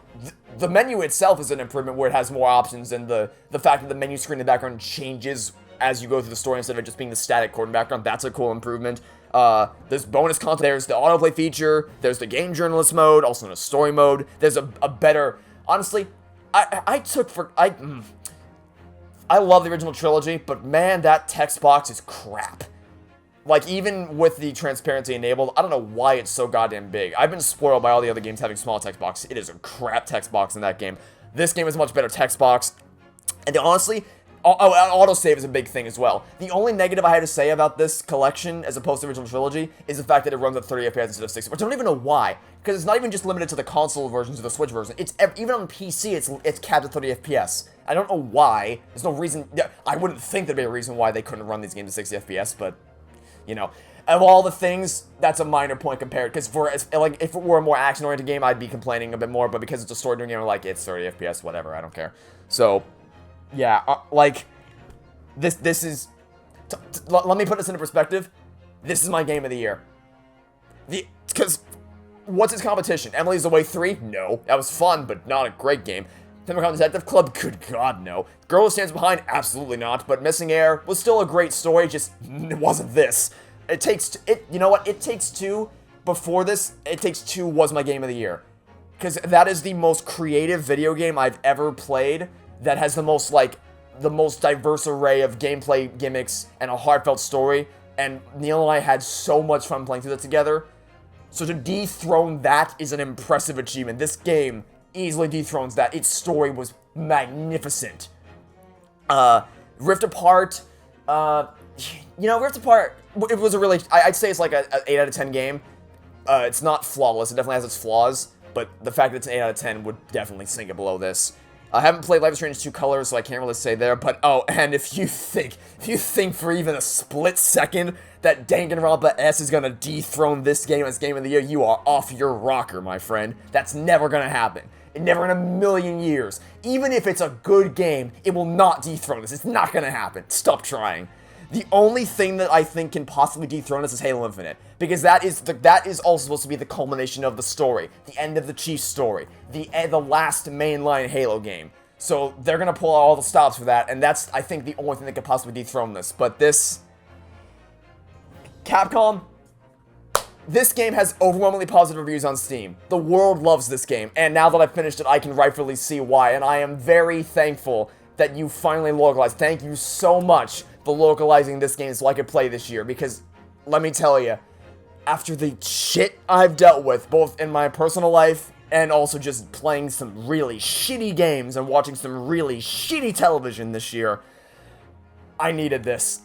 the menu itself is an improvement where it has more options, and the fact that the menu screen in the background changes as you go through the story instead of it just being the static chord in the background, that's a cool improvement. There's bonus content, there's the autoplay feature, there's the game journalist mode, also in a story mode. There's a better, honestly, I love the original trilogy, but man, that text box is crap. Like, even with the transparency enabled, I don't know why it's so goddamn big. I've been spoiled by all the other games having small text boxes. It is a crap text box in that game. This game is a much better text box. And honestly, autosave is a big thing as well. The only negative I had to say about this collection, as opposed to the original trilogy, is the fact that it runs at 30 FPS instead of 60, which I don't even know why. Because it's not even just limited to the console versions or the Switch version. It's even on PC, it's capped at 30 FPS. I don't know why. There's no reason. I wouldn't think there'd be a reason why they couldn't run these games at 60 FPS, but, you know. Of all the things, that's a minor point compared. Because if it were a more action-oriented game, I'd be complaining a bit more. But because it's a story-driven game, I'm like, it's 30 FPS, whatever, I don't care. So, yeah, like, this is, let me put this into perspective. This is my game of the year. Because, what's its competition? Emily's Away 3? No. That was fun, but not a great game. Temple Detective Club? Good God, no. Girl Who Stands Behind? Absolutely not. But Missing Air was still a great story, just it wasn't this. You know what? It Takes Two, before this, It Takes Two was my game of the year. Because that is the most creative video game I've ever played that has the most diverse array of gameplay gimmicks and a heartfelt story. And Neil and I had so much fun playing through that together. So to dethrone that is an impressive achievement. This game easily dethrones that. Its story was magnificent. Rift Apart, Rift Apart, it was a really, I'd say it's like an 8 out of 10 game. It's not flawless, it definitely has its flaws, but the fact that it's an 8 out of 10 would definitely sink it below this. I haven't played Life is Strange 2 Colors, so I can't really say there, but oh, and if you think for even a split second that Danganronpa S is gonna dethrone this game as Game of the Year, you are off your rocker, my friend. That's never gonna happen. Never in a million years. Even if it's a good game, it will not dethrone this. It's not gonna happen. Stop trying. The only thing that I think can possibly dethrone this is Halo Infinite, because that is also supposed to be the culmination of the story, the end of the Chiefs story, the last mainline Halo game. So they're gonna pull out all the stops for that, and that's, I think, the only thing that could possibly dethrone this. But this, Capcom, this game has overwhelmingly positive reviews on Steam. The world loves this game, and now that I've finished it, I can rightfully see why, and I am very thankful that you finally localized. Thank you so much for localizing this game so I could play this year, because, let me tell you, after the shit I've dealt with, both in my personal life and also just playing some really shitty games and watching some really shitty television this year, I needed this.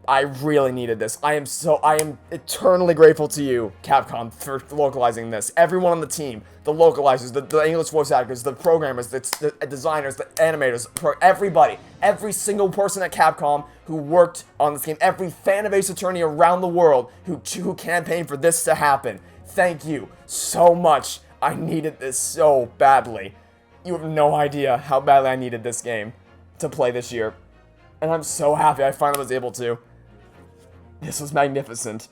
I really needed this. I am eternally grateful to you, Capcom, for localizing this. Everyone on the team, the localizers, the English voice actors, the programmers, the designers, the animators, everybody, every single person at Capcom who worked on this game, every fan of Ace Attorney around the world who campaigned for this to happen. Thank you so much. I needed this so badly. You have no idea how badly I needed this game to play this year. And I'm so happy I finally was able to. This was magnificent.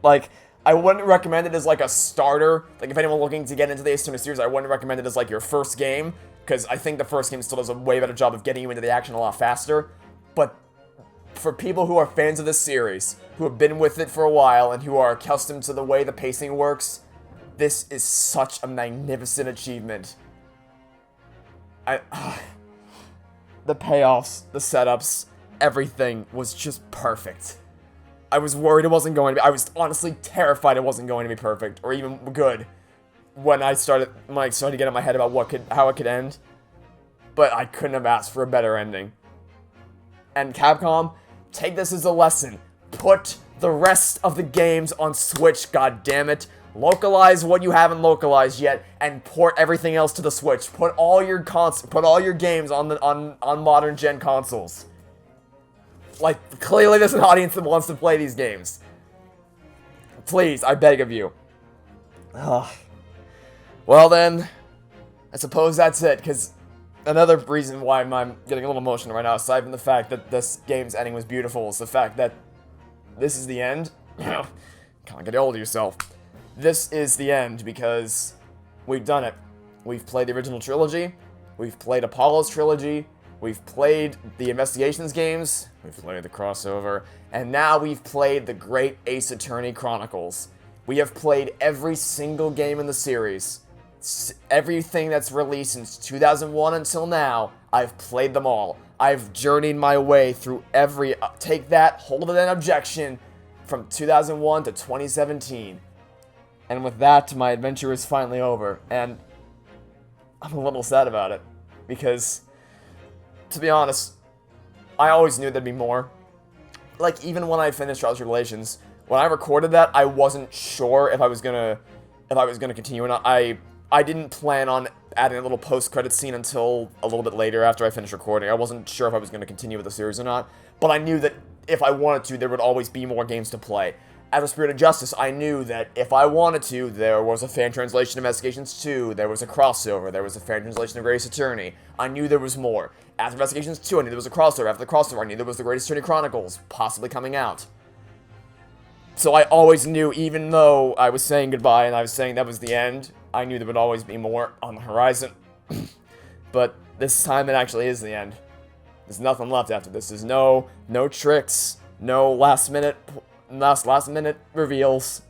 Like, I wouldn't recommend it as like a starter. Like, if anyone looking to get into the Ace Attorney series, I wouldn't recommend it as like your first game, because I think the first game still does a way better job of getting you into the action a lot faster. But for people who are fans of this series, who have been with it for a while, and who are accustomed to the way the pacing works, this is such a magnificent achievement. The payoffs, the setups, everything was just perfect. I was worried it wasn't going to be, I was honestly terrified it wasn't going to be perfect, or even good, when I started to get in my head about how it could end. But I couldn't have asked for a better ending. And Capcom, take this as a lesson. Put the rest of the games on Switch, goddammit. Localize what you haven't localized yet, and port everything else to the Switch. Put all your games on modern gen consoles. Like, clearly there's an audience that wants to play these games. Please, I beg of you. Ugh. Well then, I suppose that's it, because another reason why I'm getting a little emotional right now, aside from the fact that this game's ending was beautiful, is the fact that this is the end. Can't get hold of yourself. This is the end because we've done it. We've played the original trilogy, we've played Apollo's trilogy, we've played the Investigations games, we've played the crossover, and now we've played the Great Ace Attorney Chronicles. We have played every single game in the series. Everything that's released since 2001 until now, I've played them all. I've journeyed my way through every... take that, hold it in objection, from 2001 to 2017. And with that, my adventure is finally over, and I'm a little sad about it, because, to be honest, I always knew there'd be more. Like, even when I finished Tribulations, when I recorded that, I wasn't sure if I was gonna continue or not. I didn't plan on adding a little post-credit scene until a little bit later after I finished recording. I wasn't sure if I was gonna continue with the series or not, but I knew that if I wanted to, there would always be more games to play. After Spirit of Justice, I knew that if I wanted to, there was a fan translation of Investigations 2, there was a crossover, there was a fan translation of Great Ace Attorney. I knew there was more. After Investigations 2, I knew there was a crossover. After the crossover, I knew there was the Great Ace Attorney Chronicles, possibly coming out. So I always knew, even though I was saying goodbye and I was saying that was the end, I knew there would always be more on the horizon. But this time it actually is the end. There's nothing left after this. There's no tricks, no last minute reveals.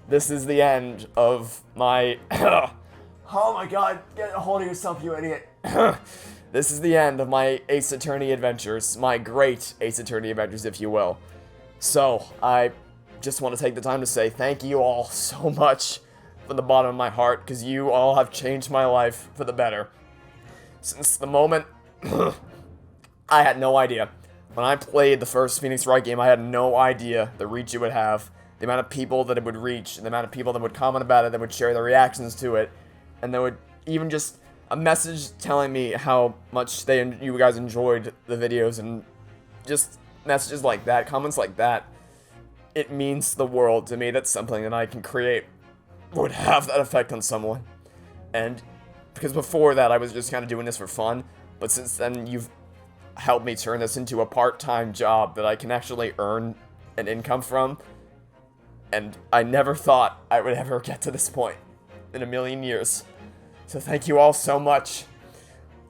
This is the end of my... oh my god, get a hold of yourself, you idiot. This is the end of my Ace Attorney adventures. My great Ace Attorney adventures, if you will. So, I just want to take the time to say thank you all so much from the bottom of my heart, because you all have changed my life for the better. Since the moment... I had no idea. When I played the first Phoenix Wright game, I had no idea the reach it would have, the amount of people that it would reach, the amount of people that would comment about it, that would share their reactions to it, and there would even just a message telling me how much you guys enjoyed the videos, and just messages like that, comments like that. It means the world to me that something that I can create would have that effect on someone. And because before that, I was just kind of doing this for fun, but since then, you've helped me turn this into a part-time job that I can actually earn an income from, and I never thought I would ever get to this point in a million years. So thank you all so much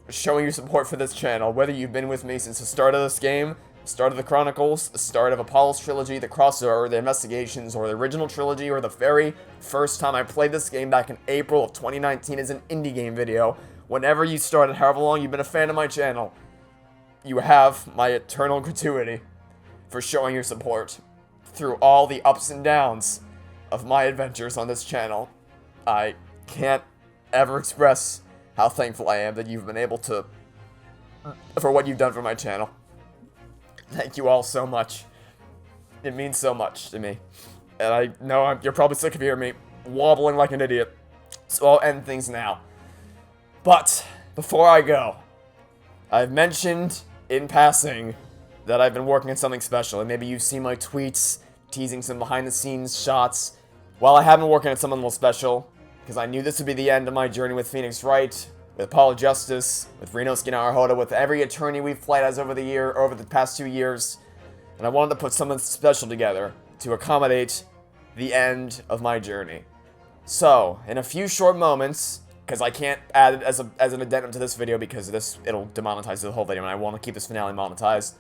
for showing your support for this channel, whether you've been with me since the start of this game, the start of the Chronicles, the start of Apollo's trilogy, the crossover, the Investigations, or the original trilogy, or the very first time I played this game back in April of 2019 as an indie game video. Whenever you started, however long you've been a fan of my channel, you have my eternal gratuity for showing your support through all the ups and downs of my adventures on this channel. I can't ever express how thankful I am that you've been able to, for what you've done for my channel. Thank you all so much. It means so much to me. And I know you're probably sick of hearing me wobbling like an idiot, so I'll end things now. But before I go, I've mentioned in passing that I've been working on something special, and maybe you've seen my tweets teasing some behind-the-scenes shots. Well, I have been working on something a little special, because I knew this would be the end of my journey with Phoenix Wright, with Apollo Justice, with Ryunosuke and Naruhodo, with every attorney we've played as over the past 2 years, and I wanted to put something special together to accommodate the end of my journey. So, in a few short moments, because I can't add it as an addendum to this video because it'll demonetize the whole video, and I want to keep this finale monetized.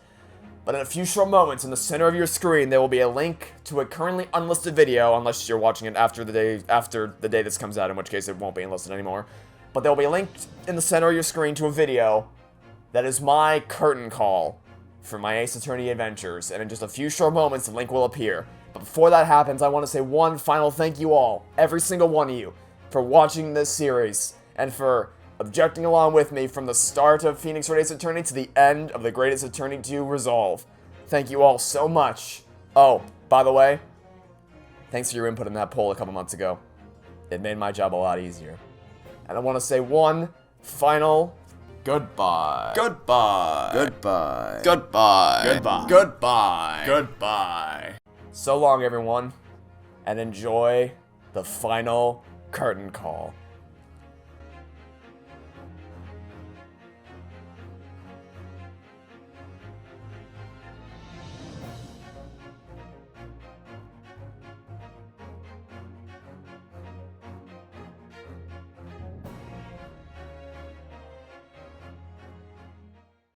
But in a few short moments, in the center of your screen, there will be a link to a currently unlisted video, unless you're watching it after the day this comes out, in which case it won't be unlisted anymore. But there will be a link in the center of your screen to a video that is my curtain call for my Ace Attorney adventures, and in just a few short moments, the link will appear. But before that happens, I want to say one final thank you all, every single one of you, for watching this series, and for objecting along with me from the start of Phoenix Wright Ace Attorney to the end of the Great Ace Attorney 2 Resolve. Thank you all so much. Oh, by the way, thanks for your input in that poll a couple months ago. it made my job a lot easier. And I want to say one final goodbye. Goodbye. Goodbye. Goodbye. Goodbye. Goodbye. Goodbye. So long, everyone, and enjoy the final curtain call.